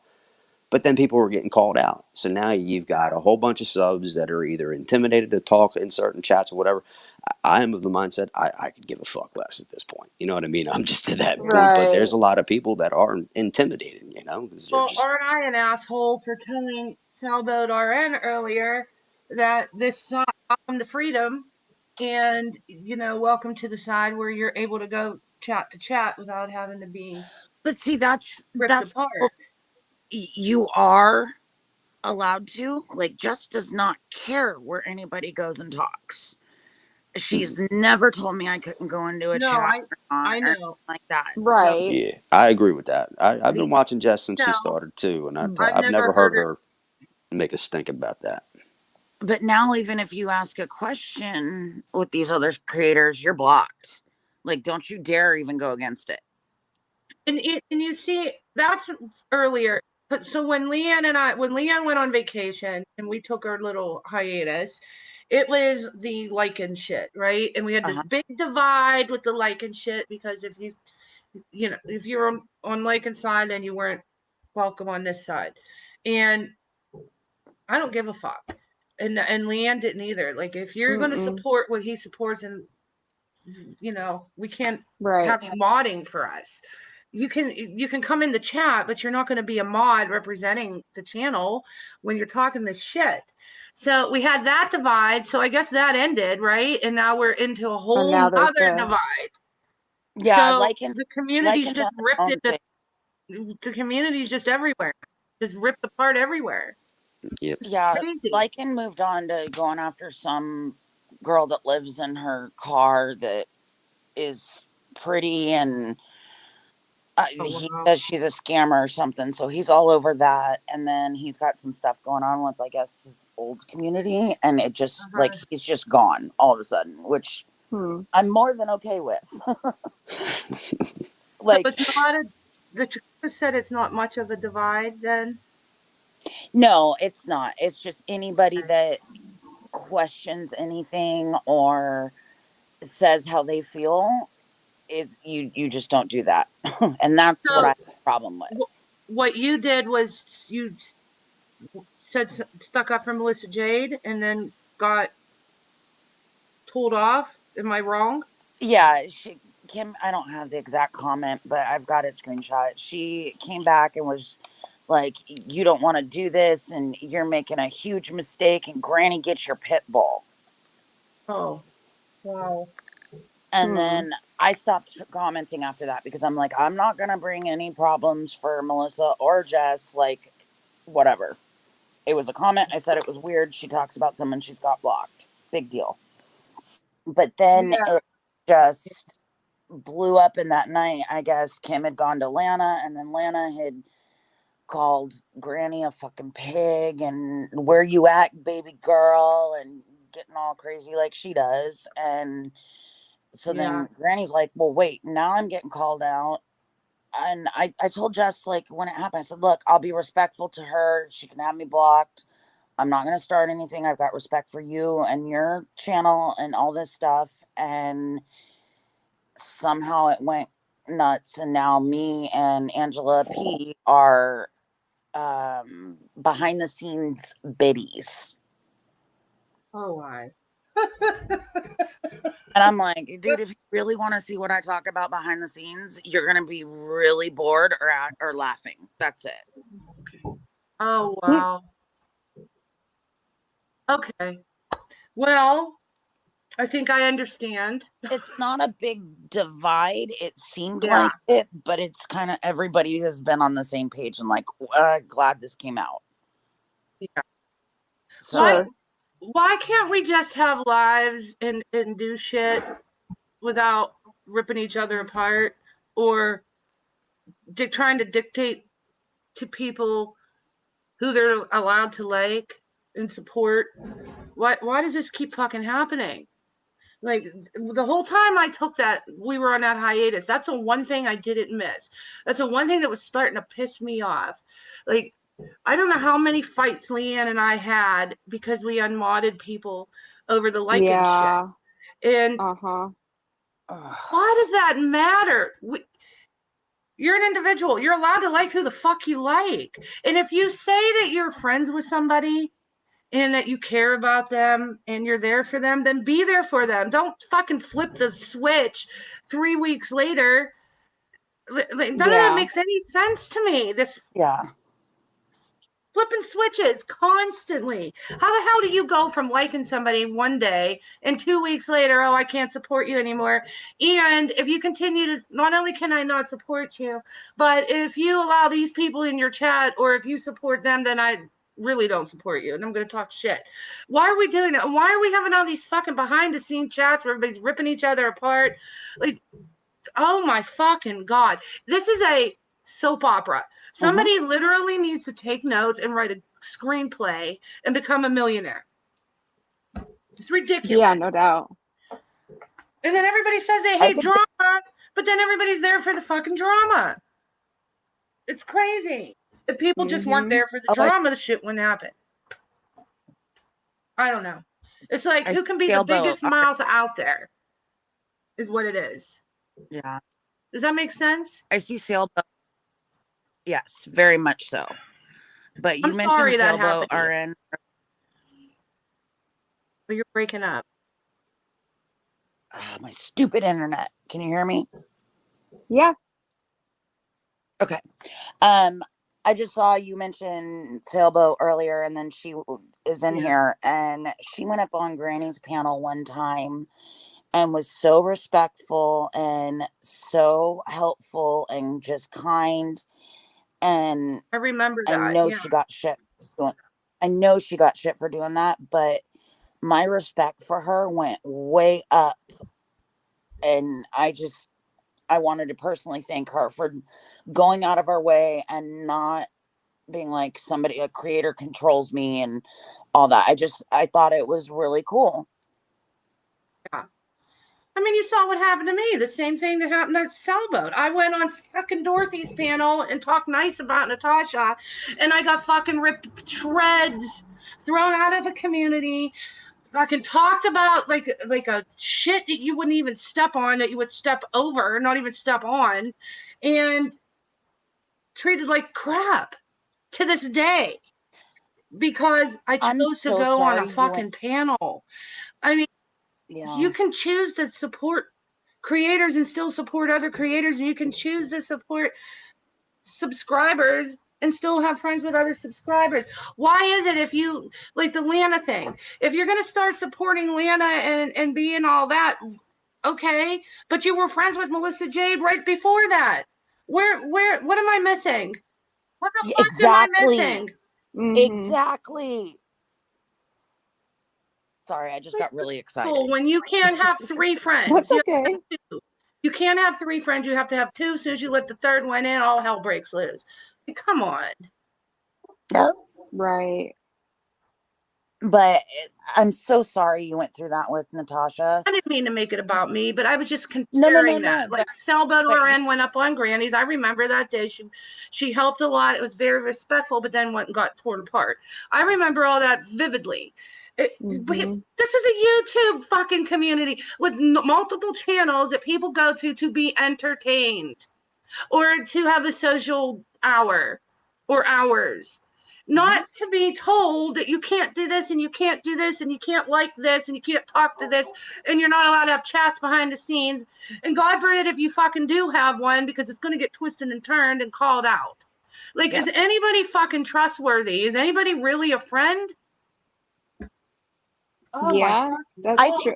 But then people are getting called out. So now you've got a whole bunch of subs that are either intimidated to talk in certain chats or whatever. I am of the mindset I could give a fuck less at this point. You know what I mean? I'm just to that point. But there's a lot of people that are intimidated, because they're just. Aren't I an asshole for telling Sailboat RN earlier that this song, Welcome to Freedom, and welcome to the side where you're able to go chat to chat without having to be. But see, that's apart. You are allowed to. Like, Jess does not care where anybody goes and talks. She's never told me I couldn't go into a chat I know. or like that. Right. So, yeah, I agree with that. I've been watching Jess since she started too, and I've never heard her make a stink about that. But now, even if you ask a question with these other creators, you're blocked. Like, don't you dare even go against it. And you see, that's earlier. But so when Leanne went on vacation and we took our little hiatus, it was the like and shit, right? And we had this big divide with the like and shit because if if you're on like and side, then you weren't welcome on this side. And I don't give a fuck. And Leanne didn't either. Like, if you're going to support what he supports, and we can't have you modding for us. you can come in the chat, but you're not going to be a mod representing the channel when you're talking this shit. So we had that divide. So I guess that ended, right? And now we're into a whole other divide. Yeah, so Lycan's the community's on just its ripped own it. thing. The community's just everywhere, just ripped apart everywhere. Yep. It's Yeah, crazy. Lycan moved on to going after some girl that lives in her car that is pretty, and he wow. says she's a scammer or something. So he's all over that, and then he's got some stuff going on with, I guess, his old community, and it just like he's just gone all of a sudden, which I'm more than okay with. Like, so it's not the Chakra said it's not much of a divide then. No, it's not. It's just anybody that questions anything or says how they feel is you just don't do that. And that's what I have a problem with. What you did was you said stuck up for Melissa Jade and then got told off. Am I wrong? Yeah, Kim, I don't have the exact comment, but I've got it screenshot. She came back and was like, you don't want to do this and you're making a huge mistake, and Granny, get your pit bull. Oh, wow. And then I stopped commenting after that because I'm like, I'm not going to bring any problems for Melissa or Jess. Like, whatever. It was a comment. I said it was weird. She talks about someone, she's got blocked. Big deal. But then it just blew up in that night. I guess Kim had gone to Lana, and then Lana had called Granny a fucking pig and where you at, baby girl, and getting all crazy like she does. And so then Granny's like, well, wait, now I'm getting called out. And I told Jess, like, when it happened, I said, look, I'll be respectful to her. She can have me blocked. I'm not going to start anything. I've got respect for you and your channel and all this stuff. And somehow it went nuts. And now me and Angela P are behind the scenes biddies. Oh, why? And I'm like, dude, if you really want to see what I talk about behind the scenes, you're going to be really bored or laughing. That's it. Oh, wow. Okay. Well, I think I understand. It's not a big divide. It seemed like it, but it's kind of everybody has been on the same page and like, glad this came out. Yeah. So why can't we just have lives and do shit without ripping each other apart or trying to dictate to people who they're allowed to like and support? Why does this keep fucking happening? Like, the whole time I took that, we were on that hiatus. That's the one thing I didn't miss. That's the one thing that was starting to piss me off. Like, I don't know how many fights Leanne and I had because we unmodded people over the liking shit. And why does that matter? You're an individual. You're allowed to like who the fuck you like. And if you say that you're friends with somebody and that you care about them and you're there for them, then be there for them. Don't fucking flip the switch 3 weeks later. None of that makes any sense to me. This flipping switches constantly. How the hell do you go from liking somebody one day and 2 weeks later, oh, I can't support you anymore? And if you continue to, not only can I not support you, but if you allow these people in your chat or if you support them, then I really don't support you and I'm going to talk shit. Why are we doing it? Why are we having all these fucking behind the scenes chats where everybody's ripping each other apart? Like, oh my fucking God. This is a soap opera. Somebody literally needs to take notes and write a screenplay and become a millionaire. It's ridiculous. Yeah, no doubt. And then everybody says they hate drama, but then everybody's there for the fucking drama. It's crazy. If people just weren't there for the drama, the shit wouldn't happen. I don't know. It's like, who can be the biggest mouth out there is what it is. Yeah. Does that make sense? I see Sailboat. Yes, very much so. But you mentioned Sailboat RN. But you're breaking up. Oh, my stupid internet. Can you hear me? Yeah. Okay. I just saw you mention Sailboat earlier, and then she is in here, and she went up on Granny's panel one time and was so respectful and so helpful and just kind. And I remember I that. know Yeah. she got shit. I know she got shit for doing that, but my respect for her went way up, and I wanted to personally thank her for going out of her way and not being like a creator controls me and all that. I thought it was really cool. Yeah. I mean, you saw what happened to me. The same thing that happened at Sailboat. I went on fucking Dorothy's panel and talked nice about Natasha, and I got fucking ripped to shreds, thrown out of the community. Fucking talked about like a shit that you wouldn't even step on, that you would step over, not even step on, and treated like crap to this day because I I'm chose to so go on a sorry you went. fucking panel. I mean, Yeah. you can choose to support creators and still support other creators, and you can choose to support subscribers and still have friends with other subscribers. Why is it if you like the Lana thing, if you're going to start supporting Lana and being all that, okay, but you were friends with Melissa Jade right before that. What am I missing? What the fuck am I Exactly. missing? Exactly. Sorry, I just got really excited. When you can't have 3 friends. That's okay. You can't have 3 friends, you have to have 2. As soon as you let the third one in, all hell breaks loose. Come on. No. Right. But I'm so sorry you went through that with Natasha. I didn't mean to make it about me, but I was just No. comparing that. Like Sailboat but RN went up on Granny's. I remember that day. She helped a lot. It was very respectful, but then went and got torn apart. I remember all that vividly. This is a YouTube fucking community with multiple channels that people go to be entertained or to have a social hour or hours. Not to be told that you can't do this and you can't do this and you can't like this and you can't talk to this and you're not allowed to have chats behind the scenes. And God forbid if you fucking do have one, because it's going to get twisted and turned and called out. Like, is anybody fucking trustworthy? Is anybody really a friend? Oh, yeah, that's true.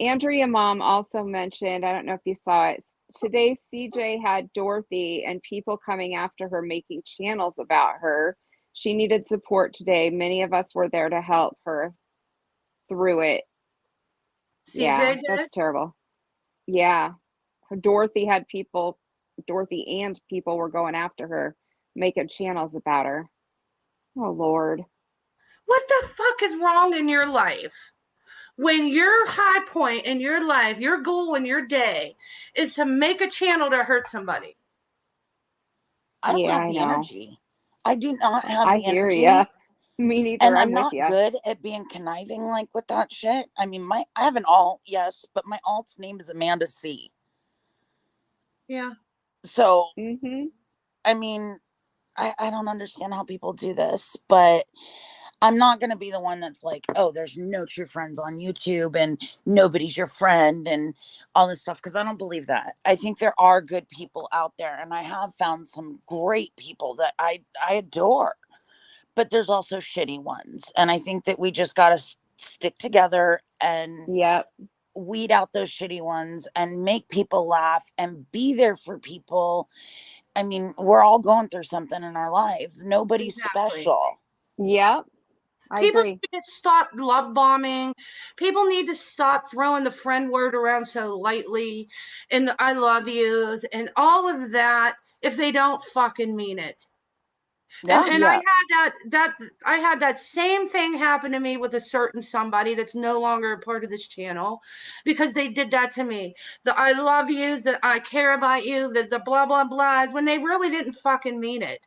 Andrea Mom also mentioned, I don't know if you saw it, today CJ had Dorothy and people coming after her making channels about her. She needed support today. Many of us were there to help her through it. Yeah, that's terrible. Yeah. Dorothy and people were going after her, making channels about her. Oh, Lord. What the fuck is wrong in your life? When your high point in your life, your goal in your day is to make a channel to hurt somebody. I don't have the energy. I do not have the energy. I hear ya. Me neither. And I'm with not ya. good at being conniving like with that shit. I mean, I have an alt, yes, but my alt's name is Amanda C. Yeah. So, I mean, I don't understand how people do this, but I'm not going to be the one that's like, oh, there's no true friends on YouTube and nobody's your friend and all this stuff, because I don't believe that. I think there are good people out there, and I have found some great people that I adore, but there's also shitty ones. And I think that we just got to stick together and weed out those shitty ones and make people laugh and be there for people. I mean, we're all going through something in our lives. Nobody's special. Yep. People need to stop love bombing. People need to stop throwing the friend word around so lightly and the I love yous and all of that if they don't fucking mean it. And I had that same thing happen to me with a certain somebody that's no longer a part of this channel, because they did that to me. The I love yous, that I care about you, the blah blah blahs, when they really didn't fucking mean it.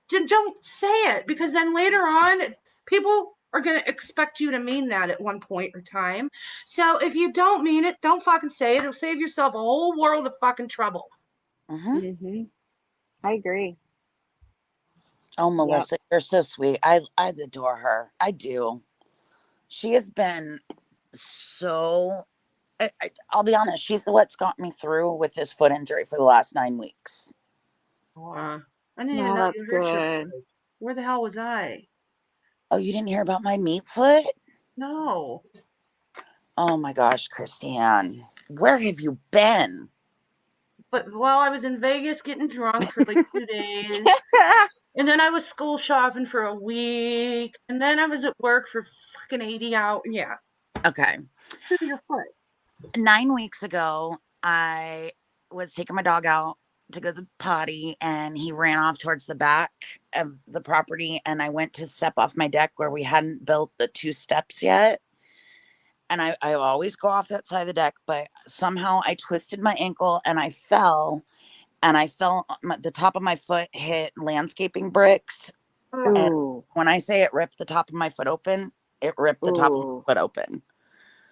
Don't say it, because then later on people are going to expect you to mean that at one point or time. So if you don't mean it, don't fucking say it. It'll save yourself a whole world of fucking trouble. I agree. Oh, Melissa, you're so sweet. I adore her. I do. She has been so, I'll be honest, she's what's got me through with this foot injury for the last 9 weeks. I didn't even No, know that's you hurt your good. foot. Where the hell was I? Oh, you didn't hear about my meat foot? No. Oh my gosh, Christiane. Where have you been? But while I was in Vegas getting drunk for like 2 days, and then I was school shopping for a week, and then I was at work for fucking 80 hours. Yeah. Okay. Your foot. 9 weeks ago, I was taking my dog out to go to the potty, and he ran off towards the back of the property, and I went to step off my deck where we hadn't built the 2 steps yet. And I always go off that side of the deck, but somehow I twisted my ankle and I fell, the top of my foot hit landscaping bricks. And Ooh. when I say it ripped the top of my foot open, it ripped the top of Ooh. my foot open.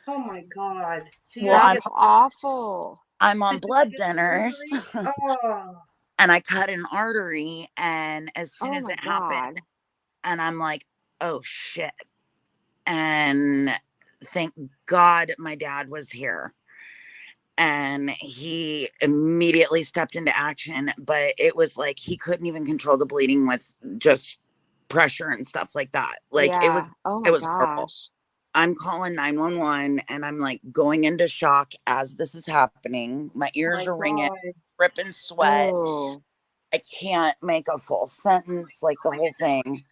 Oh my God. So you Well, had to That's get awful. I'm on did you have to blood get thinners surgery? Oh. and I cut an artery, and as soon Oh as my it happened, God. and I'm like, oh shit. And thank God my dad was here. And he immediately stepped into action, but it was like he couldn't even control the bleeding with just pressure and stuff like that. Like it Yeah. was Oh it my was horrible. gosh. I'm calling 911 and I'm like going into shock as this is happening. My Oh ears my are ringing, God. dripping sweat. Oh, I can't make a full sentence, like the whole thing.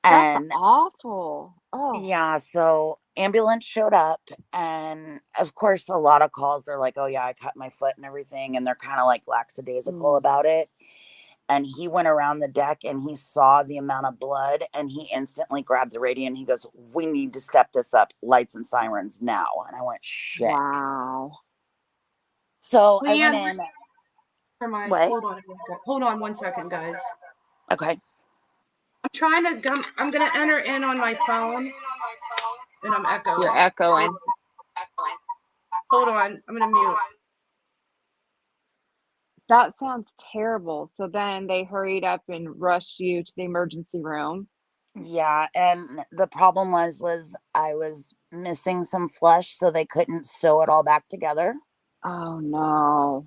that's And awful. Oh. yeah, so ambulance showed up, and of course, a lot of calls. They're like, "Oh yeah, I cut my foot and everything," and they're kind of like lackadaisical Mm. about it. And he went around the deck and he saw the amount of blood, and he instantly grabbed the radio and he goes, "We need to step this up, lights and sirens now." And I went, "Shit." Wow. So I went Leanne, in. for my What? hold on 1 second, guys. Okay. I'm gonna enter in on my phone and I'm You're echoing. echoing. Hold on, I'm gonna mute. That sounds terrible. So then they hurried up and rushed you to the emergency room. Yeah, and the problem was I was missing some flesh, so they couldn't sew it all back together. Oh no.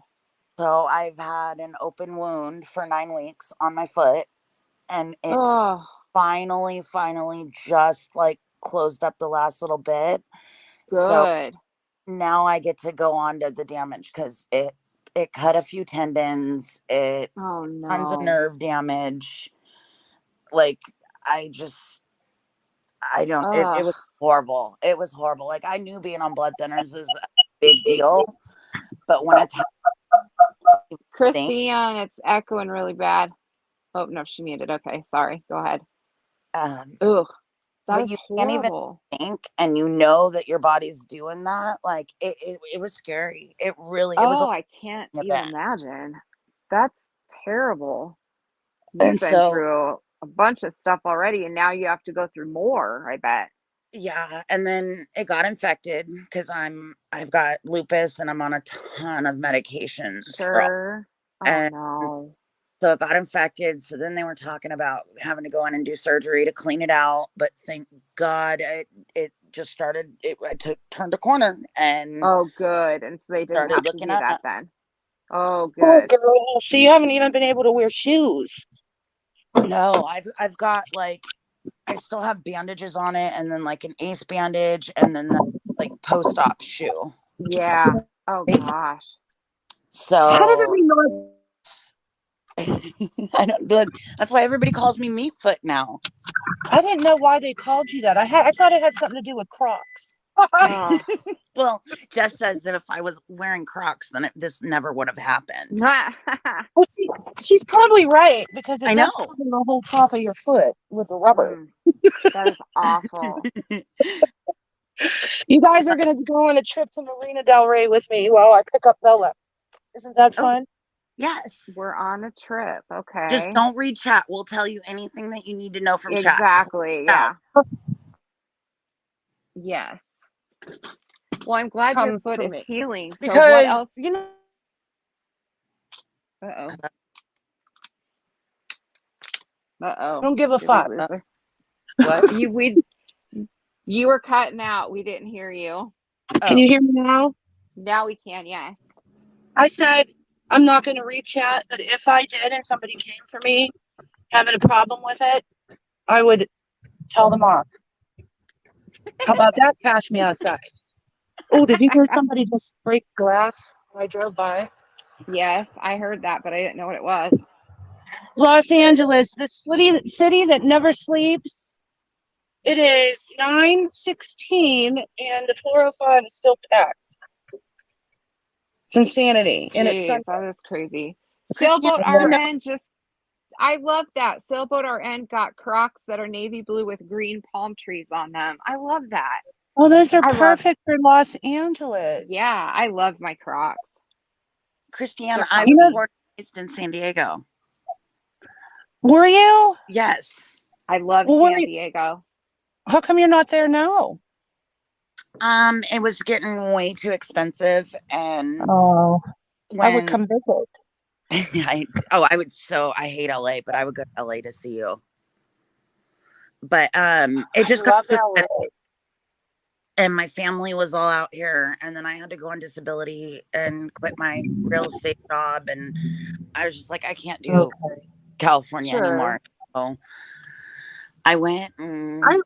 So I've had an open wound for 9 weeks on my foot, and it Oh, finally just like closed up the last little bit. So good. now I get to go on to the damage because it cut a few tendons, it Oh tons of no. nerve damage. Like I just I don't it Ugh. was horrible. It was horrible. Like I knew being on blood thinners is a big deal, but when it's happening, Christiane, it's echoing really bad. Oh no, she muted. Okay, sorry. Go ahead. um Ugh, that but is you can't even horrible. think, and you know that your body's doing that. Like it was scary. It was a Oh, I can't even event. imagine. That's terrible. You've And been so through a bunch of stuff already, and now you have to go through more, I bet. yeah, and then it got infected because I've got lupus and I'm on a ton of medications for all, Sure. Oh and no. so it got infected. So then they were talking about having to go in and do surgery to clean it out. But thank God it just started. I turned a corner and Oh, good. And so they didn't started have to looking do up. that then. Oh, Oh, good. girl. So you haven't even been able to wear shoes. No, I've got like I still have bandages on it, and then like an ace bandage, and then the like post-op shoe. Yeah. Oh gosh. How did So we know? I don't. That's why everybody calls me Meat Foot now. I didn't know why they called you that. I thought it had something to do with Crocs. Oh. Well, Jess says that if I was wearing Crocs, then this never would have happened. Well, she's probably right because it I does know. cover the whole top of your foot with the rubber. That is awful. You guys are going to go on a trip to Marina Del Rey with me while I pick up Bella. Isn't that Oh, fun? yes. We're on a trip. Just Okay. don't read chat. We'll tell you anything that you need to know from chat. Exactly. Yeah. Yes. Well, I'm glad your Come foot for is me. healing. So what Because, else? you know, Uh-oh. I Uh-oh. don't give a Did we fuck. lose her? What? You were cutting out. We didn't hear you. Can Oh, you hear me now? Now we can, yes. I said, I'm not going to re-chat, but if I did and somebody came for me having a problem with it, I would tell them off. How about that? Cash me outside. Oh, did you hear somebody just break glass when I drove by? Yes, I heard that, but I didn't know what it was. Los Angeles, the city that never sleeps. It is 9:16 and the 405 is still packed. It's insanity. And it's Jeez, Sunday. that is crazy. Christiane, Sailboat RN just, I love that. Sailboat RN got Crocs that are navy blue with green palm trees on them. I love that. Oh, those are I love, perfect for Los Angeles. yeah, I love my Crocs. Christiane, They're I was comfy. born and raised in San Diego. Were you? Yes. I love Well, San Diego. how come you're not there now? It was getting way too expensive, and Oh, I would when come visit. I hate LA, but I would go to LA to see you. But it I just got love too LA. expensive, and my family was all out here, and then I had to go on disability and quit my real estate job, and I was just like, I can't do Okay. California Sure. anymore. So I went I and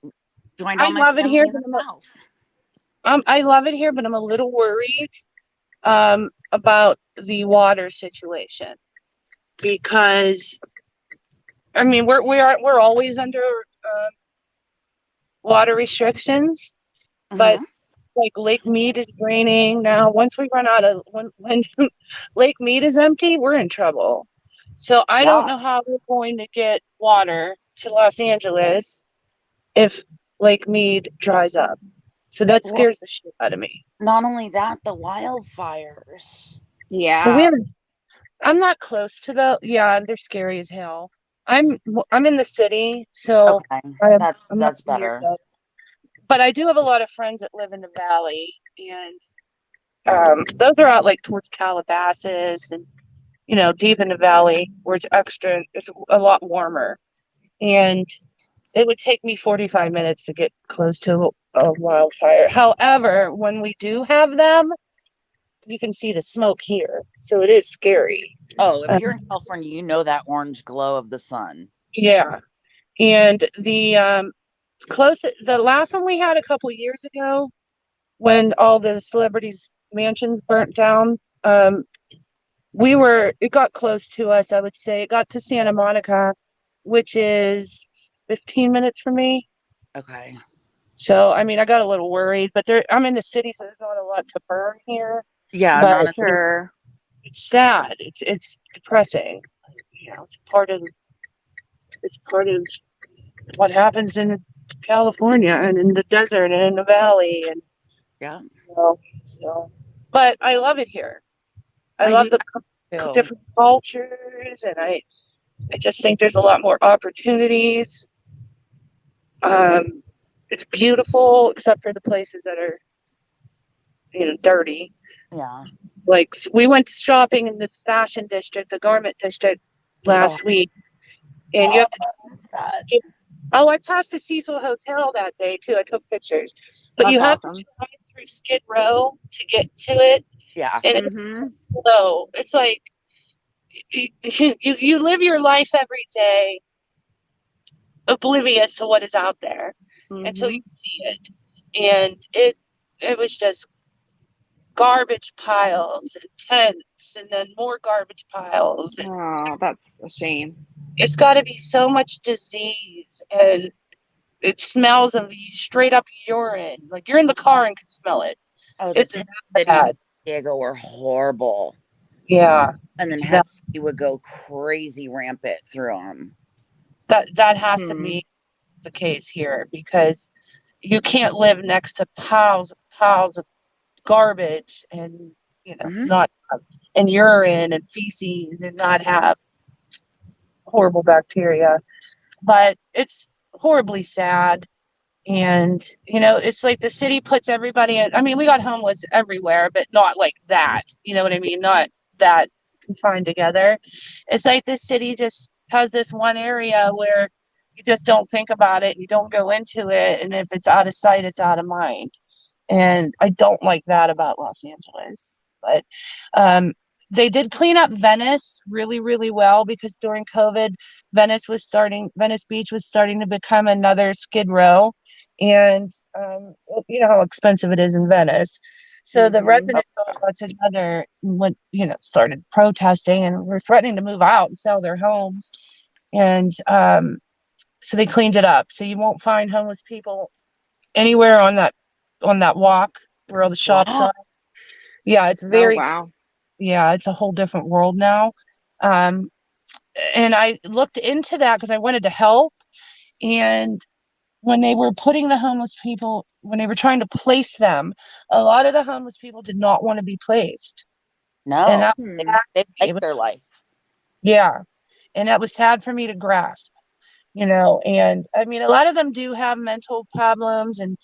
joined I all my love it family here, in but the South. I love it here, but I'm a little worried about the water situation because I mean we're always under water restrictions, but Hmm. like Lake Mead is draining now. Once we run out of when Lake Mead is empty, we're in trouble. So I don't Yeah. know how we're going to get water to Los Angeles if Lake Mead dries up. So that Well, scares the shit out of me. not only that, the wildfires. But we Yeah. haven't. I'm not close to the. Yeah, they're scary as hell. I'm in the city, so Okay, I'm not that's near better. that. But I do have a lot of friends that live in the valley, and those are out like towards Calabasas and deep in the valley where it's a lot warmer. And it would take me 45 minutes to get close to a wildfire. However, when we do have them, you can see the smoke here. So it is scary. Oh, if Uh, you're in California, you know that orange glow of the sun. yeah. And the last one we had a couple years ago when all the celebrities' mansions burnt down, it got close to us, I would say. It got to Santa Monica, which is 15 minutes from me. Okay. So, I mean, I got a little worried, but I'm in the city, so there's not a lot to burn here. Yeah, But not Sure. it's sad. It's depressing. It's part of what happens in California and in the desert and in the valley and yeah. so. But I love it here. I I love do the too. different cultures, and I just think there's a lot more opportunities. Um, it's beautiful, except for the places that are, dirty. Yeah. Like we went shopping in the fashion district, the garment district Oh, last week, and you oh, have to. I miss that. Oh, I passed the Cecil Hotel that day too. I took pictures, but That's you have to awesome. drive through Skid Row to get to it, Yeah. and Mm-hmm. it's slow. It's like you live your life every day oblivious to what is out there until Mm-hmm. you see it, and it was just garbage piles and tents, and then more garbage piles. And Oh, that's a shame. it's got to be so much disease, and it smells of straight up urine. Like you're in the car and can smell it. Oh, the It's tent that city in San bad. Diego were horrible. Yeah, And then it's that Hep C would go crazy rampant through them. that has to Hmm. be the case here because you can't live next to piles of garbage and Hmm. not and urine and feces and not have horrible bacteria. But it's horribly sad. And it's like the city puts everybody in. I mean, we got homeless everywhere, but not like that. You know what I mean? Not that confined together. It's like this city just has this one area where you just don't think about it, you don't go into it, and if it's out of sight, it's out of mind. And I don't like that about Los Angeles. But They did clean up Venice really, really well, because during COVID, Venice Beach was starting to become another Skid Row. And you know how expensive it is in Venice. So the Mm-hmm. residents all got together and started protesting and were threatening to move out and sell their homes. And so they cleaned it up. So you won't find homeless people anywhere on that walk where all the shops Wow. are. Yeah, Oh, wow. it's a whole different world now. Um, and I looked into that because I wanted to help. And when they were putting the homeless people, when they were trying to place them, a lot of the homeless people did not want to be placed. And No, that was Hmm. sad they for me. like their life. Yeah. And that was sad for me to grasp, and I mean, a lot of them do have mental problems, and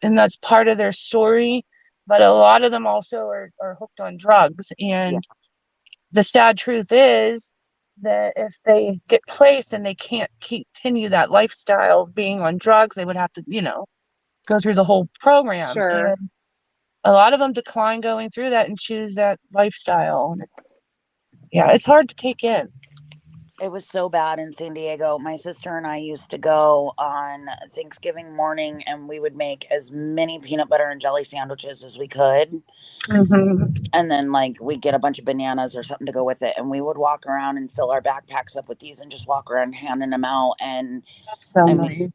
that's part of their story, but a lot of them also are hooked on drugs. Yeah. And the sad truth is that if they get placed and they can't continue that lifestyle of being on drugs, they would have to, go through the whole program. Sure. And a lot of them decline going through that and choose that lifestyle. And yeah, it's hard to take in. It was so bad in San Diego. My sister and I used to go on Thanksgiving morning and we would make as many peanut butter and jelly sandwiches as we could. Mm-hmm. And then, like, we'd get a bunch of bananas or something to go with it. And we would walk around and fill our backpacks up with these and just walk around handing them out. And So I mean, nice.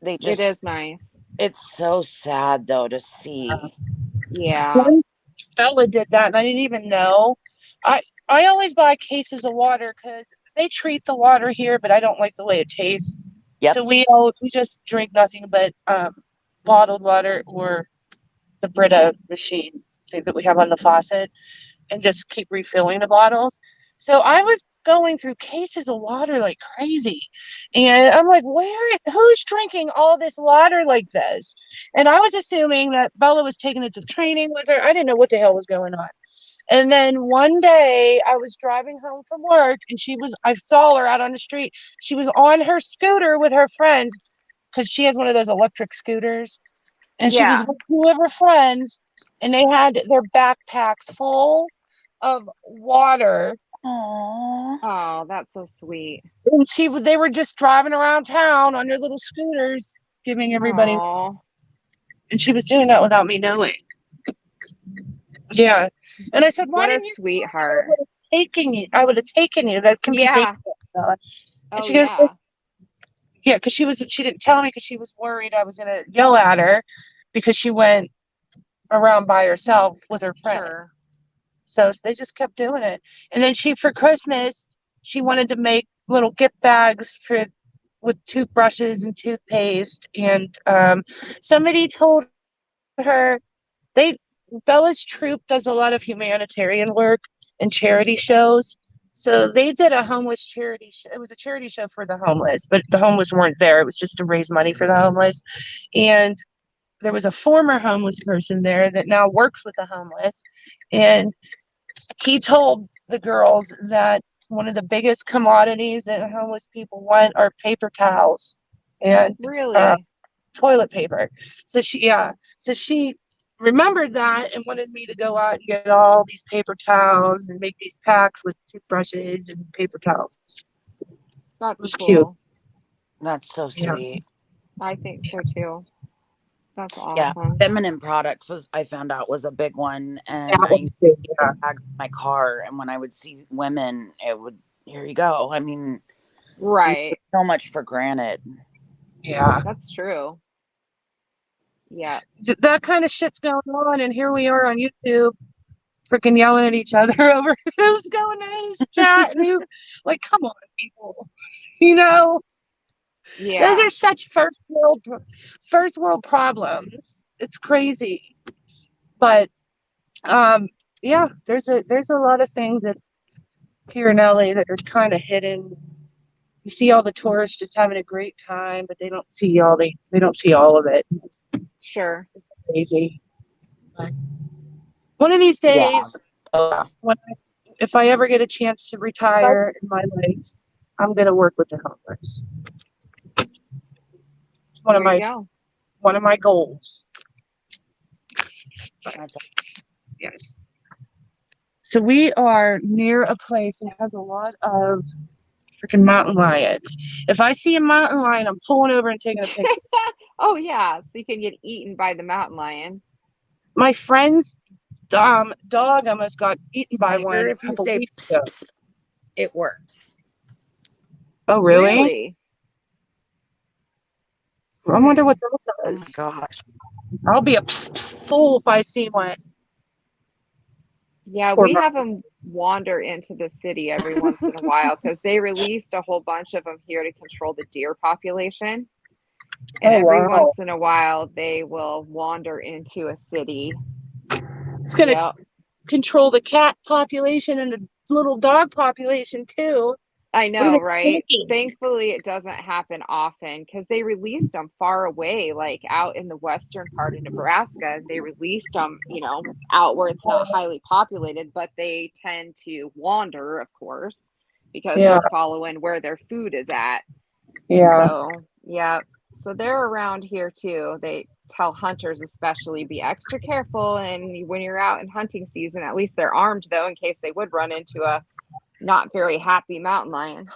they It just, is nice. it's so sad though to see. Yeah. One fella did that, and I didn't even know. I I always buy cases of water because they treat the water here, but I don't like the way it tastes. Yep. So we just drink nothing but bottled water or the Brita machine thing that we have on the faucet, and just keep refilling the bottles. So I was going through cases of water like crazy. And I'm like, who's drinking all this water like this? And I was assuming that Bella was taking it to training with her. I didn't know what the hell was going on. And then one day I was driving home from work and I saw her out on the street. She was on her scooter with her friends because she has one of those electric scooters. And she was Yeah. with two of her friends, and they had their backpacks full of water. Aww. Oh, that's so sweet. And they were just driving around town on their little scooters, giving everybody. Oh, And she was doing that without me knowing. Yeah. And I said, "Why what a didn't you tell me? I sweetheart. would have taken you. I would have taken you. That can be Yeah. dangerous." And Oh, she goes, yeah. "Yeah," because she didn't tell me because she was worried I was gonna yell at her because she went around by herself with her friend. Sure. So they just kept doing it. And then for Christmas, she wanted to make little gift bags with toothbrushes and toothpaste. And somebody told her they Bella's troupe does a lot of humanitarian work and charity shows. So they did a homeless charity show. It was a charity show for the homeless, but the homeless weren't there. It was just to raise money for the homeless. And there was a former homeless person there that now works with the homeless. And he told the girls that one of the biggest commodities that homeless people want are paper towels and Really? toilet paper. So she remembered that and wanted me to go out and get all these paper towels and make these packs with toothbrushes and paper towels. It That's was cute. cool. That's so Yeah. sweet. I think so too. That's Yeah. awesome. Feminine products, I found out, was a big one. And That I was used cute. to keep the Yeah. bags in my car. And when I would see women, here you go. I mean, we Right. take so much for granted. Yeah. That's true. Yeah. That kind of shit's going on, and here we are on YouTube freaking yelling at each other over who's going to who's chat and who, like, come on, people. You know, those Yeah. are such first world problems. It's crazy. But yeah, there's a lot of things that here in LA that are kind of hidden. You see all the tourists just having a great time, but they don't see they don't see all of it. Sure. It's crazy. But one of these Yeah. days, Oh, when if I ever get a chance to yeah. retire in my life, I'm gonna work with the homeless. It's There you go. one of my goals. But That's yes. So we are near a place that has a lot of freaking mountain lions. If I see a mountain lion, I'm pulling over and taking a picture. Oh yeah, so you can get eaten by the mountain lion. My friend's dog almost got eaten by I one hear a if you couple say weeks psst, ago. psst, it works. Oh, really? Really? I wonder what that Oh my does. gosh. I'll be a fool if I see one. Yeah, Poor we mountain. have them wander into the city every once in a while because they released a whole bunch of them here to control the deer population. And Oh, every wow. once in a while, they will wander into a city. It's going to Yep. control the cat population and the little dog population, too. I What are know, they right? thinking? Thankfully, it doesn't happen often because they released them far away, like out in the western part of Nebraska. They released them, out where it's not highly populated, but they tend to wander, of course, because Yeah, they're following where their food is at. yeah. So, yeah. So they're around here too. They tell hunters, especially, be extra careful. And when you're out in hunting season, at least they're armed, though, in case they would run into a not very happy mountain lion.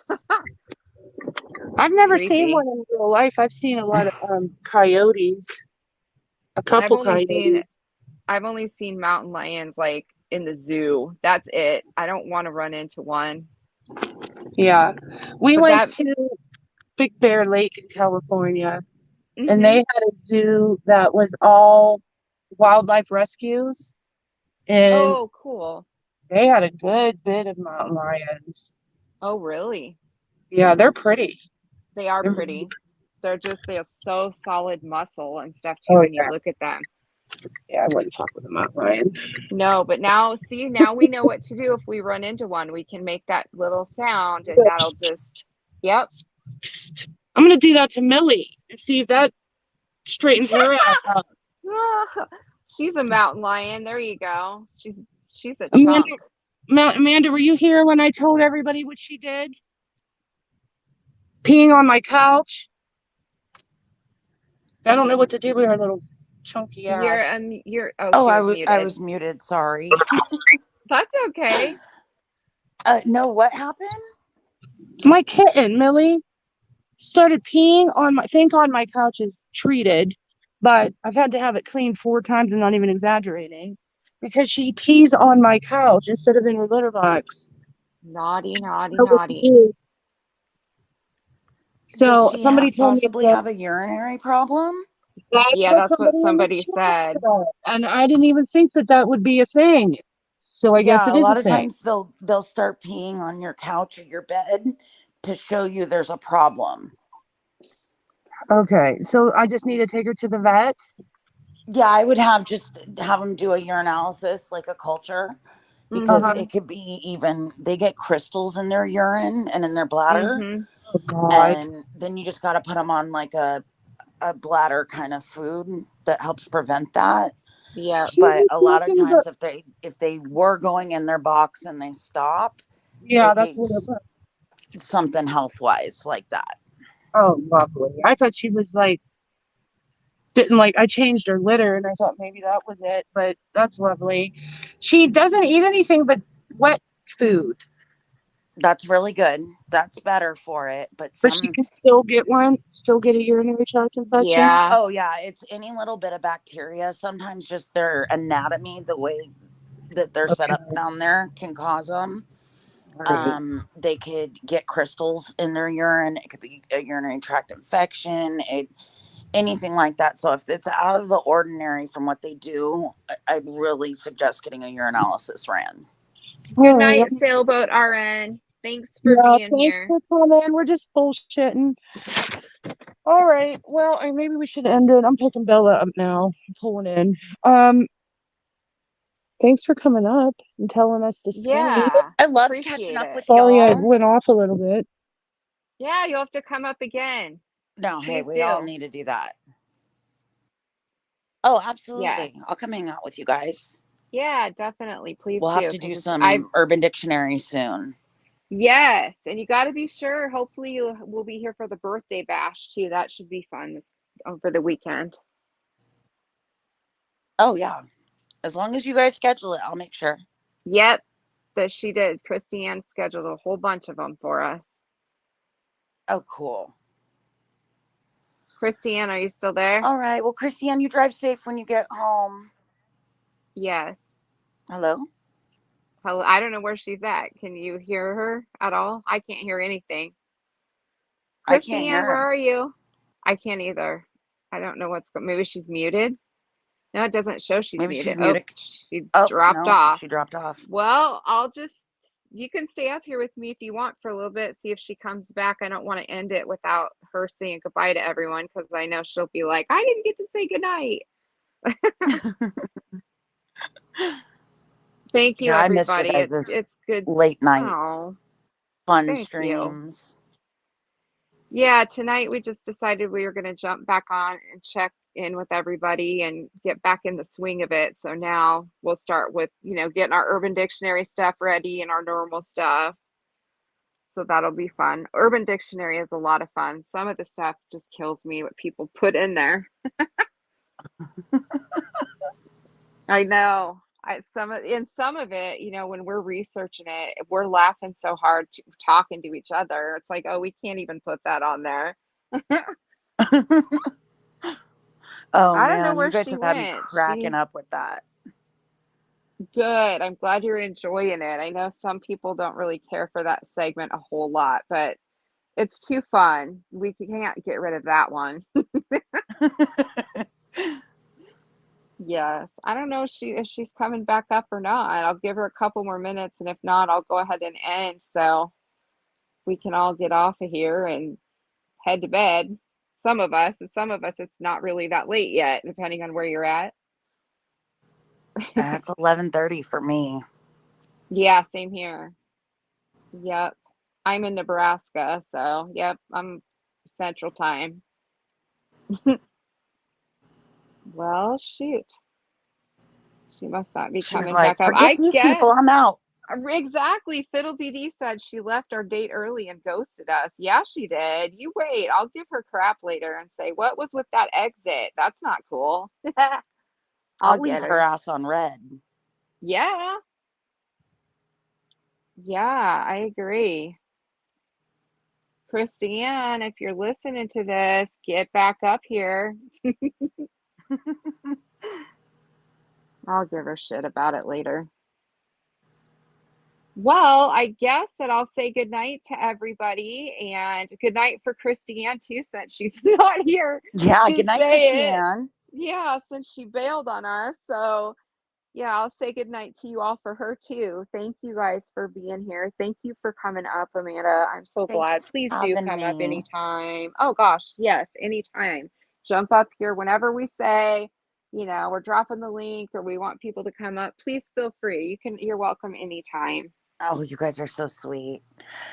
I've never seen Creepy. one in real life. I've seen a lot of coyotes, a I've couple only seen coyotes. I've only seen mountain lions like in the zoo. That's it. I don't want to run into one. Yeah. We But went that to Big Bear Lake in California, and they mhm. had a zoo that was all wildlife rescues, and Oh, cool. they had a good bit of mountain lions. Oh, really? Yeah, they're pretty. They are They're- pretty. They have so solid muscle and stuff too oh when you yeah, look at them. yeah. I wouldn't fuck with a mountain lion. No, but now we know what to do if we run into one. We can make that little sound and that'll just, yep. I'm gonna do that to Millie and see if that straightens her ass out. She's a mountain lion. There you go. She's a Amanda, chunk. Amanda, were you here when I told everybody what she did? Peeing on my couch. I don't know what to do with her little chunky ass. Oh, Oh, she was I muted. was muted. Sorry. That's okay. No, what happened? My kitten, Millie, started peeing on my, think on my couch is treated, but I've had to have it cleaned 4 times. I'm not even exaggerating because she pees on my couch instead of in her litter box. Naughty, naughty, I don't know what to naughty. do. Does So she somebody told me possibly about have a urinary problem? that's Yeah, what that's what somebody in the somebody chat said. said, and I didn't even think that that would be a thing. So I guess Yeah, it a is a lot of thing. times they'll start peeing on your couch or your bed to show you there's a problem. Okay, so I just need to take her to the vet. Yeah, I would just have them do a urinalysis, like a culture, because Mm-hmm. it could be even they get crystals in their urine and in their bladder, Mm-hmm. Oh God. and then you just got to put them on like a bladder kind of food that helps prevent that. Yep. She But was a lot of talking about. times if they were going in their box and they stop, Yeah, that's what it it's was. something health wise like that. Oh, lovely. I thought she was like didn't like. I changed her litter, and I thought maybe that was it. But that's lovely. She doesn't eat anything but wet food, That's really good. That's better for it. But but she some, can still get one. Still get a urinary tract infection. Yeah. oh yeah, it's any little bit of bacteria. Sometimes just their anatomy, the way that they're set up Okay. down there, can cause them. All right. They could get crystals in their urine. It could be a urinary tract infection. Anything like that. So if it's out of the ordinary from what they do, I really suggest getting a urinalysis ran. Good All right. night, sailboat RN. Thanks for Yeah. being Thanks here. for coming. We're just bullshitting. All right. Well, maybe we should end it. I'm picking Bella up now. I'm pulling in. Um. Thanks for coming up and telling us to stay. Yeah. I loved catching Appreciate up it. with Sorry I y'all. went off a little bit. Yeah, you'll have to come up again. No, hey, Please we all do. need to do that. Oh, Yes. absolutely. I'll come hang out with you guys. Yeah, definitely. Please We'll have do. to do Because I've some Urban Dictionary soon. yes, and you got to be sure. Hopefully, you will be here for the birthday bash too. That should be fun this over the weekend. Oh, yeah. As long as you guys schedule it, I'll make sure. Yep. that she did. Christiane scheduled a whole bunch of them for us. Oh, cool. Christiane, are you still there? All right. Well, Christiane, you drive safe when you get home. Yes. Hello? Hello. I don't know where she's at. Can you hear her at all? I can't hear anything. I can't hear Christiane, where her. are you? I can't either. I don't know what's going. Maybe she's muted. No, it doesn't show she's Maybe muted. she's muted. She Oh, dropped no, off. she dropped off. Well, you can stay up here with me if you want for a little bit, see if she comes back. I don't want to end it without her saying goodbye to everyone because I know she'll be like, I didn't get to say goodnight. Thank you, Yeah, I miss your everybody. guys' It's good. late night Oh, fun thank you. streams. Yeah, tonight we just decided we were going to jump back on and check in with everybody and get back in the swing of it. So now we'll start with, getting our Urban Dictionary stuff ready and our normal stuff. So that'll be fun. Urban Dictionary is a lot of fun. Some of the stuff just kills me what people put in there. I know. Some of it, when we're researching it, we're laughing so hard talking to each other. It's like, oh, we can't even put that on there. Oh, I don't know man, where you guys she have had me went. cracking up with that. Good. I'm glad you're enjoying it. I know some people don't really care for that segment a whole lot, but it's too fun. We can't get rid of that one. Yes. I don't know if she's coming back up or not. I'll give her a couple more minutes, and if not, I'll go ahead and end so we can all get off of here and head to bed. Some of us, and some of us it's not really that late yet, depending on where you're at. It's 11:30 for me. Yeah, same here. Yep. I'm in Nebraska, so yep, I'm Central Time. Well, shoot. She must not be She was coming like, back up. forget I these guess people, I'm out. exactly. Fiddle Dee Dee said she left our date early and ghosted us. Yeah, she did. You wait. I'll give her crap later and say, what was with that exit? That's not cool. I'll I'll leave get her her. ass on red. Yeah. Yeah, I agree. Christiane, if you're listening to this, get back up here. I'll give her shit about it later. Well, I guess that I'll say goodnight to everybody and good night for Christiane too, since she's not here Yeah, to good night, say it. Christiane. Yeah, since she bailed on us. So yeah, I'll say goodnight to you all for her too. Thank you guys for being here. Thank you for coming up, Amanda. I'm so Thank you glad. for Please do having come up me. anytime. Oh gosh, yes, anytime. Jump up here whenever we say, we're dropping the link or we want people to come up. Please feel free. You're welcome anytime. Oh, you guys are so sweet.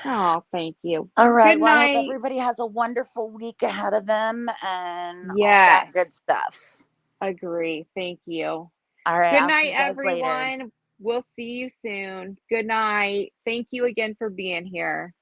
Oh, thank you. All right. Good Well, I hope night. everybody has a wonderful week ahead of them and all that Yes, good stuff. agree. Thank you. All right. Good I'll see night, you guys later. everyone. We'll see you soon. Good night. Thank you again for being here.